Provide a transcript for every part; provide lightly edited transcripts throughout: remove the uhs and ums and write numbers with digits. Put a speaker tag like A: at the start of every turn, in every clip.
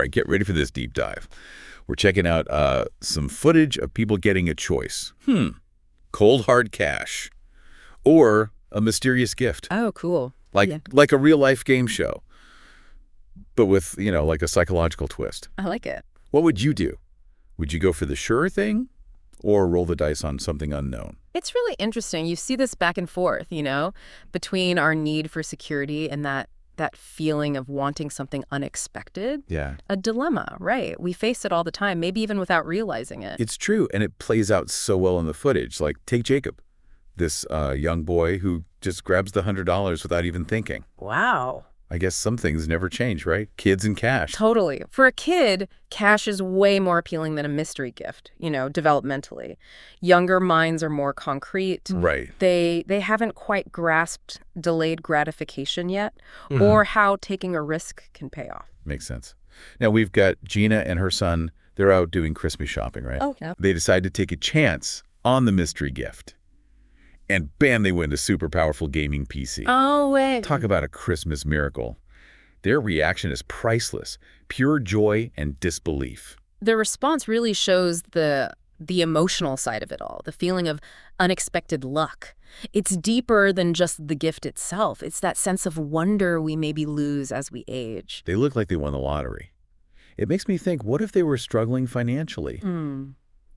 A: right, get ready for this deep dive. We're checking out some footage of people getting a choice. Cold hard cash or a mysterious gift.
B: Oh, cool.
A: Like a real-life game show, but with, like a psychological twist.
B: I like it.
A: What would you do? Would you go for the sure thing or roll the dice on something unknown?
B: It's really interesting. You see this back and forth, between our need for security and that feeling of wanting something unexpected.
A: Yeah.
B: A dilemma, right? We face it all the time, maybe even without realizing it.
A: It's true, and it plays out so well in the footage. Like, take Jacob, this young boy who just grabs the $100 without even thinking.
B: Wow.
A: I guess some things never change, right? Kids and cash.
B: Totally. For a kid, cash is way more appealing than a mystery gift, developmentally. Younger minds are more concrete.
A: Right.
B: They haven't quite grasped delayed gratification yet, or how taking a risk can pay off.
A: Makes sense. Now, we've got Gina and her son. They're out doing Christmas shopping, right?
B: Oh, yeah.
A: They decide to take a chance on the mystery gift. And bam, they win a super powerful gaming PC.
B: Oh, wait.
A: Talk about a Christmas miracle. Their reaction is priceless, pure joy and disbelief.
B: The response really shows the emotional side of it all, the feeling of unexpected luck. It's deeper than just the gift itself. It's that sense of wonder we maybe lose as we age.
A: They look like they won the lottery. It makes me think, what if they were struggling financially?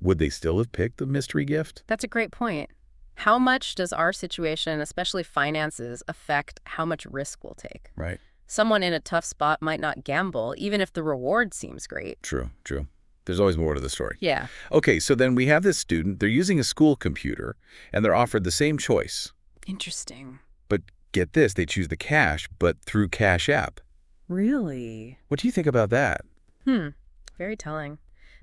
A: Would they still have picked the mystery gift?
B: That's a great point. How much does our situation, especially finances, affect how much risk we'll take?
A: Right.
B: Someone in a tough spot might not gamble, even if the reward seems great.
A: True. There's always more to the story.
B: Yeah.
A: Okay, so then we have this student. They're using a school computer, and they're offered the same choice.
B: Interesting.
A: But get this, they choose the cash, but through Cash App.
B: Really?
A: What do you think about that?
B: Very telling.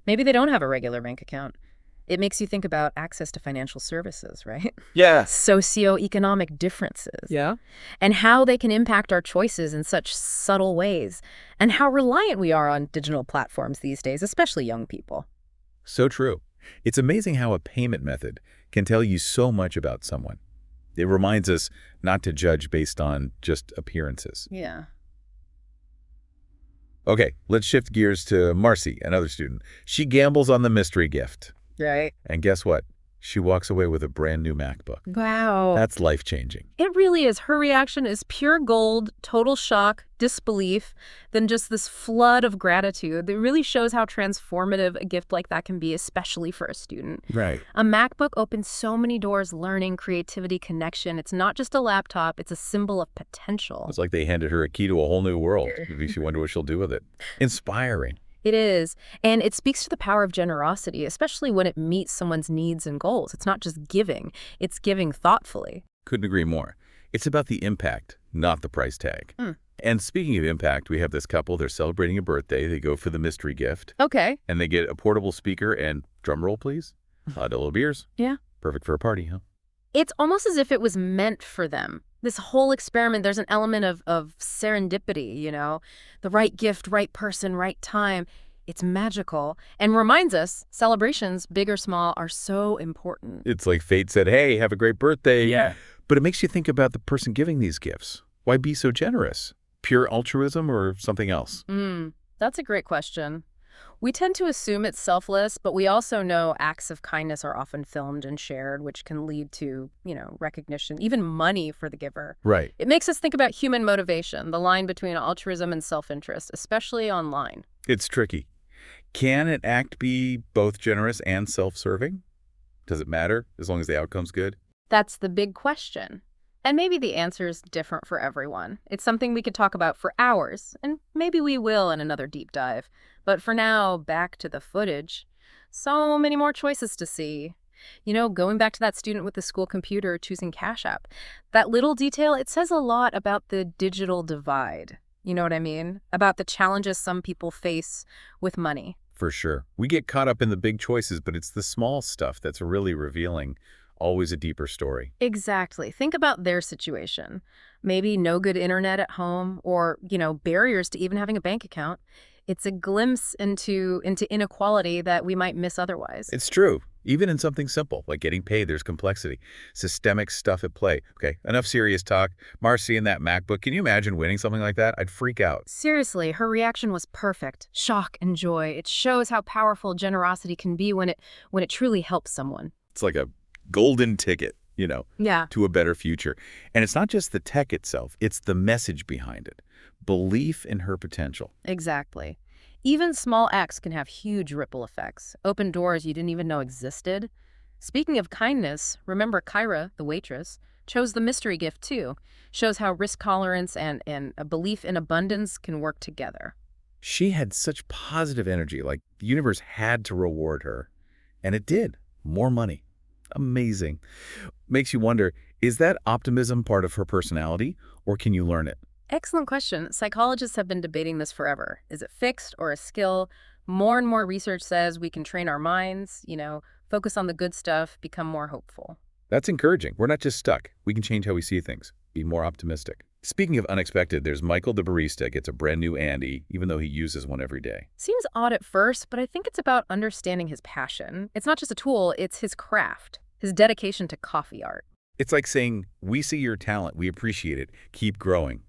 B: Maybe they don't have a regular bank account. It makes you think about access to financial services, right?
A: Yeah.
B: Socioeconomic differences.
C: Yeah.
B: And how they can impact our choices in such subtle ways. And how reliant we are on digital platforms these days, especially young people.
A: So true. It's amazing how a payment method can tell you so much about someone. It reminds us not to judge based on just appearances.
B: Yeah.
A: Okay, let's shift gears to Marcy, another student. She gambles on the mystery gift.
B: Right.
A: And guess what? She walks away with a brand new MacBook.
B: Wow.
A: That's life-changing.
B: It really is. Her reaction is pure gold, total shock, disbelief, then just this flood of gratitude that really shows how transformative a gift like that can be, especially for a student.
A: Right.
B: A MacBook opens so many doors, learning, creativity, connection. It's not just a laptop, it's a symbol of potential.
A: It's like they handed her a key to a whole new world. Maybe she wonder what she'll do with it. Inspiring.
B: It is. And it speaks to the power of generosity, especially when it meets someone's needs and goals. It's not just giving, it's giving thoughtfully.
A: Couldn't agree more. It's about the impact, not the price tag. And speaking of impact, we have this couple. They're celebrating a birthday. They go for the mystery gift.
B: Okay.
A: And they get a portable speaker and, drum roll please, double beers.
B: Yeah.
A: Perfect for a party, huh?
B: It's almost as if it was meant for them. This whole experiment, there's an element of serendipity, the right gift, right person, right time. It's magical and reminds us celebrations, big or small, are so important.
A: It's like fate said, hey, have a great birthday.
C: Yeah.
A: But it makes you think about the person giving these gifts. Why be so generous? Pure altruism or something else?
B: That's a great question. We tend to assume it's selfless, but we also know acts of kindness are often filmed and shared, which can lead to, recognition, even money for the giver.
A: Right.
B: It makes us think about human motivation, the line between altruism and self-interest, especially online.
A: It's tricky. Can an act be both generous and self-serving? Does it matter as long as the outcome's good?
B: That's the big question. And maybe the answer is different for everyone. It's something we could talk about for hours, and maybe we will in another deep dive. But for now, back to the footage. So many more choices to see. Going back to that student with the school computer choosing Cash App, that little detail, it says a lot about the digital divide. You know what I mean? About the challenges some people face with money.
A: For sure. We get caught up in the big choices, but it's the small stuff that's really revealing always a deeper story.
B: Exactly. Think about their situation. Maybe no good internet at home or, barriers to even having a bank account. It's a glimpse into inequality that we might miss otherwise.
A: It's true. Even in something simple, like getting paid, there's complexity. Systemic stuff at play. Okay, enough serious talk. Marcy and that MacBook, can you imagine winning something like that? I'd freak out.
B: Seriously, her reaction was perfect. Shock and joy. It shows how powerful generosity can be when it truly helps someone.
A: It's like a golden ticket, you know,
B: Yeah.
A: to a better future. And it's not just the tech itself, it's the message behind it. Belief in her potential.
B: Exactly. Even small acts can have huge ripple effects, open doors you didn't even know existed. Speaking of kindness, remember Kyra, the waitress, chose the mystery gift too. Shows how risk tolerance and a belief in abundance can work together.
A: She had such positive energy, like the universe had to reward her. And it did. More money. Amazing. Makes you wonder, is that optimism part of her personality, or can you learn it?
B: Excellent question. Psychologists have been debating this forever. Is it fixed or a skill? More and more research says we can train our minds, focus on the good stuff, become more hopeful.
A: That's encouraging. We're not just stuck. We can change how we see things. Be more optimistic. Speaking of unexpected, there's Michael the barista gets a brand new Andy, even though he uses one every day.
B: Seems odd at first, but I think it's about understanding his passion. It's not just a tool, it's his craft, his dedication to coffee art.
A: It's like saying, we see your talent, we appreciate it, keep growing.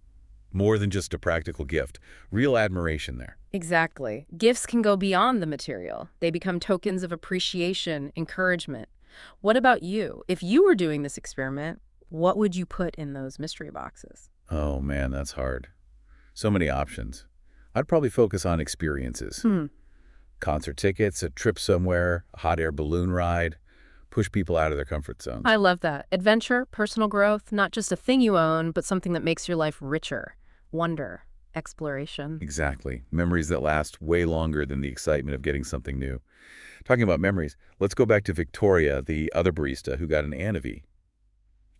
A: More than just a practical gift. Real admiration there.
B: Exactly. Gifts can go beyond the material. They become tokens of appreciation, encouragement. What about you? If you were doing this experiment, what would you put in those mystery boxes?
A: Oh man, that's hard. So many options. I'd probably focus on experiences. Concert tickets, a trip somewhere, a hot air balloon ride. Push people out of their comfort zones.
B: I love that. Adventure, personal growth, not just a thing you own, but something that makes your life richer. Wonder, exploration.
A: Exactly. Memories that last way longer than the excitement of getting something new. Talking about memories, let's go back to Victoria, the other barista who got an Anavi.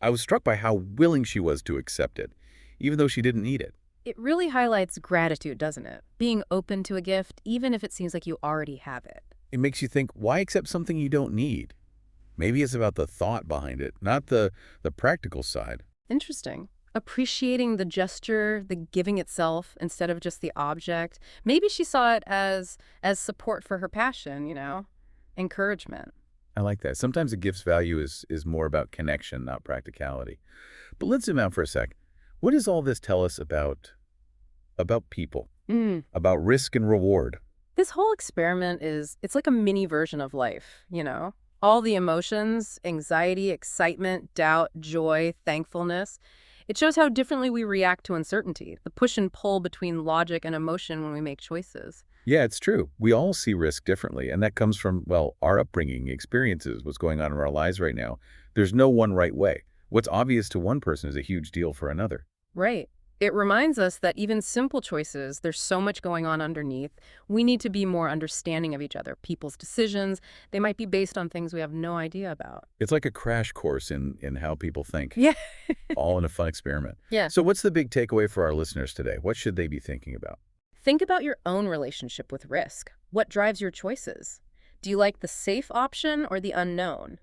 A: I was struck by how willing she was to accept it, even though she didn't need it.
B: It really highlights gratitude, doesn't it? Being open to a gift, even if it seems like you already have it.
A: It makes you think, why accept something you don't need? Maybe it's about the thought behind it, not the practical side.
B: Interesting. Appreciating the gesture, the giving itself, instead of just the object. Maybe she saw it as support for her passion, encouragement.
A: I like that. Sometimes a gift's value is more about connection, not practicality. But let's zoom out for a sec. What does all this tell us about people, about risk and reward?
B: This whole experiment it's like a mini version of life, All the emotions, anxiety, excitement, doubt, joy, thankfulness. It shows how differently we react to uncertainty, the push and pull between logic and emotion when we make choices.
A: Yeah, it's true. We all see risk differently, and that comes from, well, our upbringing, experiences, what's going on in our lives right now. There's no one right way. What's obvious to one person is a huge deal for another.
B: Right. It reminds us that even simple choices, there's so much going on underneath. We need to be more understanding of each other. People's decisions, they might be based on things we have no idea about.
A: It's like a crash course in how people think.
B: Yeah.
A: All in a fun experiment.
B: Yeah.
A: So what's the big takeaway for our listeners today? What should they be thinking about?
B: Think about your own relationship with risk. What drives your choices? Do you like the safe option or the unknown?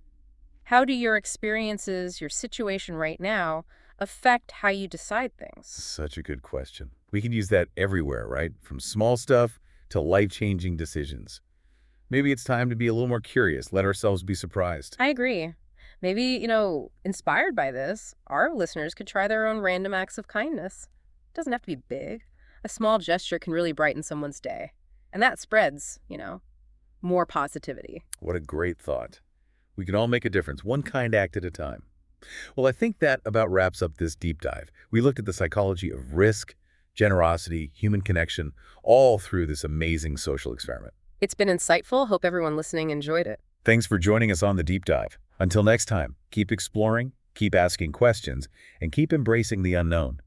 B: How do your experiences, your situation right now, affect how you decide things?
A: Such a good question. We can use that everywhere, right? From small stuff to life-changing decisions. Maybe it's time to be a little more curious, let ourselves be surprised.
B: I agree. Maybe, inspired by this, our listeners could try their own random acts of kindness. It doesn't have to be big. A small gesture can really brighten someone's day. And that spreads, more positivity.
A: What a great thought. We can all make a difference, one kind act at a time. Well, I think that about wraps up this deep dive. We looked at the psychology of risk, generosity, human connection, all through this amazing social experiment.
B: It's been insightful. Hope everyone listening enjoyed it.
A: Thanks for joining us on the deep dive. Until next time, keep exploring, keep asking questions, and keep embracing the unknown.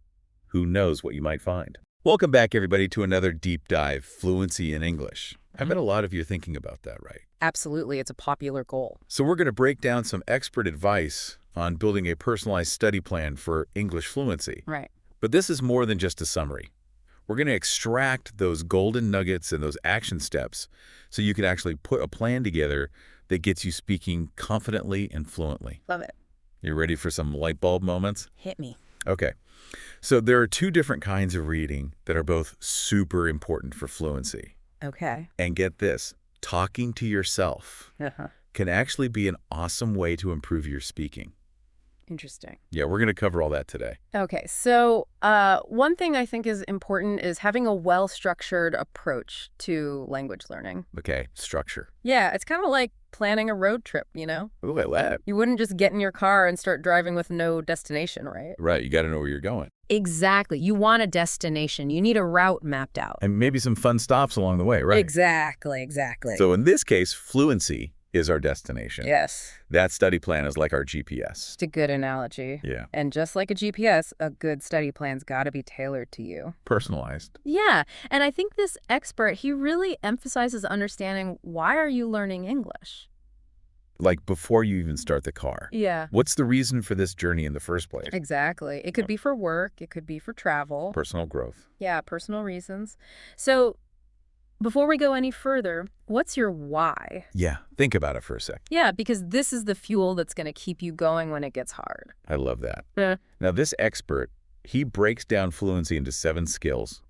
A: Who knows what you might find? Welcome back, everybody, to another deep dive, Fluency in English. I bet a lot of you are thinking about that, right?
B: Absolutely. It's a popular goal.
A: So we're going to break down some expert advice on building a personalized study plan for English fluency.
B: Right.
A: But this is more than just a summary. We're going to extract those golden nuggets and those action steps so you can actually put a plan together that gets you speaking confidently and fluently.
B: Love it.
A: You ready for some light bulb moments?
B: Hit me.
A: Okay. So there are two different kinds of reading that are both super important for fluency.
B: Okay.
A: And get this, talking to yourself
B: Uh-huh.
A: can actually be an awesome way to improve your speaking.
B: Interesting.
A: Yeah, we're going to cover all that today.
B: Okay, so one thing I think is important is having a well-structured approach to language learning.
A: Okay, structure.
B: Yeah, it's kind of like planning a road trip, you know?
A: Ooh, I laugh.
B: You wouldn't just get in your car and start driving with no destination, right?
A: Right, you got to know where you're going.
B: Exactly. You want a destination. You need a route mapped out.
A: And maybe some fun stops along the way, right?
B: Exactly.
A: So in this case, fluency is our destination.
B: Yes.
A: That study plan is like our GPS.
B: It's a good analogy.
A: Yeah.
B: And just like a GPS, a good study plan's got to be tailored to you.
A: Personalized.
B: Yeah, and I think this expert, he really emphasizes understanding why are you learning English?
A: Like before you even start the car.
B: Yeah.
A: What's the reason for this journey in the first place?
B: Exactly. It could be for work, it could be for travel.
A: Personal growth.
B: Yeah, personal reasons. So before we go any further, what's your why?
A: Yeah, think about it for a sec.
B: Yeah, because this is the fuel that's going to keep you going when it gets hard.
A: I love that.
B: Yeah.
A: Now, this expert, he breaks down fluency into 7 skills.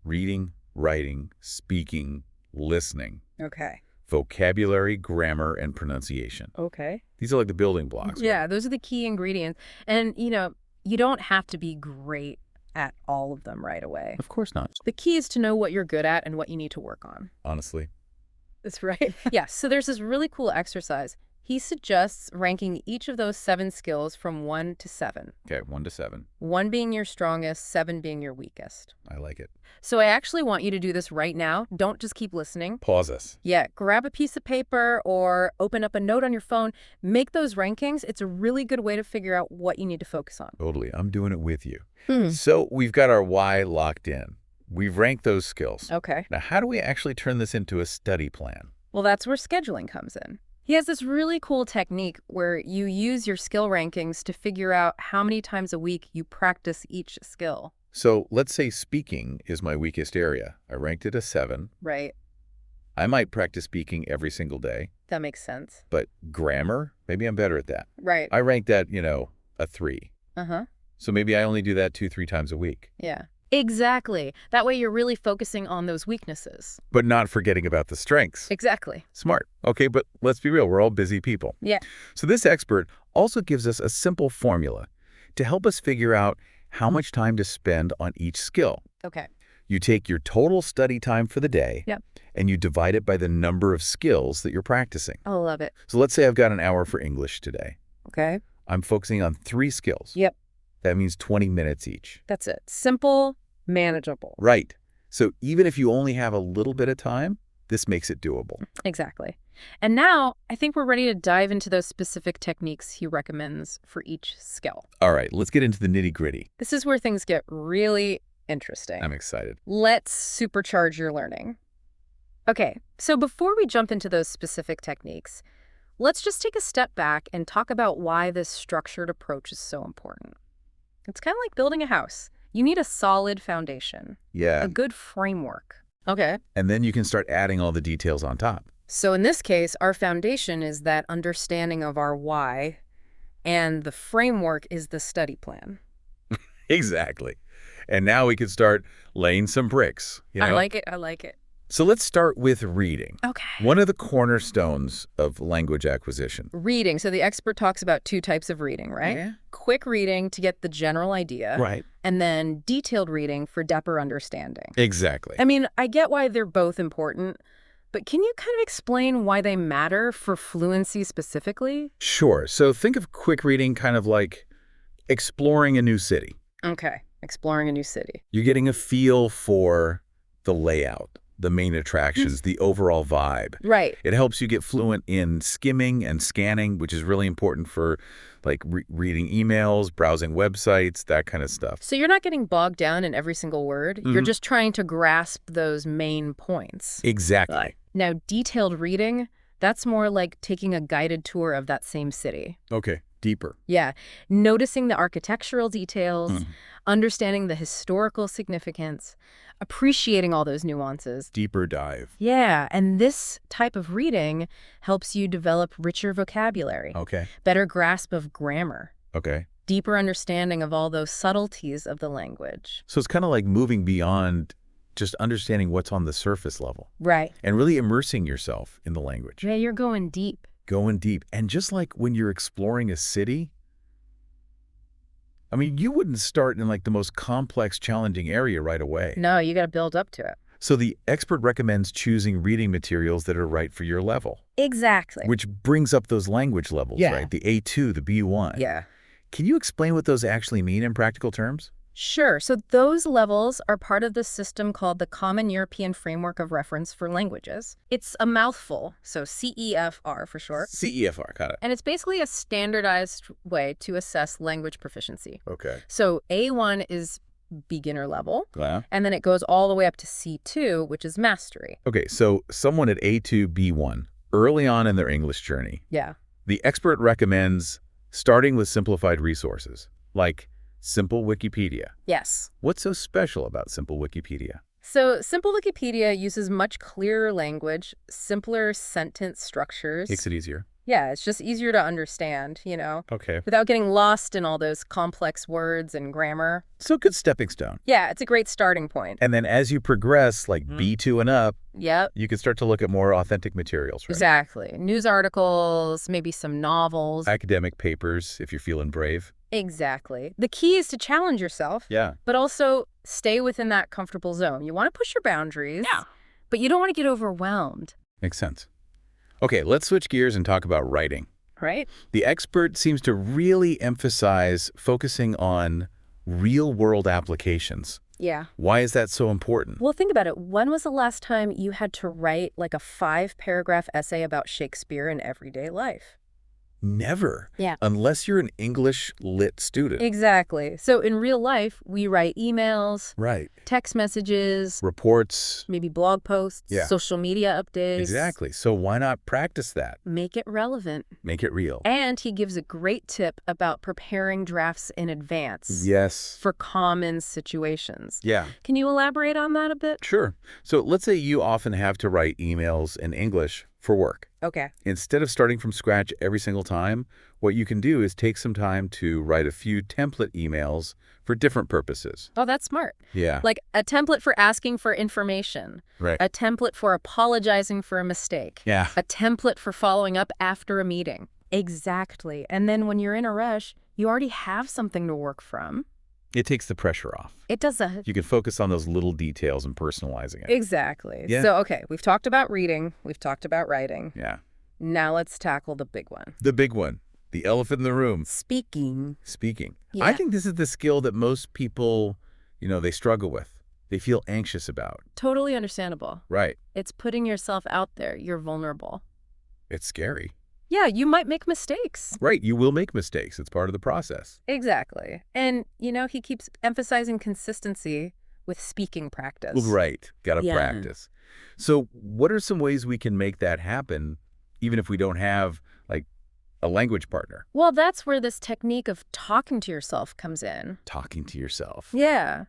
A: Reading, writing, speaking, listening,
B: Okay.
A: vocabulary, grammar, and pronunciation.
B: Okay.
A: These are like the building blocks.
B: Yeah, those are the key ingredients. And, you don't have to be great at all of them right away.
A: Of course not.
B: The key is to know what you're good at and what you need to work on.
A: Honestly.
B: That's right. Yeah, so there's this really cool exercise. He suggests ranking each of those 7 skills from 1 to 7.
A: Okay, 1 to 7.
B: 1 being your strongest, 7 being your weakest.
A: I like it.
B: So I actually want you to do this right now. Don't just keep listening.
A: Pause us.
B: Yeah, grab a piece of paper or open up a note on your phone. Make those rankings. It's a really good way to figure out what you need to focus on.
A: Totally. I'm doing it with you. So we've got our why locked in. We've ranked those skills.
B: Okay.
A: Now, how do we actually turn this into a study plan?
B: Well, that's where scheduling comes in. He has this really cool technique where you use your skill rankings to figure out how many times a week you practice each skill.
A: So let's say speaking is my weakest area. I ranked it a 7.
B: Right.
A: I might practice speaking every single day,
B: That makes sense.
A: but grammar, maybe I'm better at that.
B: Right.
A: I ranked that, a 3.
B: Uh-huh.
A: So maybe I only do that 2-3 times a week.
B: Yeah. Exactly. That way you're really focusing on those weaknesses.
A: But not forgetting about the strengths.
B: Exactly.
A: Smart. Okay, but let's be real. We're all busy people.
B: Yeah.
A: So this expert also gives us a simple formula to help us figure out how much time to spend on each skill.
B: Okay.
A: You take your total study time for the day,
B: Yep.
A: and you divide it by the number of skills that you're practicing.
B: I love it.
A: So let's say I've got an hour for English today.
B: Okay.
A: I'm focusing on 3 skills.
B: Yep.
A: That means 20 minutes each.
B: That's it. Simple, manageable.
A: Right. So even if you only have a little bit of time, this makes it doable.
B: Exactly. And now I think we're ready to dive into those specific techniques he recommends for each skill.
A: All right, let's get into the nitty-gritty.
B: This is where things get really interesting.
A: I'm excited.
B: Let's supercharge your learning. Okay, so before we jump into those specific techniques, let's just take a step back and talk about why this structured approach is so important. It's kind of like building a house. You need a solid foundation,
A: Yeah.
B: a good framework. Okay.
A: And then you can start adding all the details on top.
B: So in this case, our foundation is that understanding of our why, and the framework is the study plan.
A: Exactly. And now we could start laying some bricks.
B: I like it. I like it.
A: So let's start with reading.
B: Okay.
A: One of the cornerstones of language acquisition.
B: Reading. So the expert talks about 2 types of reading, right?
A: Yeah.
B: Quick reading to get the general idea.
A: Right.
B: And then detailed reading for deeper understanding.
A: Exactly.
B: I mean, I get why they're both important, but can you kind of explain why they matter for fluency specifically?
A: Sure. So think of quick reading kind of like exploring a new city.
B: Okay. Exploring a new city.
A: You're getting a feel for the layout, the main attractions, the overall vibe.
B: Right.
A: It helps you get fluent in skimming and scanning, which is really important for like reading emails, browsing websites, that kind of stuff.
B: So you're not getting bogged down in every single word. You're just trying to grasp those main points.
A: Exactly.
B: Now, detailed reading, that's more like taking a guided tour of that same city.
A: Okay. Deeper.
B: Yeah. Noticing the architectural details, understanding the historical significance, appreciating all those nuances.
A: Deeper dive.
B: Yeah. And this type of reading helps you develop richer vocabulary,
A: Okay.
B: better grasp of grammar,
A: Okay.
B: deeper understanding of all those subtleties of the language.
A: So it's kind of like moving beyond just understanding what's on the surface level
B: Right.
A: and really immersing yourself in the language.
B: Yeah, you're going deep.
A: Going deep. And just like when you're exploring a city, I mean, you wouldn't start in like the most complex, challenging area right away.
B: No, you got to build up to it.
A: So the expert recommends choosing reading materials that are right for your level,
B: Exactly.
A: which brings up those language levels,
B: Yeah.
A: right? The A2, the B1.
B: Yeah.
A: Can you explain what those actually mean in practical terms?
B: Sure. So those levels are part of the system called the Common European Framework of Reference for Languages. It's a mouthful, so CEFR for short.
A: CEFR, got it.
B: And it's basically a standardized way to assess language proficiency.
A: Okay.
B: So A1 is beginner level,
A: Yeah.
B: and then it goes all the way up to C2, which is mastery.
A: Okay, so someone at A2, B1, early on in their English journey,
B: Yeah.
A: the expert recommends starting with simplified resources, like Simple Wikipedia.
B: Yes.
A: What's so special about Simple Wikipedia?
B: So Simple Wikipedia uses much clearer language, simpler sentence structures.
A: Makes it easier.
B: Yeah, it's just easier to understand,
A: Okay.
B: without getting lost in all those complex words and grammar.
A: So good stepping stone.
B: Yeah, it's a great starting point.
A: And then as you progress, like B2 and up,
B: Yep,
A: you can start to look at more authentic materials, right?
B: exactly. News articles, maybe some novels.
A: Academic papers, if you're feeling brave.
B: Exactly. The key is to challenge yourself,
A: Yeah.
B: but also stay within that comfortable zone. You want to push your boundaries, but you don't want to get overwhelmed,
A: Makes sense. Okay, let's switch gears and talk about writing.
B: right?
A: The expert seems to really emphasize focusing on real-world applications.
B: Yeah.
A: Why is that so important?
B: Well, think about it. When was the last time you had to write like a 5-paragraph essay about Shakespeare in everyday life?
A: Never.
B: Yeah.
A: Unless you're an English lit student.
B: Exactly. So in real life, we write emails,
A: Right.
B: text messages,
A: Reports.
B: maybe blog posts,
A: Yeah.
B: social media updates.
A: Exactly. So why not practice that?
B: Make it relevant.
A: Make it real.
B: And he gives a great tip about preparing drafts in advance
A: Yes.
B: for common situations.
A: Yeah.
B: Can you elaborate on that a bit?
A: Sure. So let's say you often have to write emails in English for work.
B: Okay.
A: Instead of starting from scratch every single time, what you can do is take some time to write a few template emails for different purposes.
B: Oh, that's smart.
A: Yeah.
B: Like a template for asking for information,
A: Right.
B: a template for apologizing for a mistake,
A: Yeah.
B: a template for following up after a meeting. Exactly. And then when you're in a rush, you already have something to work from.
A: It takes the pressure off.
B: It does a...
A: You can focus on those little details and personalizing it.
B: Exactly.
A: Yeah.
B: So, okay, we've talked about reading, we've talked about writing.
A: Yeah.
B: Now let's tackle the big one.
A: The big one, the elephant in the room,
B: Speaking.
A: speaking.
B: Yeah.
A: I think this is the skill that most people, they struggle with. They feel anxious about.
B: Totally understandable.
A: Right.
B: It's putting yourself out there. You're vulnerable.
A: It's scary.
B: Yeah, you might make mistakes.
A: Right. You will make mistakes. It's part of the process.
B: Exactly. And, he keeps emphasizing consistency with speaking practice.
A: Well, right. Got to
B: Yeah.
A: practice. So what are some ways we can make that happen, even if we don't have, like, a language partner?
B: Well, that's where this technique of talking to yourself comes in.
A: Talking to yourself.
B: Yeah.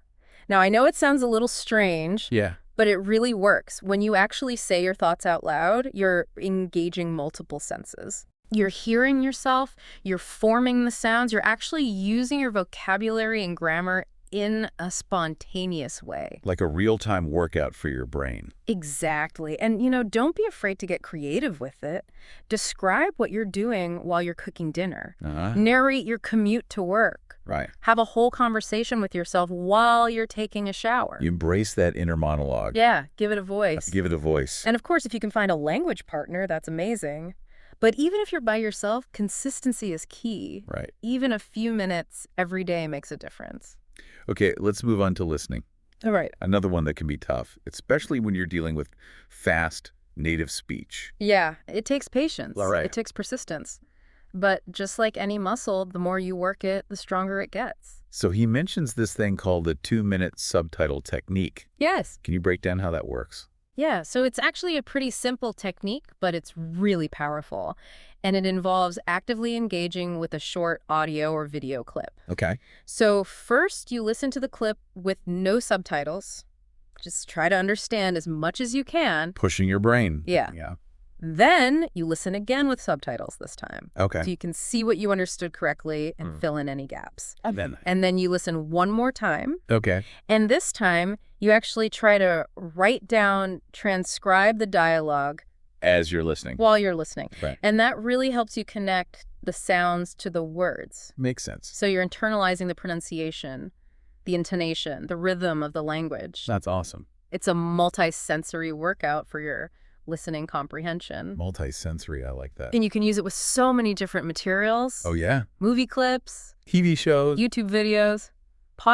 B: Now, I know it sounds a little strange,
A: Yeah.
B: but it really works. When you actually say your thoughts out loud, you're engaging multiple senses. You're hearing yourself, you're forming the sounds, you're actually using your vocabulary and grammar in a spontaneous way.
A: Like a real-time workout for your brain.
B: Exactly. And, don't be afraid to get creative with it. Describe what you're doing while you're cooking dinner. Narrate your commute to work.
A: Right.
B: Have a whole conversation with yourself while you're taking a shower.
A: You embrace that inner monologue.
B: Yeah, give it a voice.
A: Give it a voice.
B: And of course, if you can find a language partner, that's amazing. But even if you're by yourself, consistency is key.
A: Right.
B: Even a few minutes every day makes a difference.
A: Okay, let's move on to listening.
B: All right.
A: Another one that can be tough, especially when you're dealing with fast native speech.
B: Yeah, it takes patience.
A: All right.
B: It takes persistence. But just like any muscle, the more you work it, the stronger it gets.
A: So he mentions this thing called the 2-minute subtitle technique.
B: Yes.
A: Can you break down how that works?
B: Yeah, so it's actually a pretty simple technique, but it's really powerful. And it involves actively engaging with a short audio or video clip.
A: Okay.
B: So first, you listen to the clip with no subtitles. Just try to understand as much as you can.
A: Pushing your brain.
B: Yeah.
A: Yeah.
B: Then you listen again with subtitles this time.
A: Okay.
B: So you can see what you understood correctly and fill in any gaps.
A: And
B: And then you listen one more time.
A: okay.
B: And this time, you actually try to write down, transcribe the dialogue
A: As you're listening.
B: while you're listening.
A: Right.
B: And that really helps you connect the sounds to the words.
A: Makes sense.
B: So you're internalizing the pronunciation, the intonation, the rhythm of the language.
A: That's awesome.
B: It's a multi-sensory workout for your listening comprehension.
A: Multi-sensory, I like that.
B: And you can use it with so many different materials.
A: Oh, yeah.
B: Movie clips,
A: TV shows.
B: YouTube videos,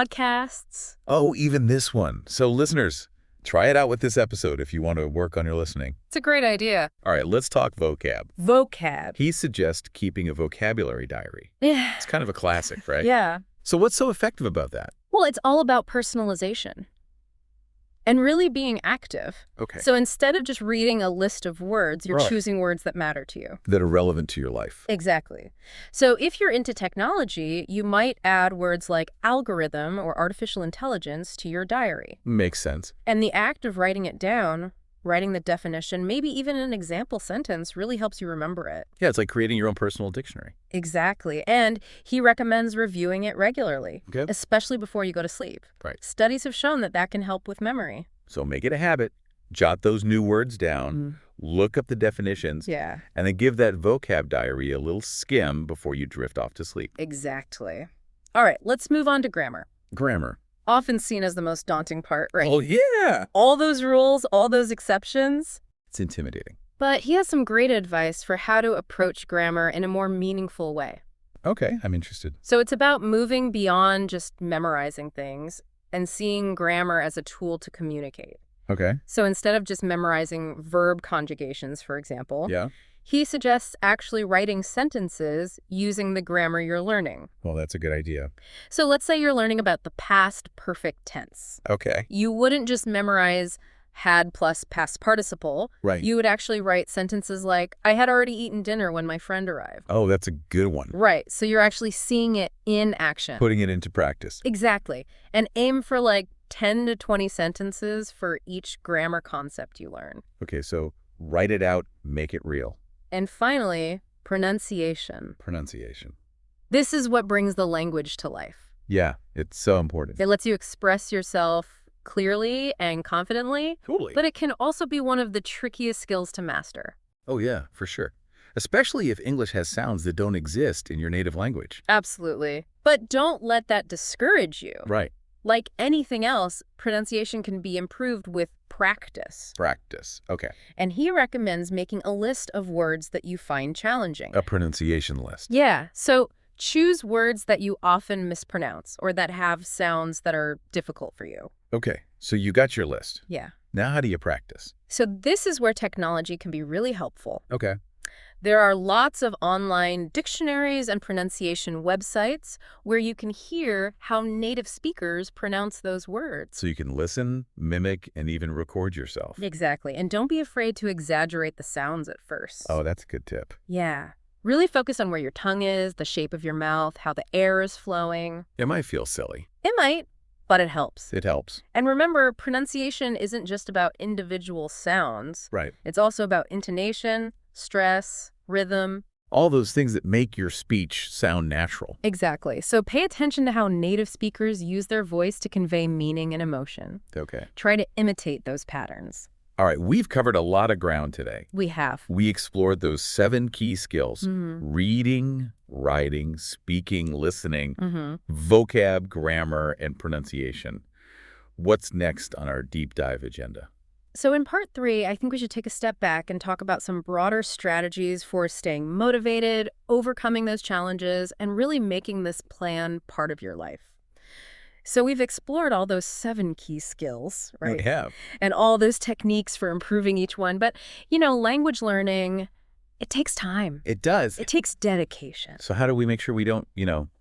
B: podcasts.
A: Oh, even this one. So listeners, try it out with this episode if you want to work on your listening.
B: It's a great idea.
A: All right, let's talk vocab.
B: Vocab.
A: He suggests keeping a vocabulary diary.
B: Yeah.
A: It's kind of a classic, right?
B: Yeah.
A: So what's so effective about that?
B: Well, it's all about personalization and really being active.
A: Okay.
B: So instead of just reading a list of words, you're
A: Right.
B: choosing words that matter to you.
A: That are relevant to your life.
B: Exactly. So if you're into technology, you might add words like algorithm or artificial intelligence to your diary.
A: Makes sense.
B: And the act of writing it down, writing the definition, maybe even an example sentence really helps you remember it.
A: Yeah, it's like creating your own personal dictionary.
B: Exactly. And he recommends reviewing it regularly,
A: Okay.
B: especially before you go to sleep.
A: Right.
B: Studies have shown that that can help with memory.
A: So make it a habit. Jot those new words down. Look up the definitions.
B: Yeah,
A: And then give that vocab diary a little skim before you drift off to sleep.
B: exactly. All right, let's move on to grammar.
A: Grammar.
B: Often seen as the most daunting part, right?
A: Oh, yeah.
B: All those rules, all those exceptions.
A: It's intimidating.
B: But he has some great advice for how to approach grammar in a more meaningful way.
A: Okay, I'm interested.
B: So it's about moving beyond just memorizing things and seeing grammar as a tool to communicate.
A: Okay.
B: So instead of just memorizing verb conjugations, for example,
A: Yeah.
B: he suggests actually writing sentences using the grammar you're learning.
A: Well, that's a good idea.
B: So let's say you're learning about the past perfect tense.
A: Okay.
B: You wouldn't just memorize had plus past participle.
A: Right.
B: You would actually write sentences like, I had already eaten dinner when my friend arrived.
A: Oh, that's a good one.
B: Right. So you're actually seeing it in action.
A: Putting it into practice.
B: Exactly. And aim for like 10 to 20 sentences for each grammar concept you learn.
A: Okay, so write it out, make it real.
B: And finally, pronunciation.
A: Pronunciation.
B: This is what brings the language to life.
A: Yeah, it's so important.
B: It lets you express yourself clearly and confidently,
A: Totally.
B: but it can also be one of the trickiest skills to master.
A: Oh, yeah, for sure. Especially if English has sounds that don't exist in your native language.
B: Absolutely. But don't let that discourage you.
A: Right.
B: Like anything else, pronunciation can be improved with practice.
A: Practice. Okay.
B: And he recommends making a list of words that you find challenging.
A: A pronunciation list.
B: Yeah, so choose words that you often mispronounce or that have sounds that are difficult for you.
A: Okay, so you got your list.
B: Yeah.
A: Now how do you practice?
B: So this is where technology can be really helpful.
A: Okay.
B: There are lots of online dictionaries and pronunciation websites where you can hear how native speakers pronounce those words.
A: So you can listen, mimic, and even record yourself.
B: Exactly. And don't be afraid to exaggerate the sounds at first.
A: Oh, that's a good tip.
B: Yeah. Really focus on where your tongue is, the shape of your mouth, how the air is flowing.
A: It might feel silly.
B: It might, but it helps.
A: It helps.
B: And remember, pronunciation isn't just about individual sounds.
A: Right.
B: It's also about intonation, stress, rhythm.
A: All those things that make your speech sound natural.
B: Exactly. So pay attention to how native speakers use their voice to convey meaning and emotion.
A: Okay.
B: Try to imitate those patterns.
A: All right, we've covered a lot of ground today.
B: We have.
A: We explored those 7 key skills: reading, writing, speaking, listening, vocab, grammar, and pronunciation. What's next on our deep dive agenda?
B: So in part 3, I think we should take a step back and talk about some broader strategies for staying motivated, overcoming those challenges, and really making this plan part of your life. So we've explored all those 7 key skills, right?
A: We have.
B: And all those techniques for improving each one. But, language learning, it takes time.
A: It does.
B: It takes dedication.
A: So how do we make sure we don't,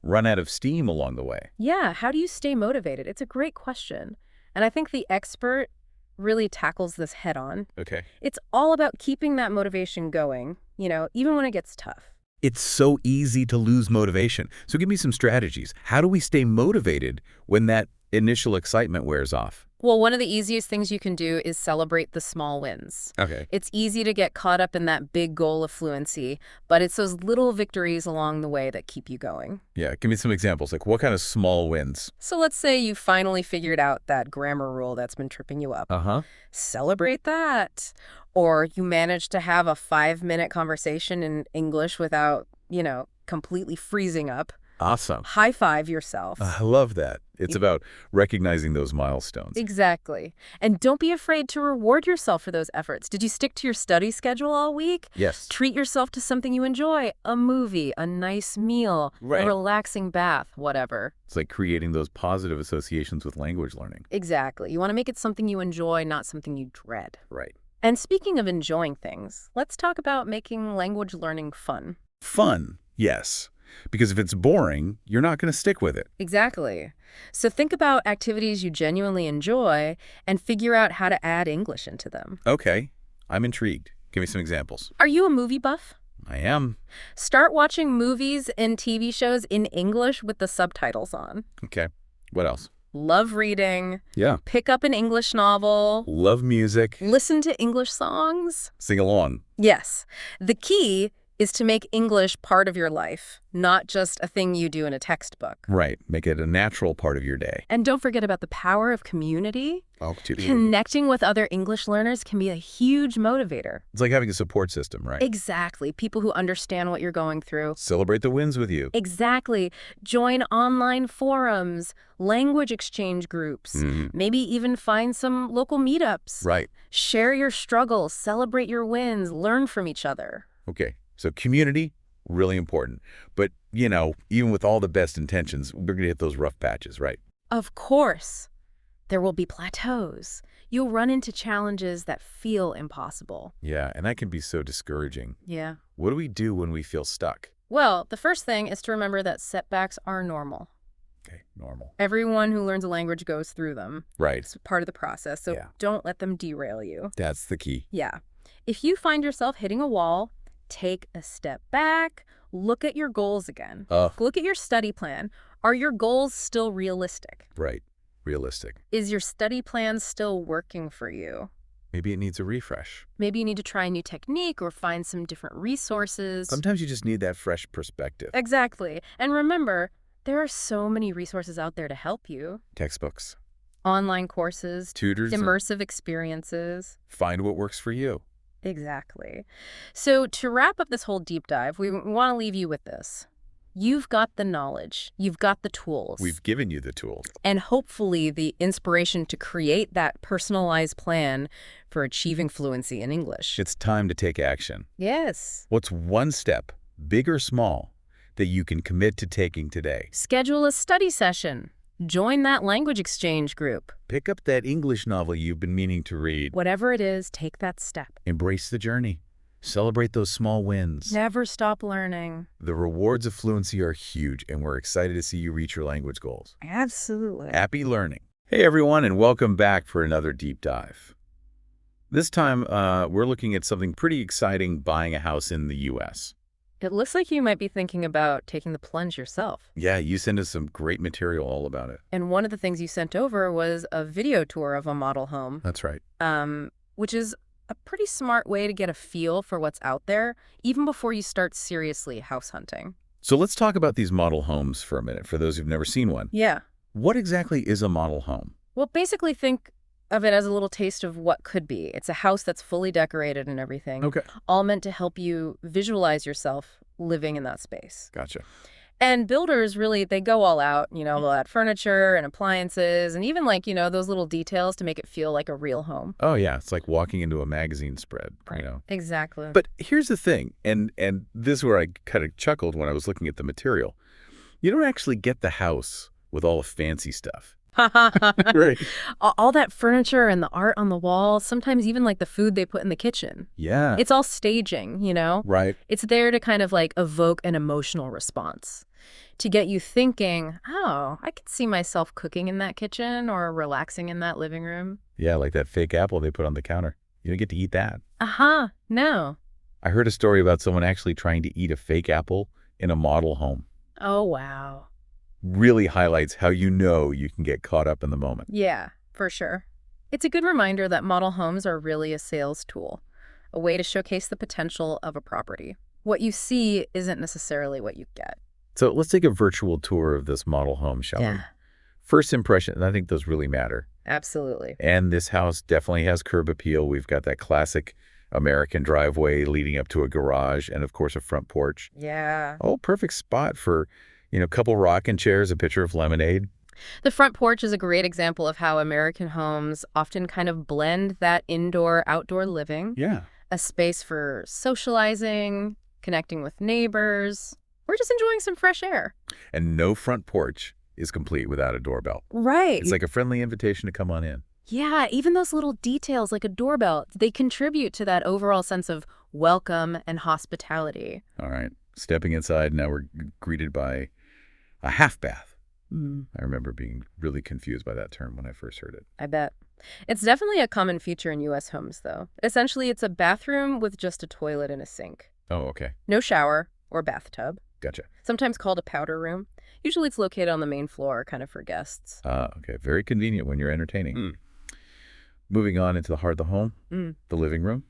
A: run out of steam along the way?
B: Yeah, how do you stay motivated? It's a great question. And I think the expert really tackles this head on.
A: Okay.
B: It's all about keeping that motivation going, even when it gets tough.
A: It's so easy to lose motivation. So give me some strategies. How do we stay motivated when that initial excitement wears off?
B: Well, one of the easiest things you can do is celebrate the small wins.
A: Okay.
B: It's easy to get caught up in that big goal of fluency, but it's those little victories along the way that keep you going.
A: Yeah, give me some examples. Like what kind of small wins?
B: So let's say you finally figured out that grammar rule that's been tripping you up.
A: Uh-huh.
B: Celebrate that. Or you managed to have a 5-minute conversation in English without, completely freezing up.
A: Awesome.
B: High five yourself.
A: I love that. It's about recognizing those milestones.
B: Exactly. And don't be afraid to reward yourself for those efforts. Did you stick to your study schedule all week?
A: Yes.
B: Treat yourself to something you enjoy, a movie, a nice meal,
A: Right.
B: a relaxing bath, whatever.
A: It's like creating those positive associations with language learning.
B: Exactly. You want to make it something you enjoy, not something you dread.
A: Right.
B: And speaking of enjoying things, let's talk about making language learning fun.
A: Fun, yes. Because if it's boring, you're not going to stick with it.
B: Exactly. So think about activities you genuinely enjoy and figure out how to add English into them.
A: Okay, I'm intrigued. Give me some examples.
B: Are you a movie buff?
A: I am.
B: Start watching movies and TV shows in English with the subtitles on.
A: Okay, what else?
B: Love reading.
A: Yeah.
B: Pick up an English novel.
A: Love music.
B: Listen to English songs.
A: Sing along.
B: Yes. The key is to make English part of your life, not just a thing you do in a textbook.
A: Right, make it a natural part of your day.
B: And don't forget about the power of community.
A: Oh,
B: Connecting with other English learners can be a huge motivator.
A: It's like having a support system, right?
B: Exactly. People who understand what you're going through.
A: Celebrate the wins with you.
B: Exactly. Join online forums, language exchange groups, maybe even find some local meetups.
A: Right.
B: Share your struggles, celebrate your wins, learn from each other.
A: Okay, so community, really important. But, even with all the best intentions, we're going to hit those rough patches, right?
B: Of course. There will be plateaus. You'll run into challenges that feel impossible.
A: Yeah, and that can be so discouraging.
B: Yeah.
A: What do we do when we feel stuck?
B: Well, the first thing is to remember that setbacks are normal.
A: Okay, normal.
B: Everyone who learns a language goes through them.
A: Right.
B: It's part of the process, so
A: Yeah.
B: don't let them derail you.
A: That's the key.
B: Yeah. If you find yourself hitting a wall, take a step back, look at your goals again. Look at your study plan. Are your goals still realistic?
A: Right. Realistic.
B: Is your study plan still working for you?
A: Maybe it needs a refresh.
B: Maybe you need to try a new technique or find some different resources.
A: Sometimes you just need that fresh perspective.
B: Exactly. And remember, there are so many resources out there to help you.
A: Textbooks.
B: Online courses,
A: Tutors.
B: immersive experiences.
A: Find what works for you.
B: Exactly. So to wrap up this whole deep dive, we want to leave you with this. You've got the knowledge. You've got the tools.
A: We've given you the tools.
B: And hopefully the inspiration to create that personalized plan for achieving fluency in English.
A: It's time to take action.
B: Yes.
A: What's one step, big or small, that you can commit to taking today?
B: Schedule a study session. Join that language exchange group.
A: Pick up that English novel you've been meaning to read.
B: Whatever it is, take that step.
A: Embrace the journey. Celebrate those small wins.
B: Never stop learning.
A: The rewards of fluency are huge, and we're excited to see you reach your language goals.
B: Absolutely.
A: Happy learning. Hey, everyone, and welcome back for another deep dive. This time, we're looking at something pretty exciting, buying a house in the U.S.
B: It looks like you might be thinking about taking the plunge yourself.
A: Yeah, you sent us some great material all about it.
B: And one of the things you sent over was a video tour of a model home,
A: That's right.
B: which is a pretty smart way to get a feel for what's out there, even before you start seriously house hunting.
A: So let's talk about these model homes for a minute, for those who've never seen one.
B: Yeah.
A: What exactly is a model home?
B: Well, basically think of it as a little taste of what could be. It's a house that's fully decorated and everything,
A: Okay.
B: all meant to help you visualize yourself living in that space.
A: Gotcha.
B: And builders really, they go all out, they'll add furniture and appliances and even those little details to make it feel like a real home.
A: Oh, yeah. It's like walking into a magazine spread,
B: Exactly.
A: But here's the thing, and this is where I kind of chuckled when I was looking at the material. You don't actually get the house with all the fancy stuff. Right.
B: All that furniture and the art on the wall, sometimes even the food they put in the kitchen.
A: Yeah.
B: It's all staging,
A: Right.
B: It's there to kind of evoke an emotional response, to get you thinking, oh, I could see myself cooking in that kitchen or relaxing in that living room.
A: Yeah, like that fake apple they put on the counter. You don't get to eat that.
B: No.
A: I heard a story about someone actually trying to eat a fake apple in a model home.
B: Oh, wow.
A: Really highlights how you can get caught up in the moment.
B: Yeah. For sure. It's a good reminder that model homes are really a sales tool, a way to showcase the potential of a property. What you see isn't necessarily what you get.
A: So let's take a virtual tour of this model home, shall we? First impression, and I think those really matter.
B: Absolutely.
A: And this house definitely has curb appeal. We've got that classic American driveway leading up to a garage and, of course, a front porch.
B: Yeah.
A: Oh, perfect spot for, a couple rocking chairs, a pitcher of lemonade.
B: The front porch is a great example of how American homes often kind of blend that indoor-outdoor living,
A: Yeah.
B: a space for socializing, connecting with neighbors, or just enjoying some fresh air.
A: And no front porch is complete without a doorbell.
B: Right.
A: It's like a friendly invitation to come on in.
B: Yeah, even those little details like a doorbell, they contribute to that overall sense of welcome and hospitality.
A: All right. Stepping inside, now we're greeted by a half bath. I remember being really confused by that term when I first heard it.
B: I bet. It's definitely a common feature in U.S. homes, though. Essentially, it's a bathroom with just a toilet and a sink.
A: Oh, okay.
B: No shower or bathtub.
A: Gotcha.
B: Sometimes called a powder room. Usually it's located on the main floor, kind of for guests.
A: Okay. Very convenient when you're entertaining. Moving on into the heart of the home, the living room.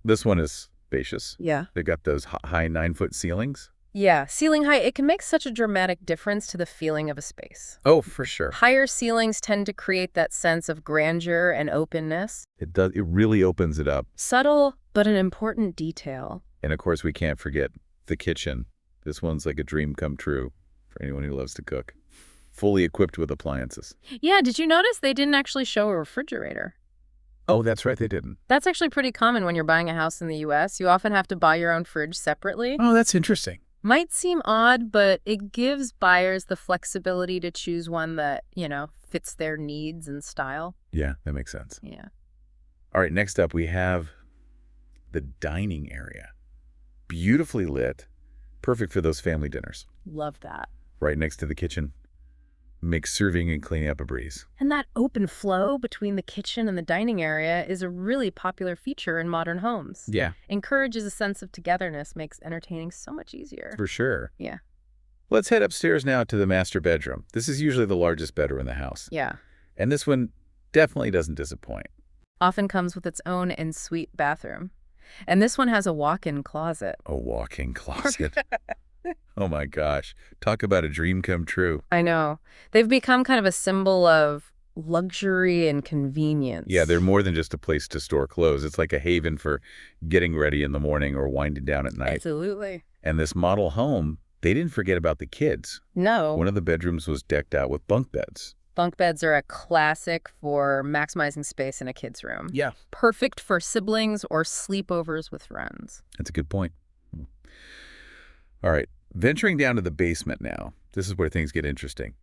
A: This one is spacious.
B: Yeah.
A: They've got those high 9-foot ceilings.
B: Yeah, ceiling height, it can make such a dramatic difference to the feeling of a space.
A: Oh, for sure.
B: Higher ceilings tend to create that sense of grandeur and openness.
A: It does. It really opens it up.
B: Subtle, but an important detail.
A: And, of course, we can't forget the kitchen. This one's like a dream come true for anyone who loves to cook. Fully equipped with appliances.
B: Yeah, did you notice they didn't actually show a refrigerator?
A: Oh, that's right. They didn't.
B: That's actually pretty common when you're buying a house in the U.S. You often have to buy your own fridge separately.
A: Oh, that's interesting.
B: Might seem odd, but it gives buyers the flexibility to choose one that, fits their needs and style.
A: Yeah, that makes sense.
B: Yeah.
A: All right, next up we have the dining area. Beautifully lit, perfect for those family dinners.
B: Love that.
A: Right next to the kitchen. Makes serving and cleaning up a breeze.
B: And that open flow between the kitchen and the dining area is a really popular feature in modern homes.
A: Yeah.
B: Encourages a sense of togetherness, makes entertaining so much easier.
A: For sure.
B: Yeah.
A: Let's head upstairs now to the master bedroom. This is usually the largest bedroom in the house.
B: Yeah.
A: And this one definitely doesn't disappoint.
B: Often comes with its own en-suite bathroom. And this one has a walk-in closet.
A: A walk-in closet. Oh my gosh. Talk about a dream come true.
B: I know. They've become kind of a symbol of luxury and convenience.
A: Yeah, they're more than just a place to store clothes. It's like a haven for getting ready in the morning or winding down at night.
B: Absolutely.
A: And this model home, they didn't forget about the kids.
B: No.
A: One of the bedrooms was decked out with bunk beds.
B: Bunk beds are a classic for maximizing space in a kid's room.
A: Yeah.
B: Perfect for siblings or sleepovers with friends.
A: That's a good point. All right. Venturing down to the basement now, this is where things get interesting.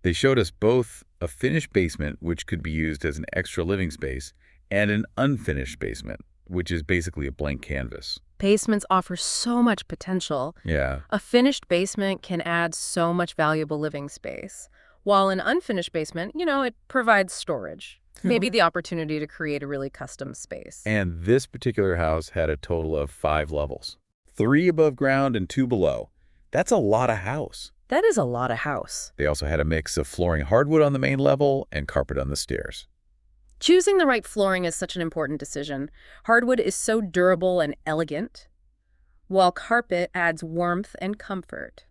A: They showed us both a finished basement, which could be used as an extra living space, and an unfinished basement, which is basically a blank canvas.
B: Basements offer so much potential.
A: Yeah.
B: A finished basement can add so much valuable living space, while an unfinished basement, it provides storage. Maybe the opportunity to create a really custom space.
A: And this particular house had a total of 5 levels. 3 above ground and 2 below. That's a lot of house.
B: That is a lot of house.
A: They also had a mix of flooring hardwood on the main level and carpet on the stairs.
B: Choosing the right flooring is such an important decision. Hardwood is so durable and elegant, while carpet adds warmth and comfort.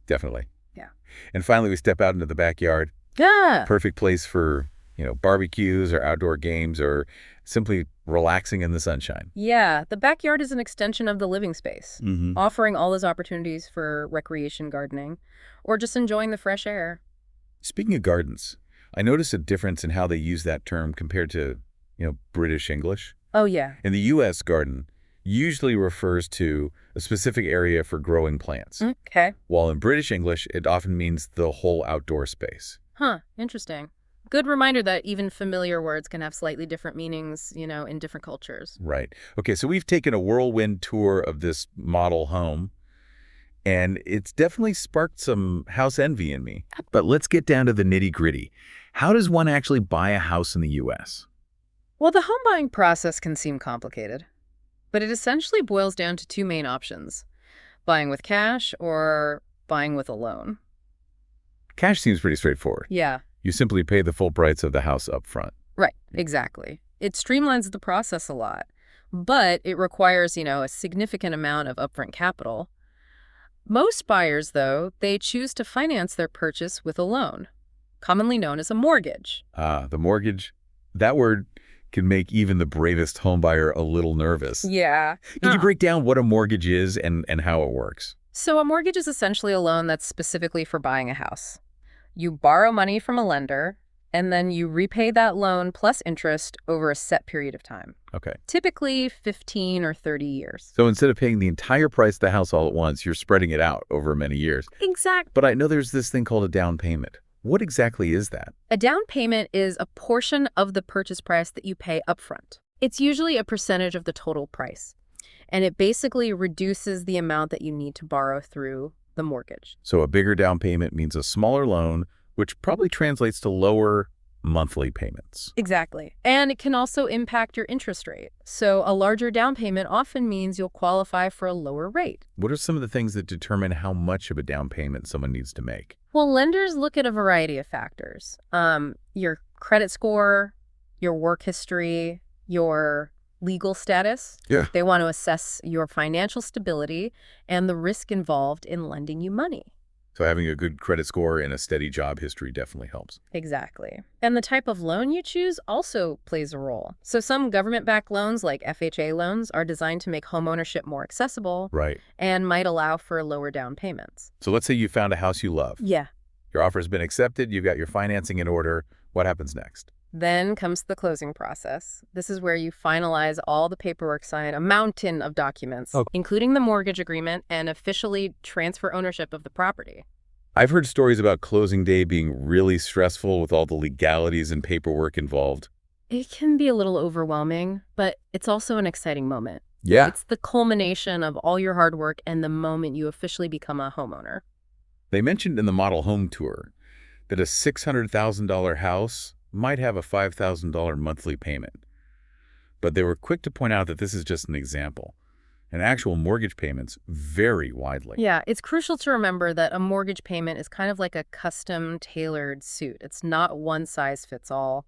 A: Definitely.
B: Yeah.
A: And finally, we step out into the backyard.
B: Yeah.
A: Perfect place for, barbecues or outdoor games or simply relaxing in the sunshine.
B: Yeah, the backyard is an extension of the living space, offering all those opportunities for recreation gardening or just enjoying the fresh air.
A: Speaking of gardens, I noticed a difference in how they use that term compared to, British English.
B: Oh, yeah.
A: In the U.S., garden usually refers to a specific area for growing plants.
B: Okay.
A: While in British English, it often means the whole outdoor space.
B: Huh, interesting. Good reminder that even familiar words can have slightly different meanings, in different cultures.
A: Right. Okay, so we've taken a whirlwind tour of this model home, and it's definitely sparked some house envy in me. But let's get down to the nitty-gritty. How does one actually buy a house in the U.S.?
B: Well, the home buying process can seem complicated, but it essentially boils down to 2 main options: buying with cash or buying with a loan.
A: Cash seems pretty straightforward.
B: Yeah.
A: You simply pay the full price of the house up front.
B: Right, exactly. It streamlines the process a lot, but it requires, a significant amount of upfront capital. Most buyers, though, they choose to finance their purchase with a loan, commonly known as a mortgage.
A: The mortgage, that word can make even the bravest homebuyer a little nervous.
B: Yeah.
A: Can you break down what a mortgage is and how it works?
B: So a mortgage is essentially a loan that's specifically for buying a house. You borrow money from a lender, and then you repay that loan plus interest over a set period of time,
A: Okay.
B: typically 15 or 30 years.
A: So instead of paying the entire price of the house all at once, you're spreading it out over many years.
B: Exactly.
A: But I know there's this thing called a down payment. What exactly is that?
B: A down payment is a portion of the purchase price that you pay upfront. It's usually a percentage of the total price, and it basically reduces the amount that you need to borrow through the mortgage.
A: So a bigger down payment means a smaller loan, which probably translates to lower monthly payments.
B: Exactly. And it can also impact your interest rate. So a larger down payment often means you'll qualify for a lower rate.
A: What are some of the things that determine how much of a down payment someone needs to make?
B: Well, lenders look at a variety of factors. Your credit score, your work history, your legal status.
A: Yeah.
B: They want to assess your financial stability and the risk involved in lending you money.
A: So having a good credit score and a steady job history definitely helps.
B: Exactly. And the type of loan you choose also plays a role. So some government-backed loans, like FHA loans, are designed to make homeownership more accessible
A: Right.
B: and might allow for lower down payments.
A: So let's say you found a house you love.
B: Yeah.
A: Your offer's been accepted, you've got your financing in order. What happens next?
B: Then comes the closing process. This is where you finalize all the paperwork, sign a mountain of documents, including the mortgage agreement, and officially transfer ownership of the property.
A: I've heard stories about closing day being really stressful with all the legalities and paperwork involved.
B: It can be a little overwhelming, but it's also an exciting moment.
A: Yeah.
B: It's the culmination of all your hard work and the moment you officially become a homeowner.
A: They mentioned in the model home tour that a $600,000 house might have a $5,000 monthly payment. But they were quick to point out that this is just an example, and actual mortgage payments vary widely.
B: Yeah, it's crucial to remember that a mortgage payment is kind of like a custom-tailored suit. It's not one size fits all.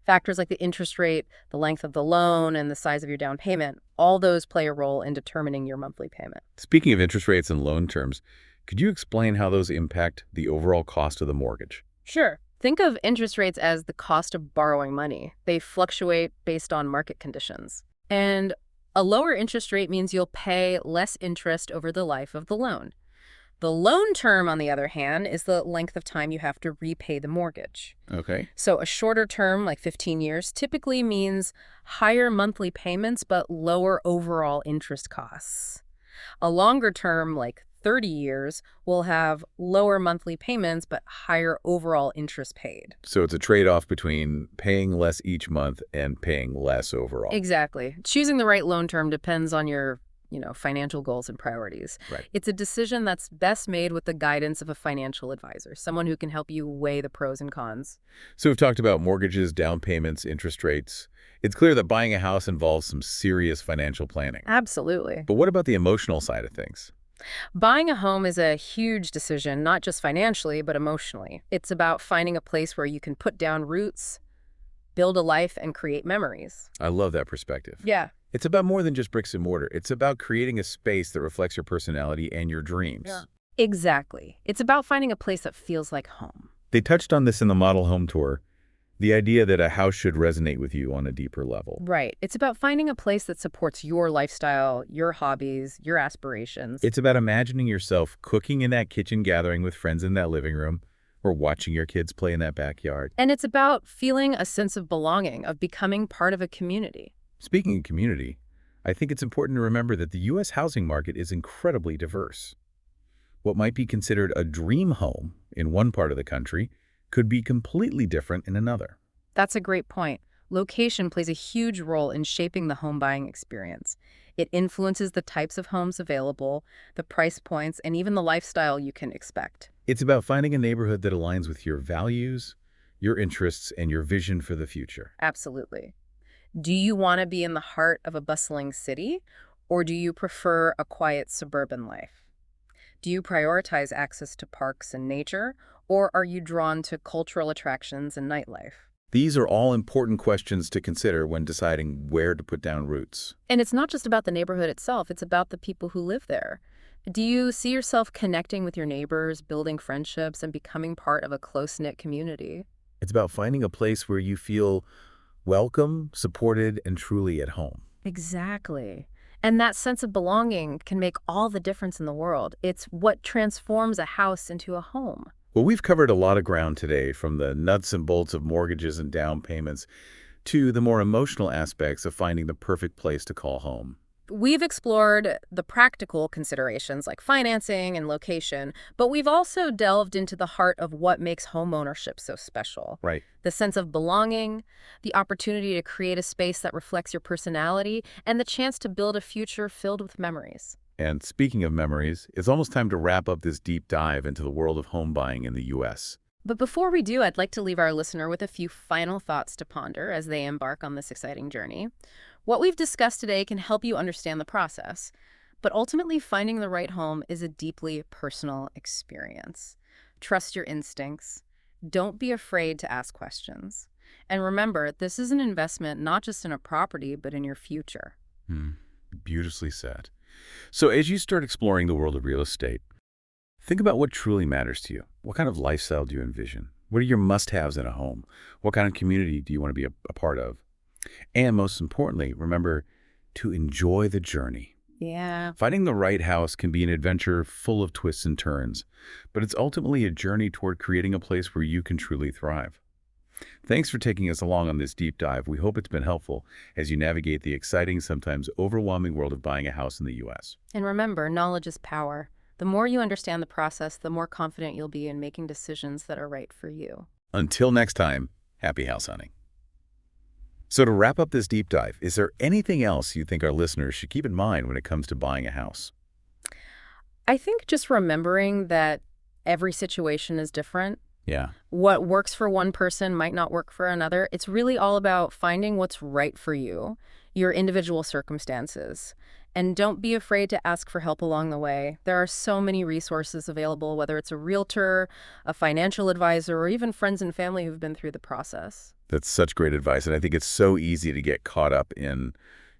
B: Factors like the interest rate, the length of the loan, and the size of your down payment, all those play a role in determining your monthly payment.
A: Speaking of interest rates and loan terms, could you explain how those impact the overall cost of the mortgage?
B: Sure. Think of interest rates as the cost of borrowing money. They fluctuate based on market conditions. And a lower interest rate means you'll pay less interest over the life of the loan. The loan term, on the other hand, is the length of time you have to repay the mortgage.
A: Okay.
B: So a shorter term, like 15 years, typically means higher monthly payments but lower overall interest costs. A longer term, like 30 years, will have lower monthly payments but higher overall interest paid.
A: So it's a trade-off between paying less each month and paying less overall.
B: Exactly. Choosing the right loan term depends on your, financial goals and priorities.
A: Right.
B: It's a decision that's best made with the guidance of a financial advisor, someone who can help you weigh the pros and cons.
A: So we've talked about mortgages, down payments, interest rates. It's clear that buying a house involves some serious financial planning.
B: Absolutely.
A: But what about the emotional side of things?
B: Buying a home is a huge decision, not just financially, but emotionally. It's about finding a place where you can put down roots, build a life, and create memories.
A: I love that perspective.
B: Yeah.
A: It's about more than just bricks and mortar. It's about creating a space that reflects your personality and your dreams.
B: Yeah. Exactly. It's about finding a place that feels like home.
A: They touched on this in the model home tour, the idea that a house should resonate with you on a deeper level.
B: Right. It's about finding a place that supports your lifestyle, your hobbies, your aspirations.
A: It's about imagining yourself cooking in that kitchen gathering with friends in that living room, or watching your kids play in that backyard.
B: And it's about feeling a sense of belonging, of becoming part of a community.
A: Speaking of community, I think it's important to remember that the U.S. housing market is incredibly diverse. What might be considered a dream home in one part of the country could be completely different in another.
B: That's a great point. Location plays a huge role in shaping the home buying experience. It influences the types of homes available, the price points, and even the lifestyle you can expect.
A: It's about finding a neighborhood that aligns with your values, your interests, and your vision for the future.
B: Absolutely. Do you want to be in the heart of a bustling city, or do you prefer a quiet suburban life? Do you prioritize access to parks and nature, or are you drawn to cultural attractions and nightlife?
A: These are all important questions to consider when deciding where to put down roots.
B: And it's not just about the neighborhood itself, it's about the people who live there. Do you see yourself connecting with your neighbors, building friendships, and becoming part of a close-knit community?
A: It's about finding a place where you feel welcome, supported, and truly at home.
B: Exactly. And that sense of belonging can make all the difference in the world. It's what transforms a house into a home.
A: Well, we've covered a lot of ground today, from the nuts and bolts of mortgages and down payments to the more emotional aspects of finding the perfect place to call home.
B: We've explored the practical considerations like financing and location, but we've also delved into the heart of what makes homeownership so special.
A: Right.
B: The sense of belonging, the opportunity to create a space that reflects your personality, and the chance to build a future filled with memories.
A: And speaking of memories, it's almost time to wrap up this deep dive into the world of home buying in the U.S.
B: But before we do, I'd like to leave our listener with a few final thoughts to ponder as they embark on this exciting journey. What we've discussed today can help you understand the process, but ultimately finding the right home is a deeply personal experience. Trust your instincts. Don't be afraid to ask questions. And remember, this is an investment not just in a property, but in your future.
A: Beautifully said. So as you start exploring the world of real estate, think about what truly matters to you. What kind of lifestyle do you envision? What are your must-haves in a home? What kind of community do you want to be a part of? And most importantly, remember to enjoy the journey.
B: Yeah.
A: Finding the right house can be an adventure full of twists and turns, but it's ultimately a journey toward creating a place where you can truly thrive. Thanks for taking us along on this deep dive. We hope it's been helpful as you navigate the exciting, sometimes overwhelming world of buying a house in the U.S.
B: And remember, knowledge is power. The more you understand the process, the more confident you'll be in making decisions that are right for you.
A: Until next time, happy house hunting. So to wrap up this deep dive, is there anything else you think our listeners should keep in mind when it comes to buying a house?
B: I think just remembering that every situation is different.
A: Yeah.
B: What works for one person might not work for another. It's really all about finding what's right for you, your individual circumstances. And don't be afraid to ask for help along the way. There are so many resources available, whether it's a realtor, a financial advisor, or even friends and family who've been through the process.
A: That's such great advice. And I think it's so easy to get caught up in,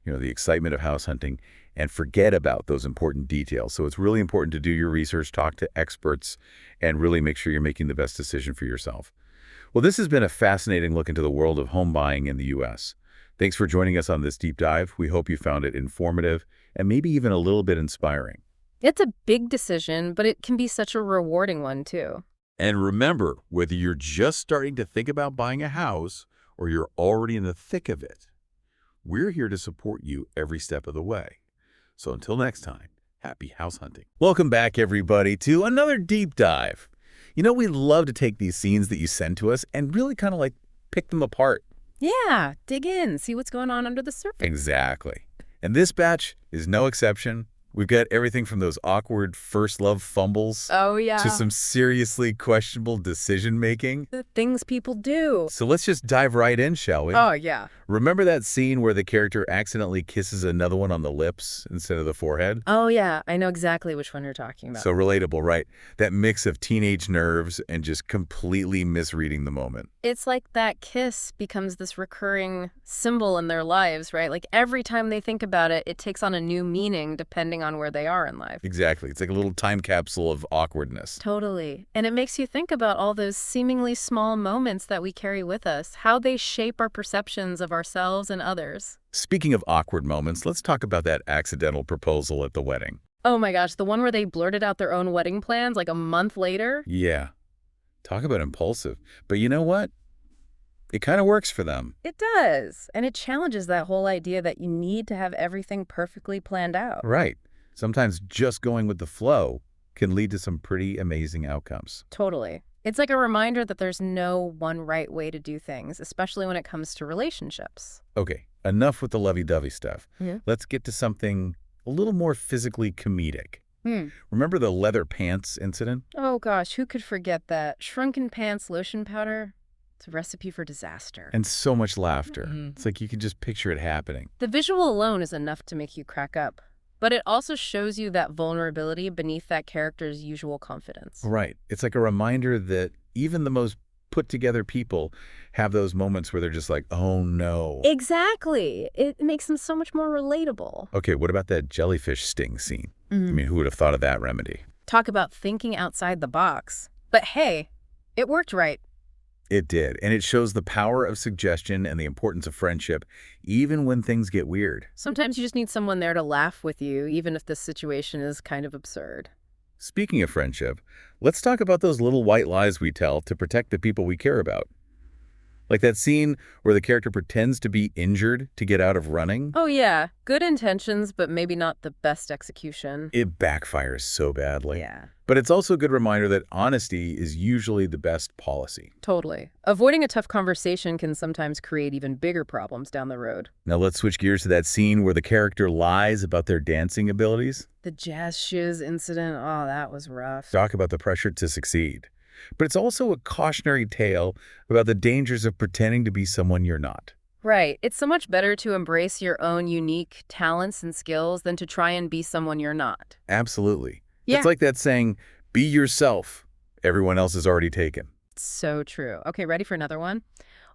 A: the excitement of house hunting and forget about those important details. So it's really important to do your research, talk to experts, and really make sure you're making the best decision for yourself. Well, this has been a fascinating look into the world of home buying in the U.S. Thanks for joining us on this deep dive. We hope you found it informative and maybe even a little bit inspiring.
B: It's a big decision, but it can be such a rewarding one, too.
A: And remember, whether you're just starting to think about buying a house or you're already in the thick of it, we're here to support you every step of the way. So until next time, happy house hunting. Welcome back, everybody, to another deep dive. We love to take these scenes that you send to us and really kind of pick them apart.
B: Yeah, dig in, see what's going on under the surface.
A: Exactly. And this batch is no exception. We've got everything from those awkward first love fumbles
B: Oh, yeah.
A: to some seriously questionable decision-making.
B: The things people do.
A: So let's just dive right in, shall we?
B: Oh, yeah.
A: Remember that scene where the character accidentally kisses another one on the lips instead of the forehead?
B: Oh, yeah. I know exactly which one you're talking about.
A: So relatable, right? That mix of teenage nerves and just completely misreading the moment.
B: It's like that kiss becomes this recurring symbol in their lives, right? Like every time they think about it, it takes on a new meaning depending on where they are in life.
A: Exactly. It's like a little time capsule of awkwardness.
B: Totally. And it makes you think about all those seemingly small moments that we carry with us, how they shape our perceptions of ourselves and others.
A: Speaking of awkward moments, let's talk about that accidental proposal at the wedding.
B: Oh my gosh, the one where they blurted out their own wedding plans like a month later?
A: Yeah. Talk about impulsive. But you know what? It kind of works for them.
B: It does. And it challenges that whole idea that you need to have everything perfectly planned out.
A: Right. Sometimes just going with the flow can lead to some pretty amazing outcomes.
B: Totally. It's like a reminder that there's no one right way to do things, especially when it comes to relationships.
A: Okay, enough with the lovey-dovey stuff.
B: Yeah.
A: Let's get to something a little more physically comedic. Remember the leather pants incident?
B: Oh gosh, who could forget that? Shrunken pants lotion powder? It's a recipe for disaster.
A: And so much laughter.
B: Mhm.
A: It's like you can just picture it happening.
B: The visual alone is enough to make you crack up. But it also shows you that vulnerability beneath that character's usual confidence.
A: Right. It's like a reminder that even the most put-together people have those moments where they're just like, oh, no.
B: Exactly. It makes them so much more relatable.
A: Okay, what about that jellyfish sting scene? I
B: Mm.
A: mean, who would have thought of that remedy?
B: Talk about thinking outside the box. But hey, it worked right.
A: It did, and it shows the power of suggestion and the importance of friendship, even when things get weird.
B: Sometimes you just need someone there to laugh with you, even if the situation is kind of absurd.
A: Speaking of friendship, let's talk about those little white lies we tell to protect the people we care about. Like that scene where the character pretends to be injured to get out of running.
B: Oh yeah, good intentions, but maybe not the best execution.
A: It backfires so badly.
B: Yeah,
A: But it's also a good reminder that honesty is usually the best policy.
B: totally. Avoiding a tough conversation can sometimes create even bigger problems down the road.
A: Now let's switch gears to that scene where the character lies about their dancing abilities.
B: The jazz shiz incident, oh, that was rough.
A: Talk about the pressure to succeed. But it's also a cautionary tale about the dangers of pretending to be someone you're not.
B: Right. It's so much better to embrace your own unique talents and skills than to try and be someone you're not.
A: Absolutely.
B: Yeah.
A: It's like that saying, be yourself. Everyone else is already taken.
B: So true. Okay, ready for another one?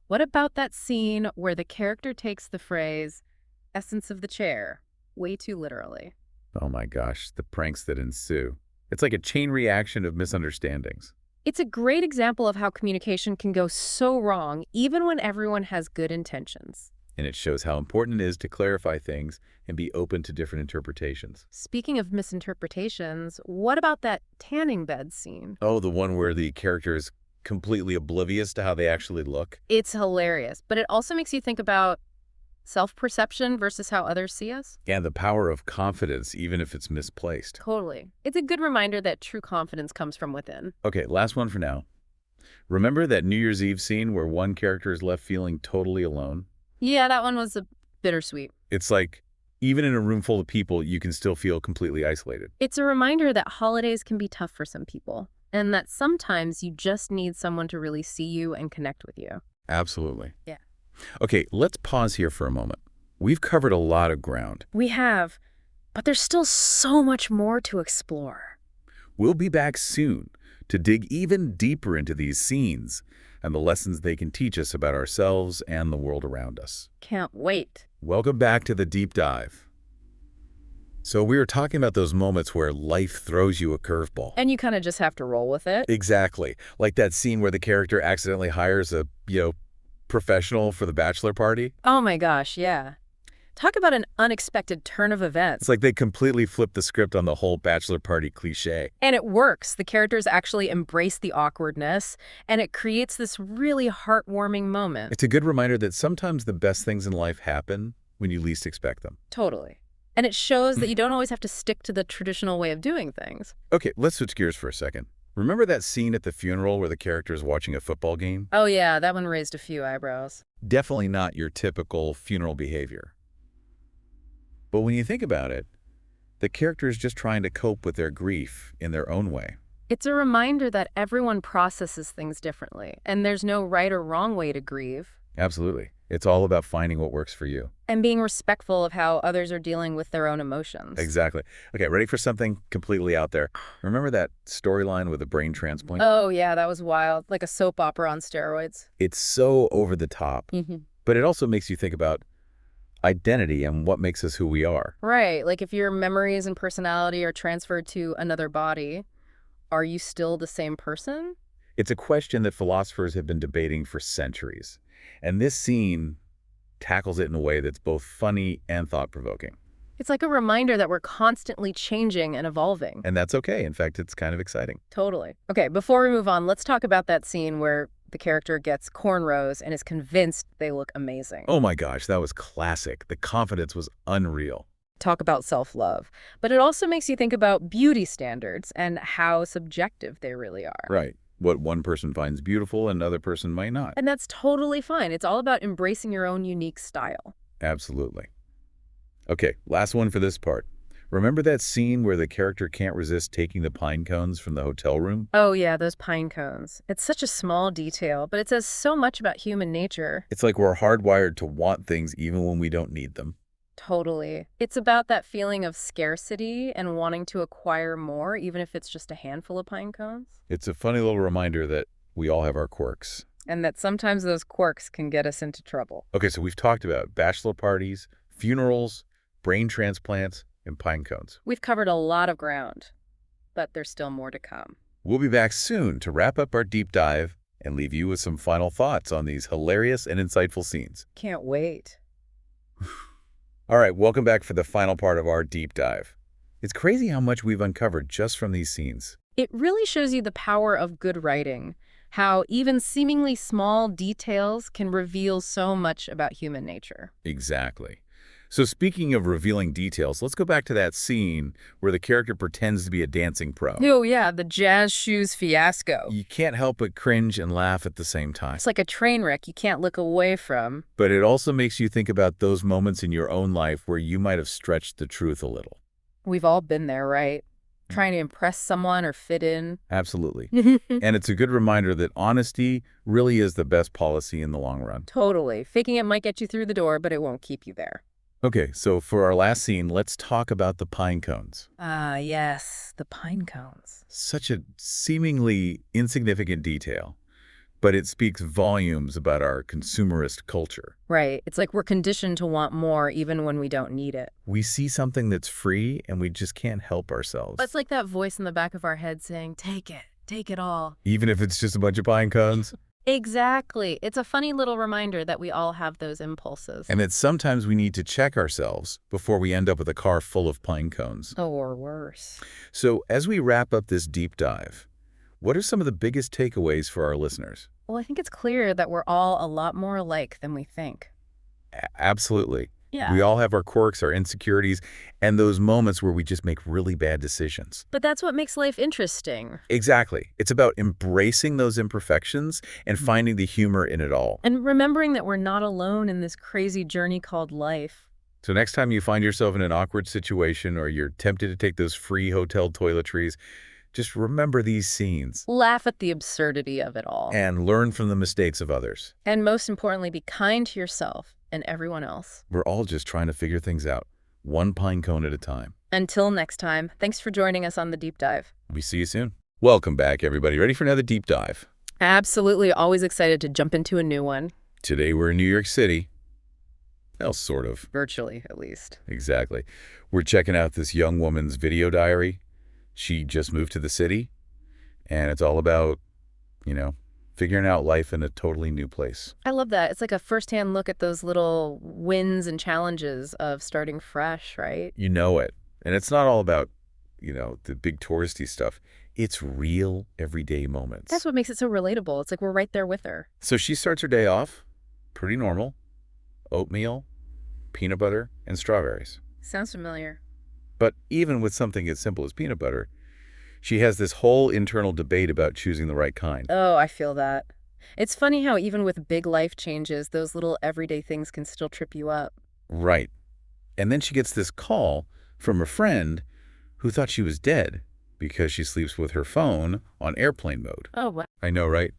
B: What about that scene where the character takes the phrase, essence of the chair, way too literally?
A: Oh my gosh, the pranks that ensue. It's like a chain reaction of misunderstandings.
B: It's a great example of how communication can go so wrong, even when everyone has good intentions.
A: And it shows how important it is to clarify things and be open to different interpretations.
B: Speaking of misinterpretations, what about that tanning bed scene?
A: Oh, the one where the character is completely oblivious to how they actually look?
B: It's hilarious, but it also makes you think about self-perception versus how others see us.
A: And the power of confidence, even if it's misplaced.
B: Totally. It's a good reminder that true confidence comes from within.
A: Okay, last one for now. Remember that New Year's Eve scene where one character is left feeling totally alone?
B: Yeah, that one was a bittersweet.
A: It's like, even in a room full of people, you can still feel completely isolated.
B: It's a reminder that holidays can be tough for some people, and that sometimes you just need someone to really see you and connect with you.
A: Absolutely.
B: Yeah.
A: Okay, let's pause here for a moment. We've covered a lot of ground.
B: We have, but there's still so much more to explore.
A: We'll be back soon to dig even deeper into these scenes and the lessons they can teach us about ourselves and the world around us.
B: Can't wait.
A: Welcome back to the Deep Dive. So we were talking about those moments where life throws you a curveball.
B: And you kind of just have to roll with it.
A: Exactly. Like that scene where the character accidentally hires a, professional for the bachelor party.
B: Oh my gosh, yeah. Talk about an unexpected turn of events.
A: It's like they completely flipped the script on the whole bachelor party cliche.
B: And it works. The characters actually embrace the awkwardness, and it creates this really heartwarming moment.
A: It's a good reminder that sometimes the best things in life happen when you least expect them.
B: Totally. And it shows that you don't always have to stick to the traditional way of doing things.
A: Okay, let's switch gears for a second. Remember that scene at the funeral where the character is watching a football game?
B: Oh yeah, that one raised a few eyebrows.
A: Definitely not your typical funeral behavior. But when you think about it, the character is just trying to cope with their grief in their own way.
B: It's a reminder that everyone processes things differently, and there's no right or wrong way to grieve.
A: Absolutely. It's all about finding what works for you.
B: And being respectful of how others are dealing with their own emotions.
A: Exactly. Okay, ready for something completely out there? Remember that storyline with a brain transplant?
B: Oh yeah, that was wild. Like a soap opera on steroids.
A: It's so over the top, but it also makes you think about identity and what makes us who we are.
B: Right, like if your memories and personality are transferred to another body, are you still the same person?
A: It's a question that philosophers have been debating for centuries. And this scene tackles it in a way that's both funny and thought-provoking.
B: It's like a reminder that we're constantly changing and evolving.
A: And that's okay. In fact, it's kind of exciting.
B: Totally. Okay, before we move on, let's talk about that scene where the character gets cornrows and is convinced they look amazing.
A: Oh my gosh, that was classic. The confidence was unreal.
B: Talk about self-love. But it also makes you think about beauty standards and how subjective they really are.
A: Right. What one person finds beautiful, another person might not.
B: And that's totally fine. It's all about embracing your own unique style.
A: Absolutely. Okay, last one for this part. Remember that scene where the character can't resist taking the pine cones from the hotel room?
B: Oh yeah, those pine cones. It's such a small detail, but it says so much about human nature.
A: It's like we're hardwired to want things even when we don't need them.
B: Totally. It's about that feeling of scarcity and wanting to acquire more, even if it's just a handful of pine cones.
A: It's a funny little reminder that we all have our quirks.
B: And that sometimes those quirks can get us into trouble.
A: Okay, so we've talked about bachelor parties, funerals, brain transplants, and pine cones.
B: We've covered a lot of ground, but there's still more to come.
A: We'll be back soon to wrap up our deep dive and leave you with some final thoughts on these hilarious and insightful scenes.
B: Can't wait.
A: All right, welcome back for the final part of our deep dive. It's crazy how much we've uncovered just from these scenes.
B: It really shows you the power of good writing, how even seemingly small details can reveal so much about human nature.
A: Exactly. So speaking of revealing details, let's go back to that scene where the character pretends to be a dancing pro.
B: Oh yeah, the jazz shoes fiasco.
A: You can't help but cringe and laugh at the same time.
B: It's like a train wreck you can't look away from.
A: But it also makes you think about those moments in your own life where you might have stretched the truth a little.
B: We've all been there, right? Trying to impress someone or fit in.
A: Absolutely. And it's a good reminder that honesty really is the best policy in the long run.
B: Totally. Faking it might get you through the door, but it won't keep you there.
A: Okay, so for our last scene, let's talk about the pine cones.
B: Ah, yes, the pine cones.
A: Such a seemingly insignificant detail, but it speaks volumes about our consumerist culture.
B: Right. It's like we're conditioned to want more even when we don't need it.
A: We see something that's free and we just can't help ourselves.
B: But it's like that voice in the back of our head saying, take it all.
A: Even if it's just a bunch of pine cones.
B: Exactly. It's a funny little reminder that we all have those impulses.
A: And that sometimes we need to check ourselves before we end up with a car full of pine cones.
B: Or worse.
A: So as we wrap up this deep dive, what are some of the biggest takeaways for our listeners?
B: Well, I think it's clear that we're all a lot more alike than we think.
A: Absolutely.
B: Yeah.
A: We all have our quirks, our insecurities, and those moments where we just make really bad decisions.
B: But that's what makes life interesting.
A: Exactly. It's about embracing those imperfections and finding the humor in it all.
B: And remembering that we're not alone in this crazy journey called life.
A: So next time you find yourself in an awkward situation or you're tempted to take those free hotel toiletries, just remember these scenes.
B: Laugh at the absurdity of it all.
A: And learn from the mistakes of others.
B: And most importantly, be kind to yourself and everyone else.
A: We're all just trying to figure things out, one pine cone at a time.
B: Until next time, thanks for joining us on the Deep Dive.
A: We see you soon. Welcome back, everybody. Ready for another deep dive?
B: Absolutely, always excited to jump into a new one.
A: Today we're in New York City. Well, sort of.
B: Virtually, at least.
A: Exactly. We're checking out this young woman's video diary. She just moved to the city, and it's all about, figuring out life in a totally new place.
B: I love that. It's like a firsthand look at those little wins and challenges of starting fresh, right?
A: You know it. And it's not all about, the big touristy stuff. It's real, everyday moments.
B: That's what makes it so relatable. It's like we're right there with her.
A: So she starts her day off pretty normal. Oatmeal, peanut butter, and strawberries.
B: Sounds familiar.
A: But even with something as simple as peanut butter, she has this whole internal debate about choosing the right kind.
B: Oh, I feel that. It's funny how even with big life changes, those little everyday things can still trip you up.
A: Right. And then she gets this call from a friend who thought she was dead because she sleeps with her phone on airplane mode.
B: Oh, wow.
A: I know, right?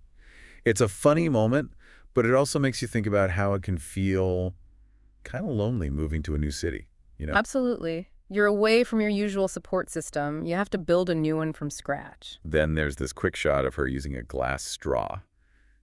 A: It's a funny moment, but it also makes you think about how it can feel kind of lonely moving to a new city,
B: Absolutely. You're away from your usual support system. You have to build a new one from scratch.
A: Then there's this quick shot of her using a glass straw.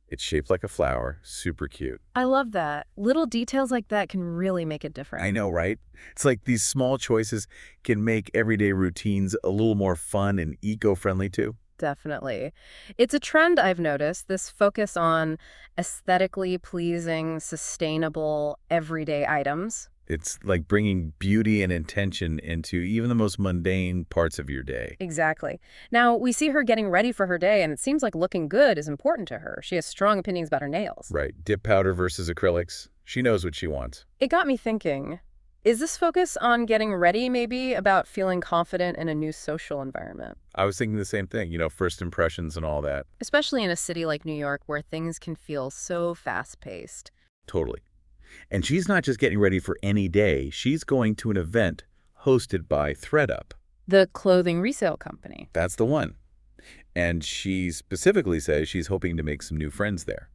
A: It's shaped like a flower, super cute.
B: I love that. Little details like that can really make a difference.
A: I know, right? It's like these small choices can make everyday routines a little more fun and eco-friendly too.
B: Definitely. It's a trend I've noticed, this focus on aesthetically pleasing, sustainable, everyday items.
A: It's like bringing beauty and intention into even the most mundane parts of your day.
B: Exactly. Now, we see her getting ready for her day, and it seems like looking good is important to her. She has strong opinions about her nails.
A: Right. Dip powder versus acrylics. She knows what she wants.
B: It got me thinking, is this focus on getting ready maybe about feeling confident in a new social environment?
A: I was thinking the same thing, first impressions and all that.
B: Especially in a city like New York where things can feel so fast-paced.
A: Totally. And she's not just getting ready for any day. She's going to an event hosted by ThredUp.
B: The clothing resale company.
A: That's the one. And she specifically says she's hoping to make some new friends there.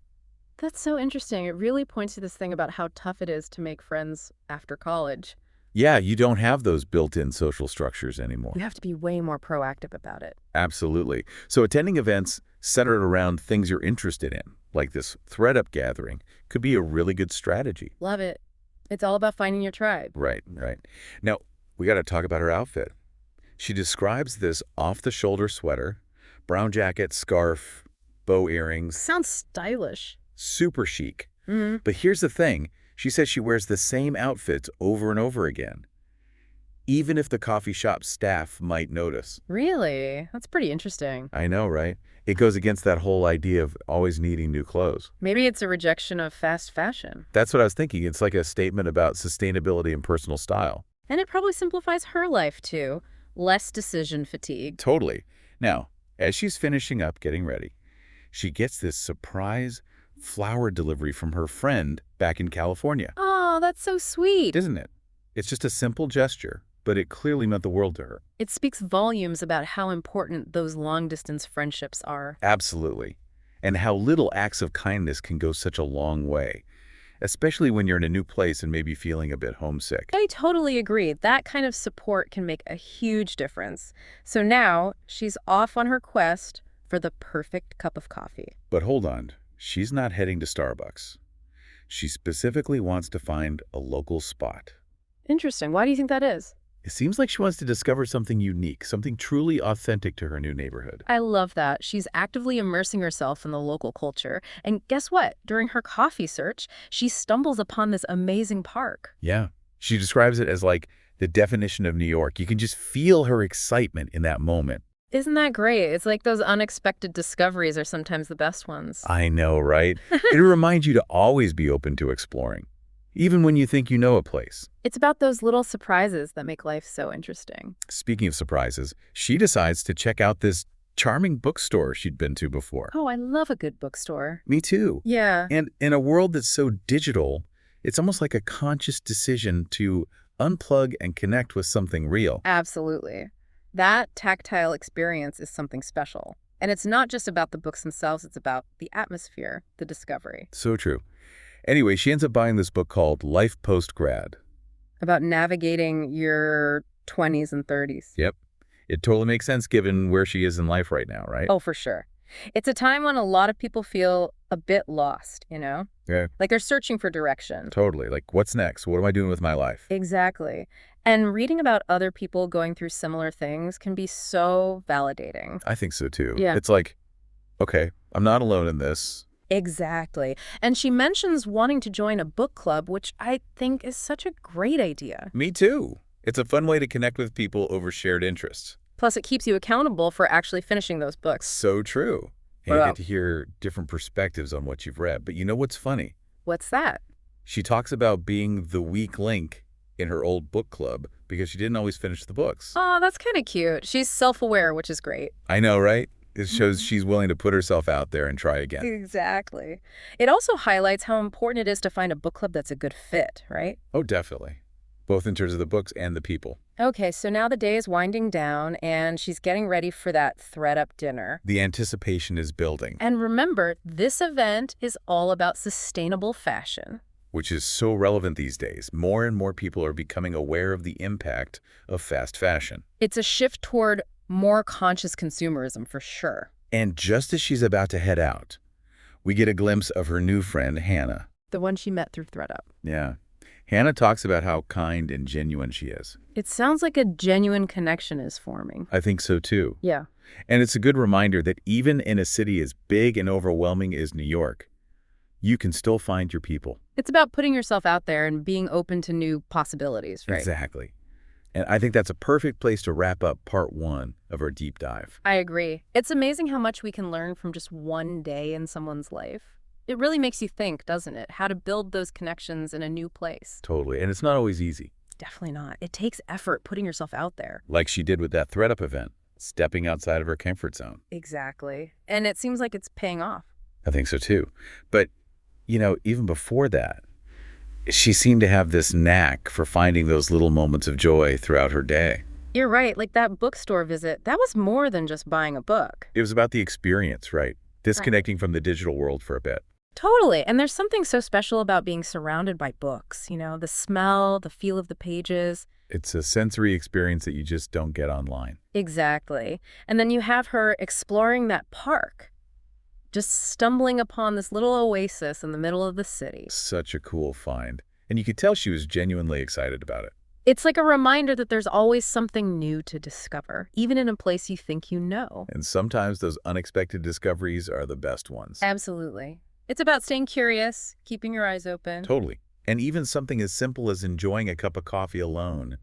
B: That's so interesting. It really points to this thing about how tough it is to make friends after college.
A: Yeah, you don't have those built-in social structures anymore.
B: You have to be way more proactive about it.
A: Absolutely. So attending events centered around things you're interested in, like this ThreadUp gathering, could be a really good strategy.
B: Love it. It's all about finding your tribe.
A: Right, right. Now, we got to talk about her outfit. She describes this off-the-shoulder sweater, brown jacket, scarf, bow earrings,
B: Sounds stylish.
A: super chic.
B: Mm-hmm.
A: But here's the thing. She says she wears the same outfits over and over again, even if the coffee shop staff might notice.
B: Really? That's pretty interesting.
A: I know, right? It goes against that whole idea of always needing new clothes.
B: Maybe it's a rejection of fast fashion.
A: That's what I was thinking. It's like a statement about sustainability and personal style.
B: And it probably simplifies her life, too. Less decision fatigue.
A: Totally. Now, as she's finishing up getting ready, she gets this surprise flower delivery from her friend back in California.
B: Oh, that's so sweet.
A: Isn't it? It's just a simple gesture, but it clearly meant the world to her.
B: It speaks volumes about how important those long-distance friendships are.
A: Absolutely. And how little acts of kindness can go such a long way, especially when you're in a new place and maybe feeling a bit homesick.
B: I totally agree. That kind of support can make a huge difference. So now she's off on her quest for the perfect cup of coffee.
A: But hold on, she's not heading to Starbucks. She specifically wants to find a local spot.
B: Interesting. Why do you think that is?
A: It seems like she wants to discover something unique, something truly authentic to her new neighborhood.
B: I love that. She's actively immersing herself in the local culture. And guess what? During her coffee search, she stumbles upon this amazing park.
A: Yeah. She describes it as like the definition of New York. You can just feel her excitement in that moment.
B: Isn't that great? It's like those unexpected discoveries are sometimes the best ones.
A: I know, right? It reminds you to always be open to exploring, even when you think you know a place.
B: It's about those little surprises that make life so interesting.
A: Speaking of surprises, she decides to check out this charming bookstore she'd been to before.
B: Oh, I love a good bookstore.
A: Me too.
B: Yeah.
A: And in a world that's so digital, it's almost like a conscious decision to unplug and connect with something real.
B: Absolutely. That tactile experience is something special. And it's not just about the books themselves, it's about the atmosphere, the discovery.
A: So true. Anyway, she ends up buying this book called Life Post-Grad.
B: About navigating your 20s and 30s.
A: Yep. It totally makes sense given where she is in life right now, right?
B: Oh, for sure. It's a time when a lot of people feel a bit lost, you know?
A: Yeah,
B: Like they're searching for direction.
A: totally. Like, what's next? What am I doing with my life?
B: Exactly. And reading about other people going through similar things can be so validating.
A: I think so too.
B: Yeah.
A: It's like, okay, I'm not alone in this.
B: Exactly. And she mentions wanting to join a book club, which I think is such a great idea.
A: Me too. It's a fun way to connect with people over shared interests.
B: Plus, it keeps you accountable for actually finishing those books.
A: So true. And you
B: Wow.
A: get to hear different perspectives on what you've read. But you know what's funny?
B: What's that?
A: She talks about being the weak link in her old book club because she didn't always finish the books.
B: Oh, that's kind of cute. She's self-aware, which is great.
A: I know, right? It shows she's willing to put herself out there and try again.
B: Exactly. It also highlights how important it is to find a book club that's a good fit, right?
A: Oh, definitely. Both in terms of the books and the people.
B: Okay, so now the day is winding down and she's getting ready for that ThreadUp dinner.
A: The anticipation is building,
B: And remember, this event is all about sustainable fashion.
A: which is so relevant these days. More and more people are becoming aware of the impact of fast fashion.
B: It's a shift toward more conscious consumerism for sure.
A: And just as she's about to head out, we get a glimpse of her new friend, Hannah.
B: The one she met through ThreadUp.
A: Yeah. Hannah talks about how kind and genuine she is.
B: It sounds like a genuine connection is forming.
A: I think so too.
B: Yeah.
A: And it's a good reminder that even in a city as big and overwhelming as New York, you can still find your people.
B: It's about putting yourself out there and being open to new possibilities, right?
A: Exactly. And I think that's a perfect place to wrap up part 1 of our deep dive.
B: I agree. It's amazing how much we can learn from just one day in someone's life. It really makes you think, doesn't it? How to build those connections in a new place.
A: Totally. And it's not always easy,
B: Definitely not. It takes effort putting yourself out there.
A: like she did with that ThreadUp event, stepping outside of her comfort zone.
B: Exactly. And it seems like it's paying off.
A: I think so too. But, you know, even before that, she seemed to have this knack for finding those little moments of joy throughout her day.
B: You're right. Like that bookstore visit, that was more than just buying a book.
A: It was about the experience, right? Disconnecting from the digital world for a bit.
B: Totally. And there's something so special about being surrounded by books, the smell, the feel of the pages.
A: It's a sensory experience that you just don't get online.
B: Exactly. And then you have her exploring that park, just stumbling upon this little oasis in the middle of the city.
A: Such a cool find. And you could tell she was genuinely excited about it.
B: It's like a reminder that there's always something new to discover, even in a place you think you know.
A: And sometimes those unexpected discoveries are the best ones.
B: Absolutely. It's about staying curious, keeping your eyes open.
A: Totally. And even something as simple as enjoying a cup of coffee alone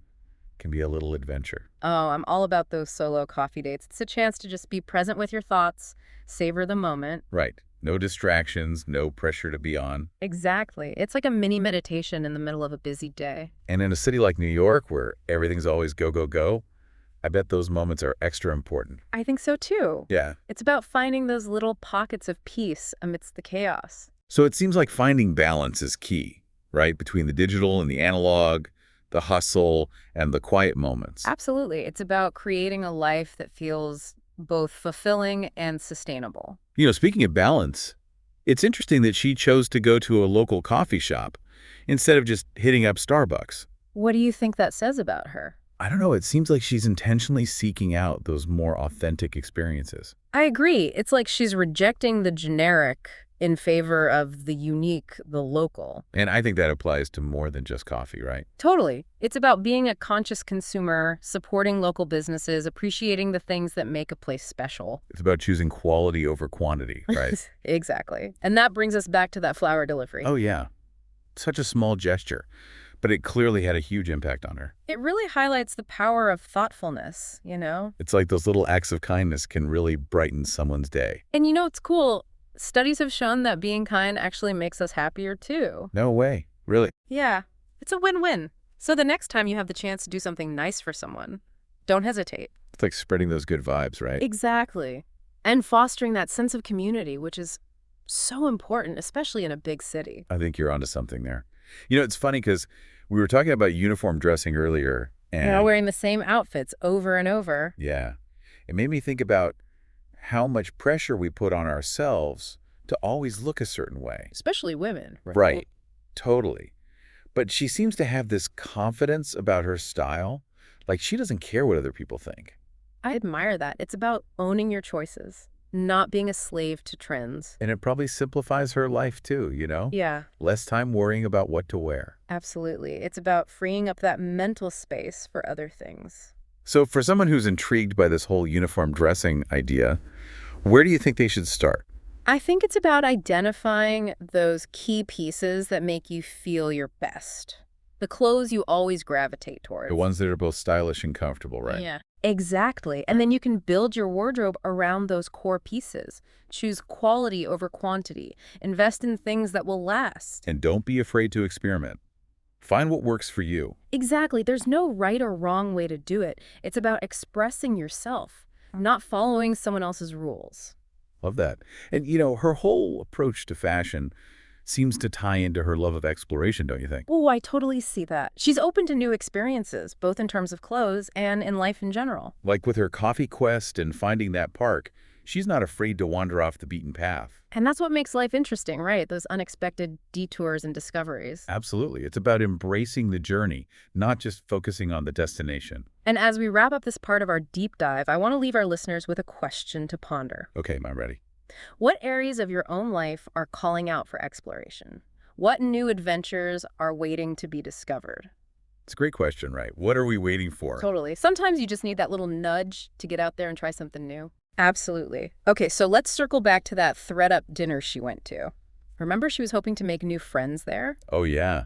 A: can be a little adventure.
B: Oh, I'm all about those solo coffee dates. It's a chance to just be present with your thoughts, savor the moment.
A: Right. No distractions, no pressure to be on.
B: Exactly. It's like a mini meditation in the middle of a busy day.
A: And in a city like New York, where everything's always go, go, go, I bet those moments are extra important.
B: I think so too.
A: Yeah.
B: It's about finding those little pockets of peace amidst the chaos.
A: So it seems like finding balance is key, right? Between the digital and the analog, the hustle and the quiet moments.
B: Absolutely. It's about creating a life that feels both fulfilling and sustainable.
A: Speaking of balance, it's interesting that she chose to go to a local coffee shop instead of just hitting up Starbucks.
B: What do you think that says about her?
A: I don't know. It seems like she's intentionally seeking out those more authentic experiences.
B: I agree. It's like she's rejecting the generic in favor of the unique, the local.
A: And I think that applies to more than just coffee, right?
B: Totally. It's about being a conscious consumer, supporting local businesses, appreciating the things that make a place special.
A: It's about choosing quality over quantity, right?
B: Exactly. And that brings us back to that flower delivery.
A: Oh, yeah. Such a small gesture, but it clearly had a huge impact on her.
B: It really highlights the power of thoughtfulness,
A: It's like those little acts of kindness can really brighten someone's day.
B: And it's cool. Studies have shown that being kind actually makes us happier too.
A: No way. Really?
B: Yeah, it's a win-win. So the next time you have the chance to do something nice for someone, don't hesitate.
A: It's like spreading those good vibes, right?
B: Exactly. And fostering that sense of community, which is so important, especially in a big city.
A: I think you're onto something there. It's funny because we were talking about uniform dressing earlier. And
B: Wearing the same outfits over and over.
A: yeah, it made me think about how much pressure we put on ourselves to always look a certain way.
B: Especially women.
A: Right. Totally. But she seems to have this confidence about her style. Like she doesn't care what other people think.
B: I admire that. It's about owning your choices, not being a slave to trends.
A: And it probably simplifies her life too,
B: Yeah,
A: Less time worrying about what to wear.
B: absolutely. It's about freeing up that mental space for other things.
A: So for someone who's intrigued by this whole uniform dressing idea, where do you think they should start?
B: I think it's about identifying those key pieces that make you feel your best. The clothes you always gravitate towards.
A: The ones that are both stylish and comfortable, right?
B: Yeah. Exactly. And then you can build your wardrobe around those core pieces. Choose quality over quantity. Invest in things that will last.
A: And don't be afraid to experiment. Find what works for you.
B: Exactly. There's no right or wrong way to do it. It's about expressing yourself, not following someone else's rules.
A: Love that. And, her whole approach to fashion seems to tie into her love of exploration, don't you think?
B: Oh, I totally see that. She's open to new experiences, both in terms of clothes and in life in general.
A: Like with her coffee quest and finding that park, she's not afraid to wander off the beaten path.
B: And that's what makes life interesting, right? Those unexpected detours and discoveries.
A: Absolutely. It's about embracing the journey, not just focusing on the destination.
B: And as we wrap up this part of our deep dive, I want to leave our listeners with a question to ponder.
A: Okay, I'm ready.
B: What areas of your own life are calling out for exploration? What new adventures are waiting to be discovered?
A: It's a great question, right? What are we waiting for?
B: Totally. Sometimes you just need that little nudge to get out there and try something new. Absolutely. Okay, so let's circle back to that ThredUp dinner she went to. Remember she was hoping to make new friends there?
A: Oh, yeah.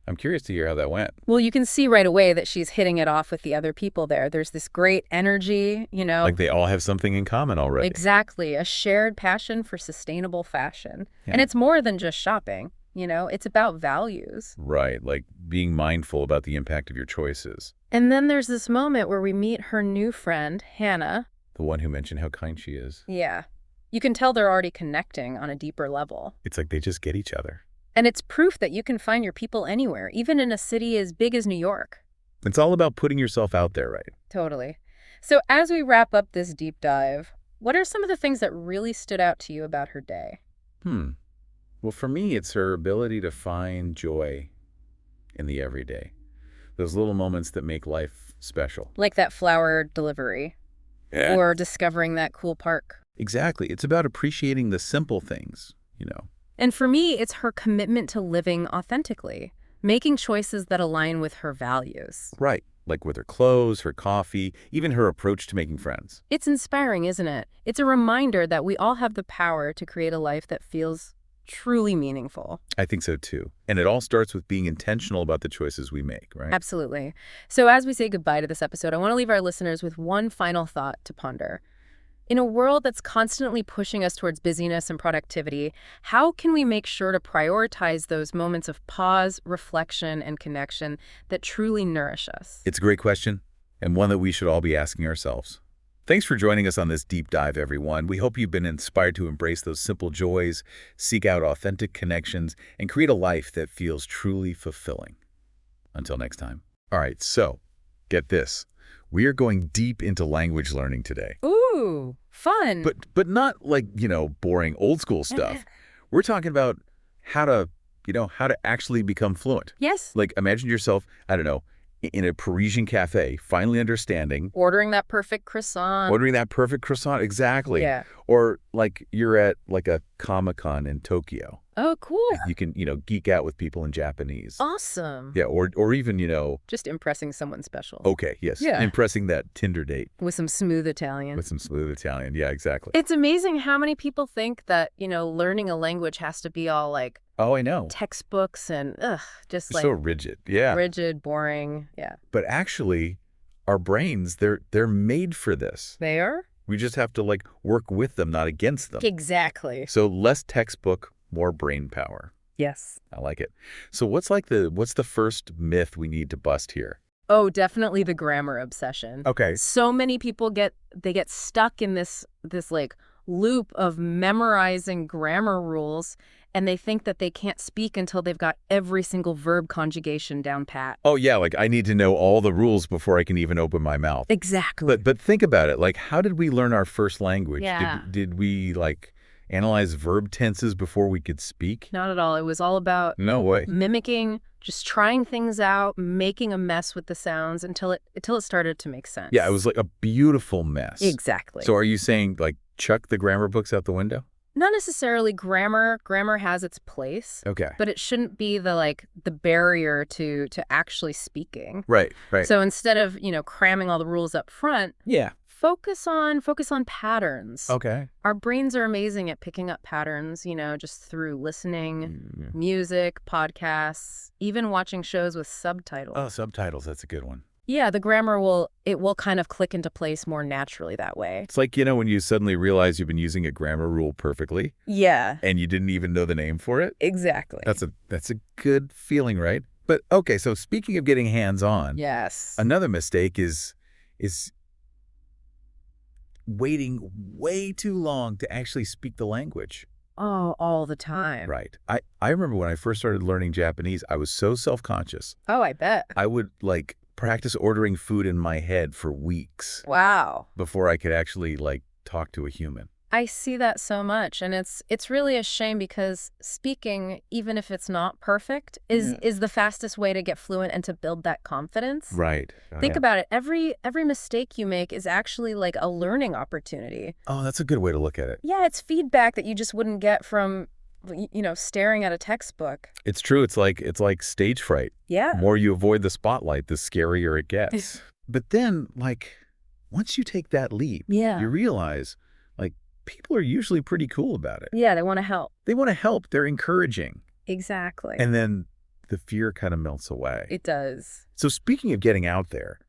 A: I'm curious to hear how that went.
B: Well, you can see right away that she's hitting it off with the other people there. There's this great energy,
A: Like they all have something in common already.
B: Exactly. A shared passion for sustainable fashion.
A: Yeah.
B: And it's more than just shopping. It's about values.
A: Right, like being mindful about the impact of your choices.
B: And then there's this moment where we meet her new friend, Hannah.
A: The one who mentioned how kind she is.
B: Yeah. You can tell they're already connecting on a deeper level.
A: It's like they just get each other.
B: And it's proof that you can find your people anywhere, even in a city as big as New York.
A: It's all about putting yourself out there, right?
B: Totally. So as we wrap up this deep dive, what are some of the things that really stood out to you about her day?
A: Well, for me, it's her ability to find joy in the everyday. Those little moments that make life special.
B: Like that flower delivery
A: Yeah.
B: or discovering that cool park.
A: Exactly. It's about appreciating the simple things.
B: And for me, it's her commitment to living authentically, making choices that align with her values.
A: Right. Like with her clothes, her coffee, even her approach to making friends.
B: It's inspiring, isn't it? It's a reminder that we all have the power to create a life that feels truly meaningful.
A: I think so too. And it all starts with being intentional about the choices we make, right?
B: Absolutely. So as we say goodbye to this episode, I want to leave our listeners with one final thought to ponder. In a world that's constantly pushing us towards busyness and productivity, how can we make sure to prioritize those moments of pause, reflection, and connection that truly nourish us?
A: It's a great question, and one that we should all be asking ourselves. Thanks for joining us on this deep dive, everyone. We hope you've been inspired to embrace those simple joys, seek out authentic connections, and create a life that feels truly fulfilling. Until next time. All right, so get this. We are going deep into language learning today.
B: Ooh, fun.
A: But not like, boring old school stuff. We're talking about how to actually become fluent.
B: Yes.
A: Like imagine yourself, I don't know, in a Parisian cafe, finally understanding,
B: Ordering that perfect croissant.
A: ordering that perfect croissant, exactly.
B: Yeah.
A: Or like you're at like a Comic-Con in Tokyo.
B: Oh, cool.
A: You can, geek out with people in Japanese.
B: Awesome.
A: Yeah, or even,
B: Just impressing someone special.
A: okay, yes,
B: Yeah.
A: impressing that Tinder date
B: With some smooth Italian.
A: with some smooth Italian. Yeah, exactly.
B: It's amazing how many people think that, learning a language has to be all like
A: Oh, I know.
B: textbooks and just like
A: So rigid. Yeah.
B: rigid, boring. Yeah.
A: But actually, our brains, they're made for this.
B: They are?
A: We just have to like work with them, not against them.
B: Exactly.
A: So less textbook, more brain power.
B: Yes.
A: I like it. So what's the first myth we need to bust here?
B: Oh, definitely the grammar obsession.
A: Okay.
B: So many people get stuck in this like loop of memorizing grammar rules, and they think that they can't speak until they've got every single verb conjugation down pat.
A: Oh yeah, like I need to know all the rules before I can even open my mouth.
B: Exactly.
A: But think about it. Like how did we learn our first language?
B: Yeah.
A: Did we like analyze verb tenses before we could speak?
B: Not at all. It was all about
A: No way.
B: mimicking, just trying things out, making a mess with the sounds until it started to make sense.
A: Yeah, it was like a beautiful mess.
B: Exactly.
A: So are you saying like chuck the grammar books out the window?
B: Not necessarily grammar. Grammar has its place.
A: Okay.
B: But it shouldn't be the barrier to actually speaking.
A: Right.
B: So instead of, cramming all the rules up front,
A: Yeah.
B: focus on patterns.
A: Okay.
B: Our brains are amazing at picking up patterns, just through listening, music, podcasts, even watching shows with subtitles.
A: Oh, subtitles. That's a good one.
B: Yeah, the grammar will kind of click into place more naturally that way.
A: It's like, when you suddenly realize you've been using a grammar rule perfectly
B: Yeah,
A: and you didn't even know the name for it.
B: exactly.
A: That's a good feeling, right? But okay, so speaking of getting hands-on,
B: Yes.
A: another mistake is waiting way too long to actually speak the language.
B: Oh, all the time.
A: Right. I remember when I first started learning Japanese, I was so self-conscious.
B: Oh, I bet.
A: I would like practice ordering food in my head for weeks
B: Wow.
A: before I could actually like talk to a human.
B: I see that so much, and it's really a shame because speaking, even if it's not perfect, is the fastest way to get fluent and to build that confidence.
A: Right.
B: Think about it. Every mistake you make is actually like a learning opportunity.
A: Oh, that's a good way to look at it.
B: Yeah, it's feedback that you just wouldn't get from staring at a textbook.
A: It's true. It's like stage fright.
B: Yeah.
A: The more you avoid the spotlight, the scarier it gets. But then, like, once you take that leap,
B: Yeah.
A: you realize, like, people are usually pretty cool about it.
B: Yeah, they want to help.
A: They want to help. They're encouraging.
B: Exactly.
A: And then the fear kind of melts away.
B: It does.
A: So speaking of getting out there,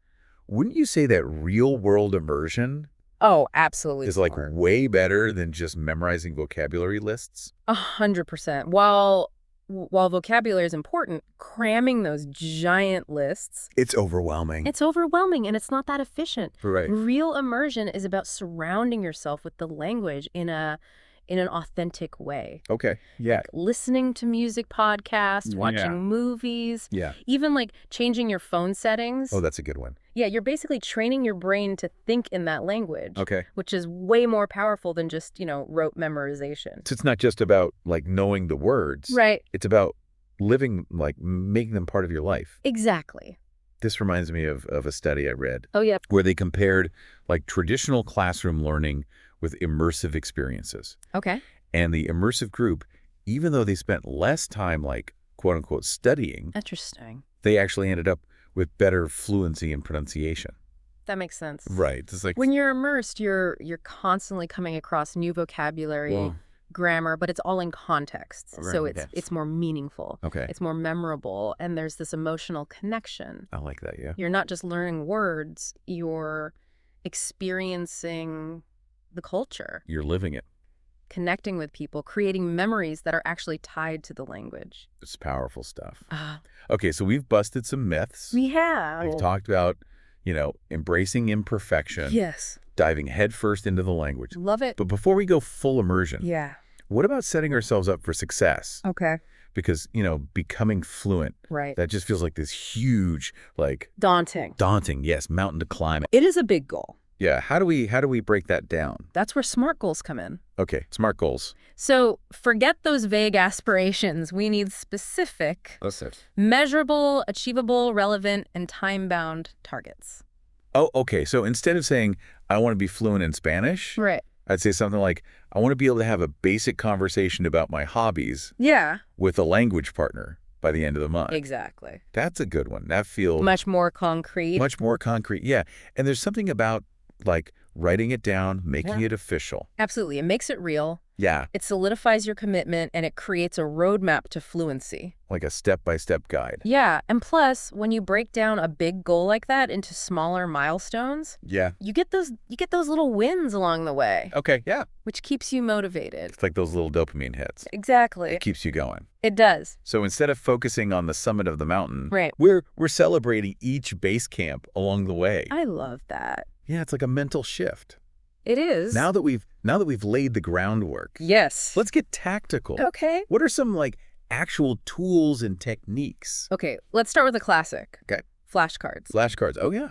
A: wouldn't you say that real-world immersion
B: Oh, absolutely.
A: is like
B: smart.
A: way better than just memorizing vocabulary lists?
B: 100%. While vocabulary is important, cramming those giant lists,
A: It's overwhelming.
B: it's overwhelming and it's not that efficient.
A: Right.
B: Real immersion is about surrounding yourself with the language in a in an authentic way.
A: Okay. Yeah.
B: Listening to music podcasts,
A: Yeah.
B: watching movies,
A: Yeah.
B: even like changing your phone settings.
A: Oh, that's a good one.
B: Yeah, you're basically training your brain to think in that language,
A: Okay.
B: which is way more powerful than just, rote memorization.
A: So it's not just about like knowing the words.
B: Right.
A: It's about living, like making them part of your life.
B: Exactly.
A: This reminds me of a study I read
B: Oh, yeah.
A: where they compared like traditional classroom learning with immersive experiences.
B: Okay.
A: And the immersive group, even though they spent less time like quote unquote studying,
B: Interesting.
A: they actually ended up with better fluency and pronunciation.
B: That makes sense.
A: Right. It's like
B: When you're immersed, you're constantly coming across new vocabulary,
A: Whoa.
B: grammar, but it's all in context.
A: Right,
B: So
A: okay.
B: it's more meaningful.
A: Okay.
B: It's more memorable, and there's this emotional connection.
A: I like that, yeah.
B: You're not just learning words, you're experiencing the culture,
A: You're living it.
B: connecting with people, creating memories that are actually tied to the language.
A: It's powerful stuff.
B: Ah,
A: Okay, so we've busted some myths.
B: we have.
A: We've talked about, embracing imperfection,
B: Yes.
A: diving headfirst into the language.
B: Love it.
A: But before we go full immersion,
B: Yeah.
A: what about setting ourselves up for success?
B: Okay.
A: Because, becoming fluent,
B: Right.
A: that just feels like this huge, like
B: Daunting.
A: daunting, yes, mountain to climb.
B: It is a big goal.
A: Yeah, how do we break that down?
B: That's where SMART goals come in.
A: Okay, SMART goals.
B: So forget those vague aspirations. We need specific, measurable, achievable, relevant, and time-bound targets.
A: Oh, okay. So instead of saying, I want to be fluent in Spanish,
B: Right.
A: I'd say something like, I want to be able to have a basic conversation about my hobbies
B: Yeah.
A: with a language partner by the end of the month.
B: Exactly.
A: That's a good one. That feels
B: Much more concrete.
A: much more concrete. Yeah. And there's something about like writing it down, making it official.
B: Absolutely. It makes it real.
A: Yeah.
B: It solidifies your commitment, and it creates a roadmap to fluency.
A: Like a step-by-step guide.
B: Yeah. And plus, when you break down a big goal like that into smaller milestones,
A: Yeah.
B: you get those little wins along the way,
A: Okay. Yeah.
B: which keeps you motivated.
A: It's like those little dopamine hits.
B: Exactly.
A: It keeps you going.
B: It does.
A: So instead of focusing on the summit of the mountain,
B: Right.
A: we're celebrating each base camp along the way.
B: I love that.
A: Yeah, it's like a mental shift.
B: It is.
A: Now that we've laid the groundwork,
B: Yes.
A: let's get tactical.
B: Okay.
A: What are some like actual tools and techniques?
B: Okay, let's start with a classic.
A: Okay.
B: Flashcards.
A: Flashcards. Oh yeah,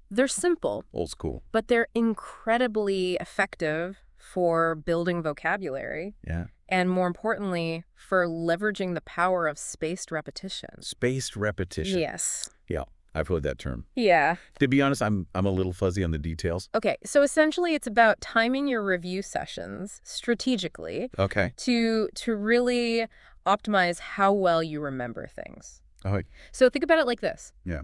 B: They're simple,
A: old school.
B: but they're incredibly effective for building vocabulary
A: Yeah.
B: and, more importantly, for leveraging the power of spaced repetition.
A: Spaced repetition.
B: Yes.
A: Yeah, I've heard that term.
B: Yeah.
A: To be honest, I'm a little fuzzy on the details.
B: Okay, so essentially it's about timing your review sessions strategically
A: Okay.
B: to really optimize how well you remember things.
A: Oh,
B: So think about it like this.
A: yeah.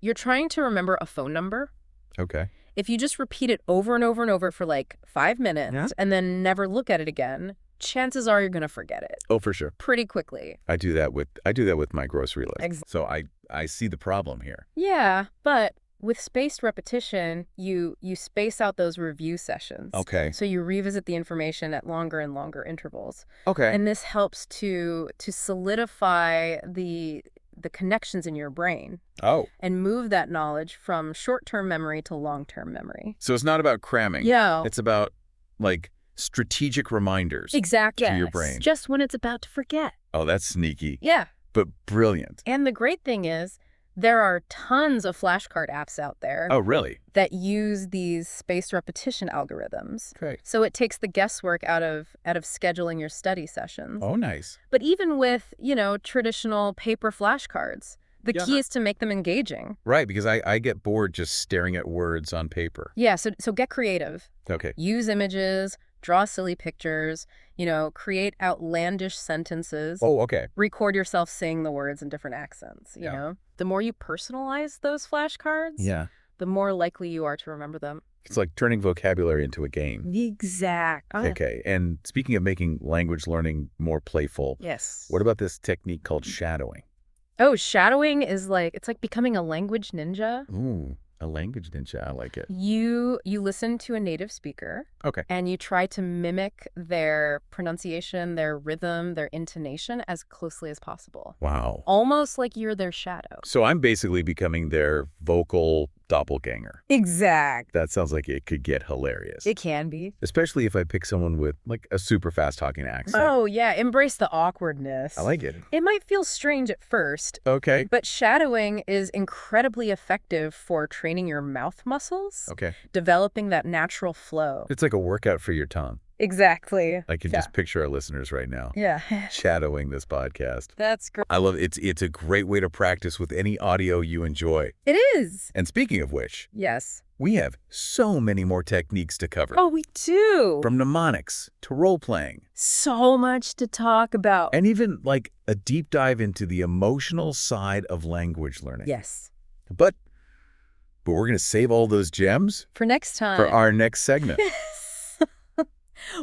B: You're trying to remember a phone number.
A: Okay.
B: If you just repeat it over and over and over for like 5 minutes
A: Yeah.
B: and then never look at it again, chances are you're going to forget it
A: Oh, for sure.
B: pretty quickly.
A: I do that with my grocery list.
B: Ex-
A: So I see the problem here.
B: Yeah, but with spaced repetition, you space out those review sessions.
A: Okay.
B: So you revisit the information at longer and longer intervals.
A: Okay.
B: And this helps to solidify the connections in your brain
A: Oh.
B: and move that knowledge from short-term memory to long-term memory.
A: So it's not about cramming.
B: Yeah.
A: It's about like strategic reminders.
B: Exactly.
A: to your brain.
B: Just when it's about to forget.
A: Oh, that's sneaky,
B: Yeah.
A: but brilliant.
B: And the great thing is there are tons of flashcard apps out there
A: Oh, really?
B: that use these spaced repetition algorithms.
A: Okay.
B: So it takes the guesswork out of scheduling your study sessions.
A: Oh, nice.
B: But even with, traditional paper flashcards, the
A: Yeah.
B: key is to make them engaging.
A: Right, because I get bored just staring at words on paper.
B: Yeah, so get creative.
A: Okay.
B: Use images, draw silly pictures, create outlandish sentences.
A: Oh, okay.
B: Record yourself saying the words in different accents, you
A: Yeah.
B: know? The more you personalize those flashcards,
A: Yeah.
B: the more likely you are to remember them.
A: It's like turning vocabulary into a game.
B: Exactly.
A: Okay. And speaking of making language learning more playful,
B: Yes.
A: what about this technique called shadowing?
B: Oh, shadowing is it's like becoming a language ninja.
A: Ooh, a language ninja. I like it.
B: You listen to a native speaker
A: Okay.
B: and you try to mimic their pronunciation, their rhythm, their intonation as closely as possible.
A: Wow.
B: Almost like you're their shadow.
A: So I'm basically becoming their vocal doppelganger.
B: Exact.
A: That sounds like it could get hilarious.
B: It can be.
A: Especially if I pick someone with, like, a super fast-talking accent.
B: Oh, yeah. Embrace the awkwardness.
A: I like it.
B: It might feel strange at first,
A: Okay.
B: but shadowing is incredibly effective for training your mouth muscles,
A: Okay.
B: developing that natural flow.
A: It's like a workout for your tongue.
B: Exactly.
A: I can just picture our listeners right now
B: Yeah.
A: shadowing this podcast.
B: That's great.
A: I love it. It's a great way to practice with any audio you enjoy.
B: It is.
A: And speaking of which,
B: Yes.
A: we have so many more techniques to cover.
B: Oh, we do.
A: From mnemonics to role-playing.
B: So much to talk about.
A: And even like a deep dive into the emotional side of language learning.
B: Yes.
A: But we're going to save all those gems
B: For next time.
A: for our next segment.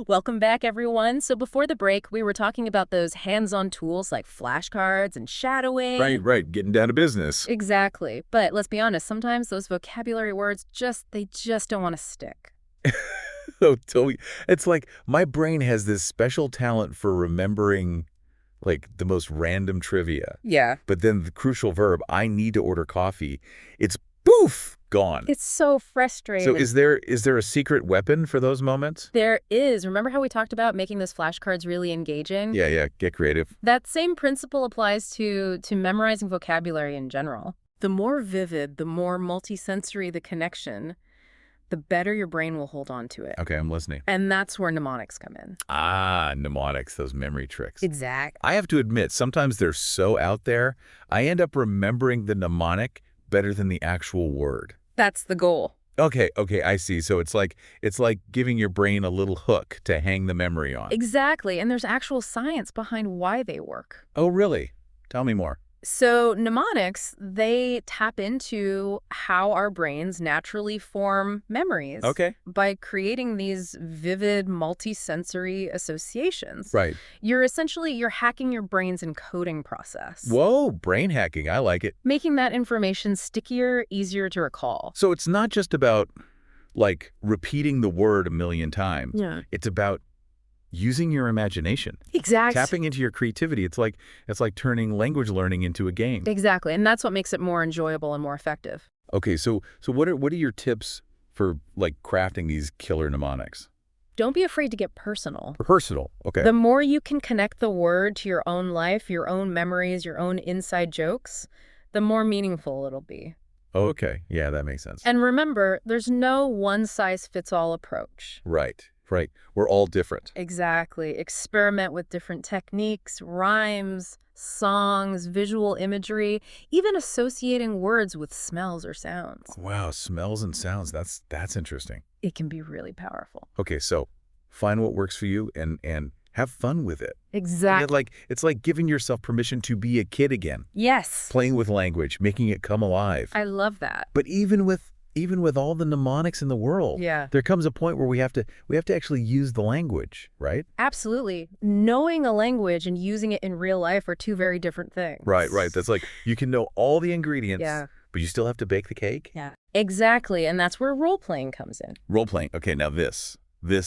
B: Welcome back, everyone. So before the break, we were talking about those hands-on tools like flashcards and shadowing.
A: Right. Getting down to business.
B: Exactly. But let's be honest, sometimes those vocabulary words they just don't want to stick.
A: Oh, totally. It's like my brain has this special talent for remembering like the most random trivia.
B: Yeah.
A: But then the crucial verb, I need to order coffee, it's poof, gone.
B: It's so frustrating.
A: So is there a secret weapon for those moments?
B: There is. Remember how we talked about making those flashcards really engaging?
A: Yeah, get creative.
B: That same principle applies to memorizing vocabulary in general. The more vivid, the more multisensory the connection, the better your brain will hold on to it.
A: Okay, I'm listening.
B: And that's where mnemonics come in.
A: Ah, mnemonics, those memory tricks.
B: Exact.
A: I have to admit, sometimes they're so out there, I end up remembering the mnemonic better than the actual word.
B: That's the goal.
A: Okay, I see. So it's like giving your brain a little hook to hang the memory on.
B: Exactly. And there's actual science behind why they work.
A: Oh, really? Tell me more.
B: So mnemonics, they tap into how our brains naturally form memories.
A: Okay.
B: By creating these vivid multisensory associations.
A: Right.
B: You're hacking your brain's encoding process.
A: Whoa, brain hacking. I like it.
B: Making that information stickier, easier to recall.
A: So it's not just about, like, repeating the word a million times.
B: Yeah.
A: It's about using your imagination.
B: Exactly.
A: Tapping into your creativity. It's like turning language learning into a game.
B: Exactly. And that's what makes it more enjoyable and more effective.
A: Okay, so what are your tips for, like, crafting these killer mnemonics?
B: Don't be afraid to get personal.
A: Personal. Okay.
B: The more you can connect the word to your own life, your own memories, your own inside jokes, the more meaningful it'll be.
A: Okay. Yeah, that makes sense.
B: And remember, there's no one-size-fits-all approach.
A: Right. We're all different.
B: Exactly. Experiment with different techniques, rhymes, songs, visual imagery, even associating words with smells or sounds.
A: Wow, smells and sounds. That's interesting.
B: It can be really powerful.
A: Okay, so find what works for you and have fun with it.
B: Exactly.
A: It's like giving yourself permission to be a kid again.
B: Yes.
A: Playing with language, making it come alive.
B: I love that.
A: But even with all the mnemonics in the world,
B: Yeah.
A: there comes a point where we have to actually use the language, right?
B: Absolutely. Knowing a language and using it in real life are two very different things.
A: Right. That's like you can know all the ingredients,
B: Yeah.
A: but you still have to bake the cake.
B: Yeah. Exactly. And that's where role-playing comes in.
A: Role playing. Okay, now this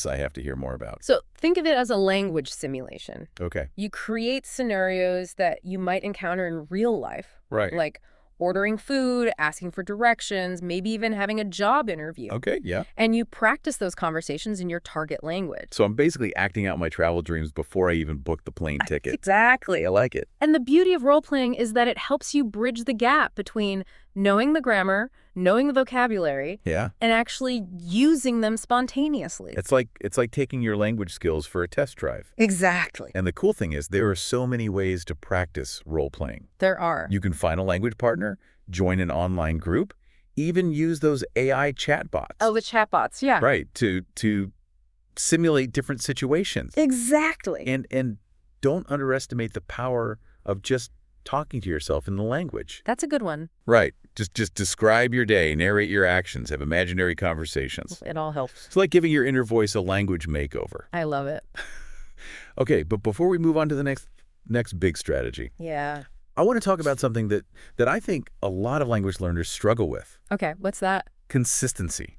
A: I have to hear more about.
B: So think of it as a language simulation.
A: Okay.
B: You create scenarios that you might encounter in real life,
A: Right.
B: like ordering food, asking for directions, maybe even having a job interview.
A: Okay, yeah.
B: And you practice those conversations in your target language.
A: So I'm basically acting out my travel dreams before I even book the plane ticket.
B: Exactly.
A: I like it.
B: And the beauty of role-playing is that it helps you bridge the gap between knowing the grammar, knowing the vocabulary,
A: Yeah.
B: and actually using them spontaneously.
A: It's like taking your language skills for a test drive.
B: Exactly.
A: And the cool thing is there are so many ways to practice role playing.
B: There are.
A: You can find a language partner, join an online group, even use those AI chatbots.
B: Oh, the chatbots, yeah.
A: Right, to simulate different situations.
B: Exactly.
A: And don't underestimate the power of just talking to yourself in the language.
B: That's a good one.
A: Right. Just describe your day, narrate your actions, have imaginary conversations.
B: It all helps.
A: It's like giving your inner voice a language makeover.
B: I love it.
A: Okay, but before we move on to the next big strategy,
B: Yeah.
A: I want to talk about something that I think a lot of language learners struggle with.
B: Okay, what's that?
A: Consistency.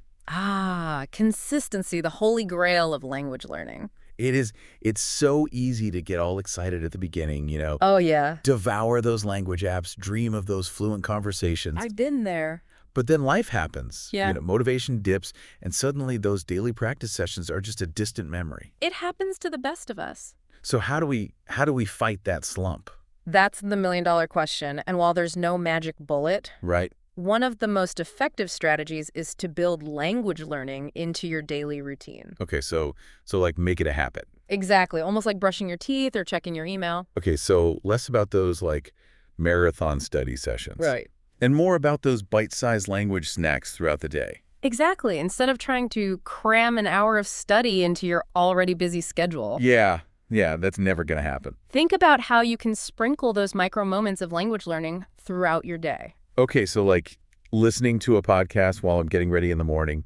B: Consistency, the holy grail of language learning.
A: It's so easy to get all excited at the beginning,
B: Oh, yeah.
A: devour those language apps, dream of those fluent conversations.
B: I've been there.
A: But then life happens.
B: Yeah.
A: Motivation dips, and suddenly those daily practice sessions are just a distant memory.
B: It happens to the best of us.
A: So how do we fight that slump?
B: That's the million-dollar question. And while there's no magic bullet,
A: Right.
B: one of the most effective strategies is to build language learning into your daily routine.
A: Okay, so like make it a habit.
B: Exactly. Almost like brushing your teeth or checking your email.
A: Okay, so less about those like marathon study sessions.
B: Right.
A: And more about those bite-sized language snacks throughout the day.
B: Exactly. Instead of trying to cram an hour of study into your already busy schedule.
A: Yeah, that's never going to happen.
B: Think about how you can sprinkle those micro moments of language learning throughout your day.
A: Okay, so like listening to a podcast while I'm getting ready in the morning,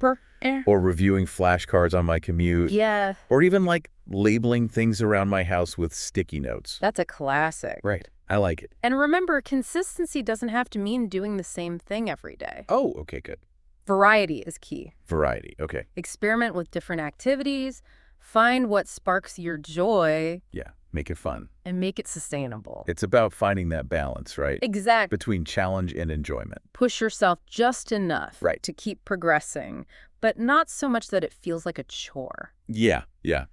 A: or reviewing flashcards on my commute,
B: Yeah,
A: or even like labeling things around my house with sticky notes.
B: that's a classic.
A: Right. I like it.
B: And remember, consistency doesn't have to mean doing the same thing every day.
A: Oh, okay, good.
B: Variety is key.
A: Variety. Okay.
B: Experiment with different activities, find what sparks your joy,
A: Yeah, make it fun.
B: and make it sustainable.
A: It's about finding that balance, right?
B: Exactly.
A: Between challenge and enjoyment.
B: Push yourself just enough
A: Right.
B: to keep progressing, but not so much that it feels like a chore.
A: Yeah.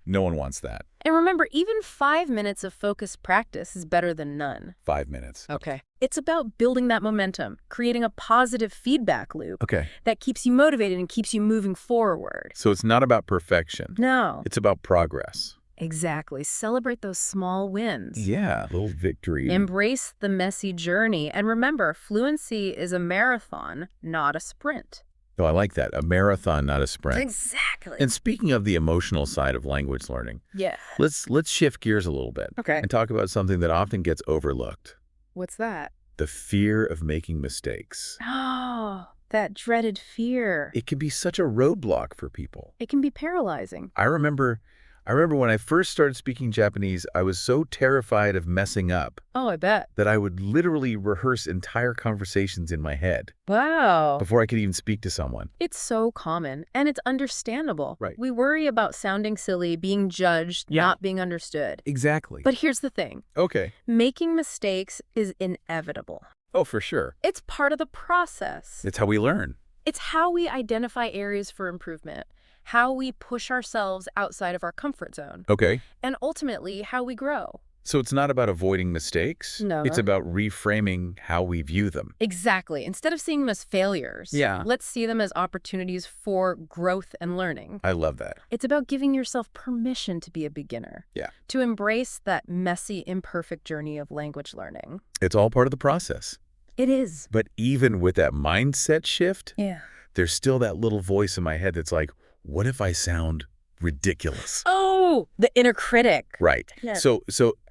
A: No one wants that.
B: And remember, even 5 minutes of focused practice is better than none.
A: 5 minutes.
B: Okay. It's about building that momentum, creating a positive feedback loop
A: Okay.
B: that keeps you motivated and keeps you moving forward.
A: So it's not about perfection.
B: No.
A: It's about progress.
B: Exactly. Celebrate those small wins.
A: Yeah. Little victory.
B: Embrace the messy journey. And remember, fluency is a marathon, not a sprint.
A: Oh, I like that. A marathon, not a sprint.
B: Exactly.
A: And speaking of the emotional side of language learning,
B: Yeah.
A: let's shift gears a little bit
B: Okay.
A: and talk about something that often gets overlooked.
B: What's that?
A: The fear of making mistakes.
B: Oh, that dreaded fear.
A: It can be such a roadblock for people.
B: It can be paralyzing.
A: I remember when I first started speaking Japanese, I was so terrified of messing up
B: Oh, I bet.
A: that I would literally rehearse entire conversations in my head
B: Wow.
A: before I could even speak to someone.
B: It's so common, and it's understandable.
A: Right.
B: We worry about sounding silly, being judged,
A: Yeah.
B: not being understood.
A: Exactly.
B: But here's the thing.
A: Okay.
B: Making mistakes is inevitable.
A: Oh, for sure.
B: It's part of the process.
A: It's how we learn.
B: It's how we identify areas for improvement, how we push ourselves outside of our comfort zone,
A: Okay.
B: and ultimately how we grow.
A: So it's not about avoiding mistakes.
B: No.
A: It's about reframing how we view them.
B: Exactly. Instead of seeing them as failures,
A: Yeah.
B: let's see them as opportunities for growth and learning.
A: I love that.
B: It's about giving yourself permission to be a beginner.
A: Yeah.
B: To embrace that messy, imperfect journey of language learning.
A: It's all part of the process.
B: It is.
A: But even with that mindset shift,
B: Yeah.
A: there's still that little voice in my head that's like, what if I sound ridiculous?
B: Oh, the inner critic.
A: Right.
B: Yeah.
A: So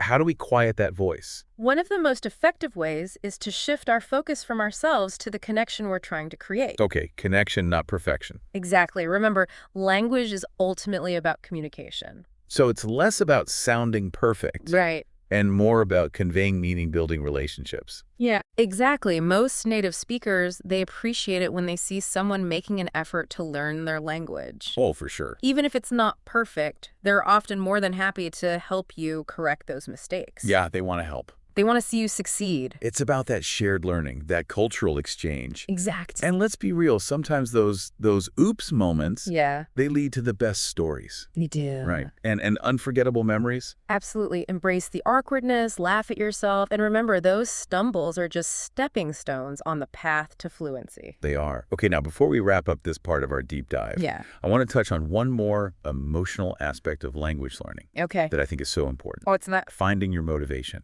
A: how do we quiet that voice?
B: One of the most effective ways is to shift our focus from ourselves to the connection we're trying to create.
A: Okay, connection, not perfection.
B: Exactly. Remember, language is ultimately about communication.
A: So it's less about sounding perfect
B: Right.
A: and more about conveying meaning, building relationships.
B: Yeah. Exactly. Most native speakers, they appreciate it when they see someone making an effort to learn their language.
A: Oh, for sure.
B: Even if it's not perfect, they're often more than happy to help you correct those mistakes.
A: Yeah, they want to help.
B: They want to see you succeed.
A: It's about that shared learning, that cultural exchange.
B: Exactly.
A: And let's be real, sometimes those oops moments,
B: Yeah,
A: they lead to the best stories.
B: you do.
A: Right. And unforgettable memories.
B: Absolutely. Embrace the awkwardness, laugh at yourself, and remember those stumbles are just stepping stones on the path to fluency.
A: They are. Okay, now before we wrap up this part of our deep dive,
B: Yeah.
A: I want to touch on one more emotional aspect of language learning
B: Okay.
A: that I think is so important.
B: Oh, it's not.
A: Finding your motivation.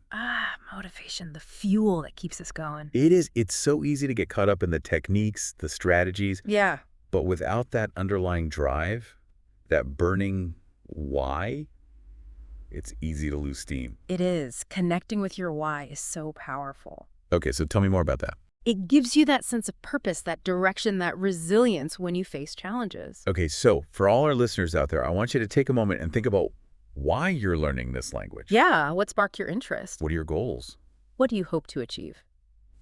B: Motivation, the fuel that keeps us going.
A: It's so easy to get caught up in the techniques, the strategies,
B: Yeah.
A: but without that underlying drive, that burning why, it's easy to lose steam.
B: It is. Connecting with your why is so powerful.
A: Okay, so tell me more about that.
B: It gives you that sense of purpose, that direction, that resilience when you face challenges.
A: Okay, so for all our listeners out there, I want you to take a moment and think about why you're learning this language.
B: Yeah. What sparked your interest?
A: What are your goals?
B: What do you hope to achieve?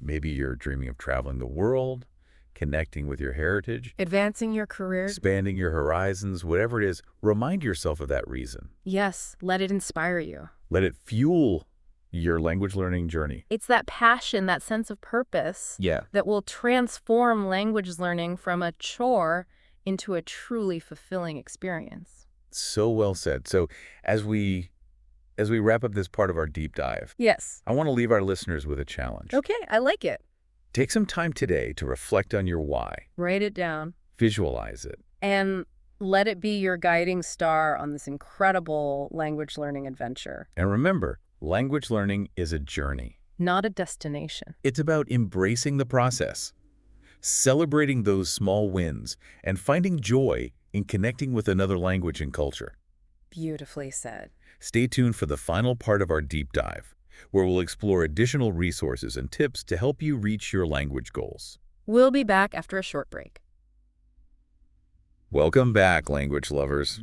A: Maybe you're dreaming of traveling the world, connecting with your heritage,
B: Advancing your career?
A: expanding your horizons, whatever it is. Remind yourself of that reason.
B: Yes. Let it inspire you.
A: Let it fuel your language learning journey.
B: It's that passion, that sense of purpose
A: Yeah.
B: that will transform language learning from a chore into a truly fulfilling experience.
A: So well said. So as we wrap up this part of our deep dive,
B: Yes.
A: I want to leave our listeners with a challenge.
B: Okay, I like it.
A: Take some time today to reflect on your why.
B: Write it down
A: Visualize it.
B: and let it be your guiding star on this incredible language learning adventure,
A: And remember, language learning is a journey.
B: not a destination.
A: It's about embracing the process, celebrating those small wins, and finding joy in connecting with another language and culture.
B: Beautifully said.
A: Stay tuned for the final part of our deep dive, where we'll explore additional resources and tips to help you reach your language goals.
B: We'll be back after a short break.
A: Welcome back, language lovers.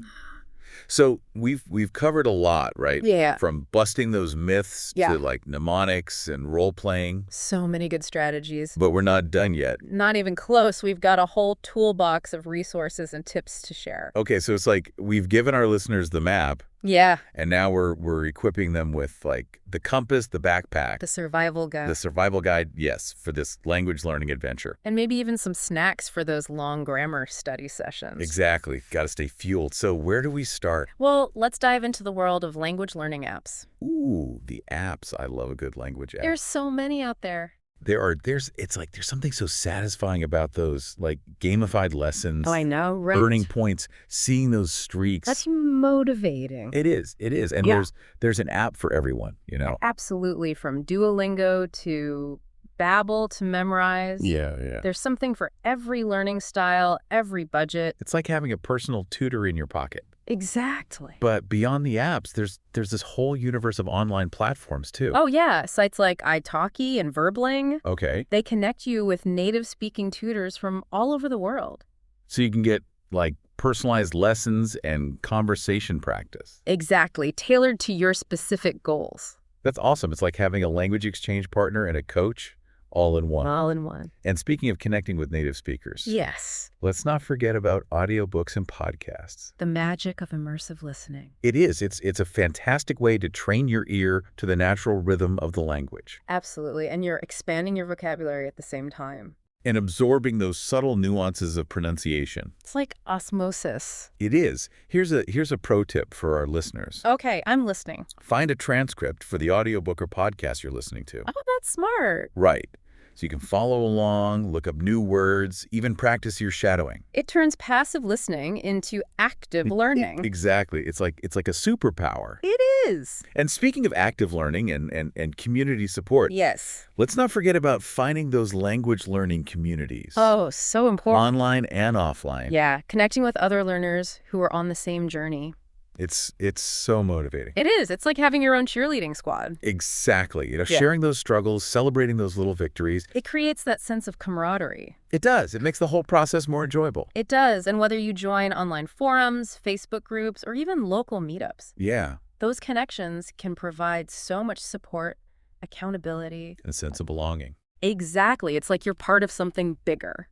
A: So we've covered a lot, right?
B: Yeah.
A: From busting those myths
B: Yeah.
A: to like mnemonics and role-playing,
B: So many good strategies.
A: but we're not done yet.
B: Not even close. We've got a whole toolbox of resources and tips to share.
A: Okay, so it's like we've given our listeners the map,
B: Yeah.
A: and now we're equipping them with like the compass, the backpack,
B: The survival guide.
A: the survival guide, yes, for this language learning adventure.
B: And maybe even some snacks for those long grammar study sessions.
A: Exactly. Got to stay fueled. So where do we start?
B: Well, let's dive into the world of language learning apps.
A: Ooh, the apps. I love a good language app.
B: There's so many out there.
A: It's like there's something so satisfying about those like gamified lessons,
B: Oh, I know, right?
A: earning points, seeing those streaks.
B: That's motivating.
A: It is. And
B: Yeah.
A: there's an app for everyone, you know.
B: Absolutely. From Duolingo to Babbel to Memrise.
A: Yeah.
B: There's something for every learning style, every budget.
A: It's like having a personal tutor in your pocket.
B: Exactly.
A: But beyond the apps, there's this whole universe of online platforms too.
B: Oh, yeah. Sites like italki and Verbling.
A: Okay.
B: They connect you with native speaking tutors from all over the world.
A: So you can get like personalized lessons and conversation practice.
B: Exactly. Tailored to your specific goals.
A: That's awesome. It's like having a language exchange partner and a coach all in one.
B: All in one.
A: And speaking of connecting with native speakers,
B: Yes.
A: let's not forget about audiobooks and podcasts.
B: The magic of immersive listening.
A: It is. It's a fantastic way to train your ear to the natural rhythm of the language
B: Absolutely. And you're expanding your vocabulary at the same time.
A: and absorbing those subtle nuances of pronunciation.
B: It's like osmosis.
A: It is. Here's a pro tip for our listeners.
B: Okay, I'm listening.
A: Find a transcript for the audiobook or podcast you're listening to.
B: Oh, that's smart.
A: Right. So you can follow along, look up new words, even practice your shadowing.
B: It turns passive listening into active learning.
A: Exactly. It's like a superpower.
B: It is.
A: And speaking of active learning and community support,
B: Yes.
A: let's not forget about finding those language learning communities,
B: Oh, so important.
A: online and offline.
B: Yeah, connecting with other learners who are on the same journey.
A: It's so motivating.
B: It is. It's like having your own cheerleading squad.
A: Exactly.
B: Yeah.
A: Sharing those struggles, celebrating those little victories.
B: It creates that sense of camaraderie.
A: It does. It makes the whole process more enjoyable.
B: It does. And whether you join online forums, Facebook groups, or even local meetups,
A: Yeah.
B: those connections can provide so much support, accountability.
A: And a sense of belonging.
B: Exactly. It's like you're part of something bigger.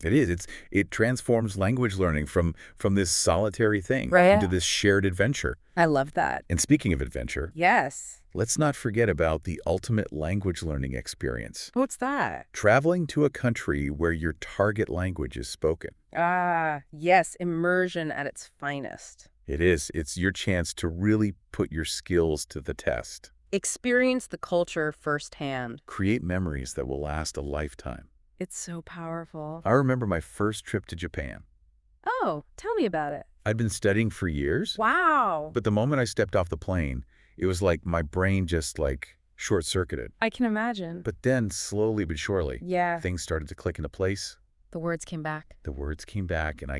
A: It is. It transforms language learning from this solitary thing
B: Right.
A: into this shared adventure.
B: I love that.
A: And speaking of adventure,
B: Yes.
A: let's not forget about the ultimate language learning experience.
B: What's that?
A: Traveling to a country where your target language is spoken.
B: Ah, yes. Immersion at its finest.
A: It is. It's your chance to really put your skills to the test.
B: Experience the culture firsthand.
A: Create memories that will last a lifetime.
B: It's so powerful.
A: I remember my first trip to Japan.
B: Oh, tell me about it.
A: I'd been studying for years,
B: Wow.
A: but the moment I stepped off the plane, it was like my brain just like short-circuited.
B: I can imagine.
A: But then, slowly but surely,
B: Yeah.
A: things started to click into place.
B: The words came back.
A: The words came back, and I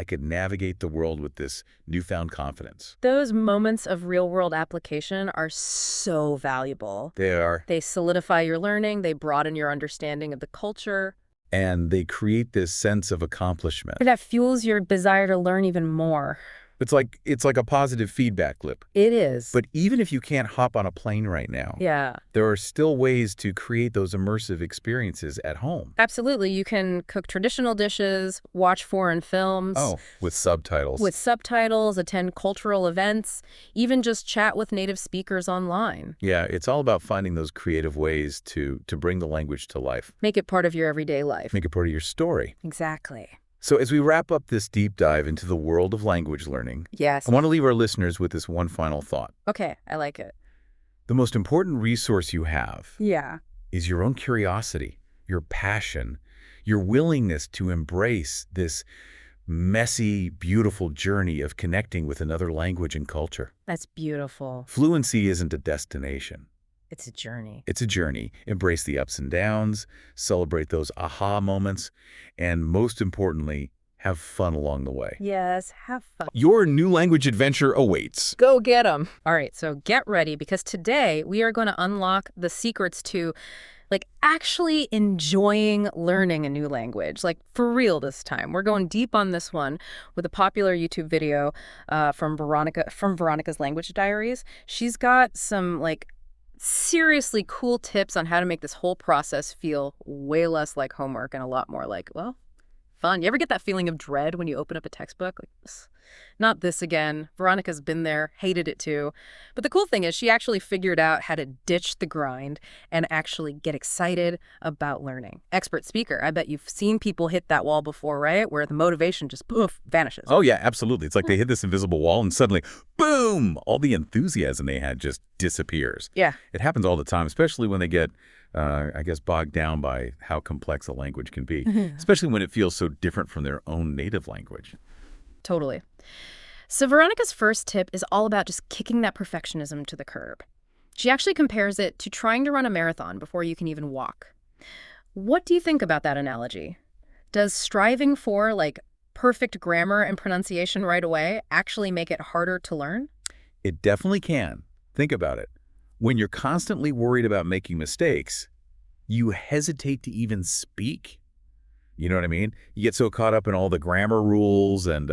A: could navigate the world with this newfound confidence.
B: Those moments of real-world application are so valuable.
A: They are,
B: They solidify your learning. They broaden your understanding of the culture.
A: and they create this sense of accomplishment.
B: That fuels your desire to learn even more.
A: It's like a positive feedback loop.
B: It is.
A: But even if you can't hop on a plane right now,
B: yeah.
A: there are still ways to create those immersive experiences at home.
B: Absolutely. You can cook traditional dishes, watch foreign films.
A: Oh, with subtitles.
B: With subtitles, attend cultural events, even just chat with native speakers online.
A: Yeah, it's all about finding those creative ways to bring the language to life.
B: Make it part of your everyday life.
A: Make it part of your story.
B: Exactly.
A: So as we wrap up this deep dive into the world of language learning,
B: Yes.
A: I want to leave our listeners with this one final thought.
B: Okay, I like it.
A: The most important resource you have
B: Yeah.
A: is your own curiosity, your passion, your willingness to embrace this messy, beautiful journey of connecting with another language and culture.
B: That's beautiful.
A: Fluency isn't a destination.
B: It's a journey.
A: It's a journey. Embrace the ups and downs, celebrate those aha moments, and most importantly, have fun along the way.
B: Yes, have fun.
A: Your new language adventure awaits.
B: Go get them. All right, so get ready because today we are going to unlock the secrets to actually enjoying learning a new language, for real this time. We're going deep on this one with a popular YouTube video from Veronica's Language Diaries. She's got some seriously cool tips on how to make this whole process feel way less like homework and a lot more fun. You ever get that feeling of dread when you open up a textbook? Not this again. Veronica's been there, hated it too. But the cool thing is she actually figured out how to ditch the grind and actually get excited about learning. Expert speaker. I bet you've seen people hit that wall before, right? Where the motivation just poof, vanishes.
A: Oh, yeah, absolutely. It's like they hit this invisible wall and suddenly, boom, all the enthusiasm they had just disappears.
B: Yeah.
A: It happens all the time, especially when they get, bogged down by how complex a language can be, especially when it feels so different from their own native language.
B: Totally. So Veronica's first tip is all about just kicking that perfectionism to the curb. She actually compares it to trying to run a marathon before you can even walk. What do you think about that analogy? Does striving for, perfect grammar and pronunciation right away actually make it harder to learn?
A: It definitely can. Think about it. When you're constantly worried about making mistakes, you hesitate to even speak. You know what I mean? You get so caught up in all the grammar rules and,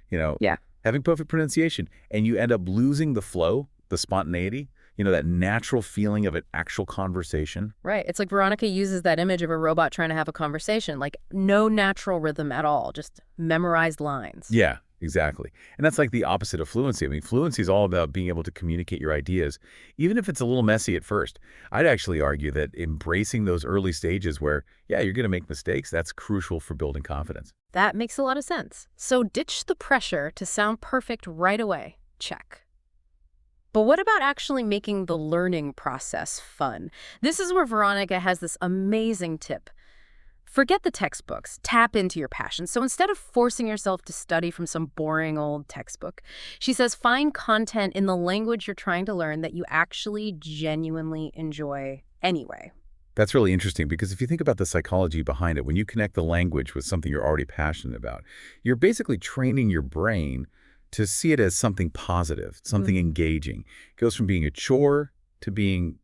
B: Yeah.
A: having perfect pronunciation, and you end up losing the flow, the spontaneity, that natural feeling of an actual conversation.
B: Right. It's like Veronica uses that image of a robot trying to have a conversation, no natural rhythm at all, just memorized lines.
A: Yeah, exactly. And that's like the opposite of fluency. I mean, fluency is all about being able to communicate your ideas, even if it's a little messy at first. I'd actually argue that embracing those early stages where, yeah, you're going to make mistakes, that's crucial for building confidence.
B: That makes a lot of sense. So ditch the pressure to sound perfect right away. Check. But what about actually making the learning process fun? This is where Veronica has this amazing tip. Forget the textbooks. Tap into your passion. So instead of forcing yourself to study from some boring old textbook, she says find content in the language you're trying to learn that you actually genuinely enjoy anyway.
A: That's really interesting because if you think about the psychology behind it, when you connect the language with something you're already passionate about, you're basically training your brain to see it as something positive, something engaging. It goes from being a chore to being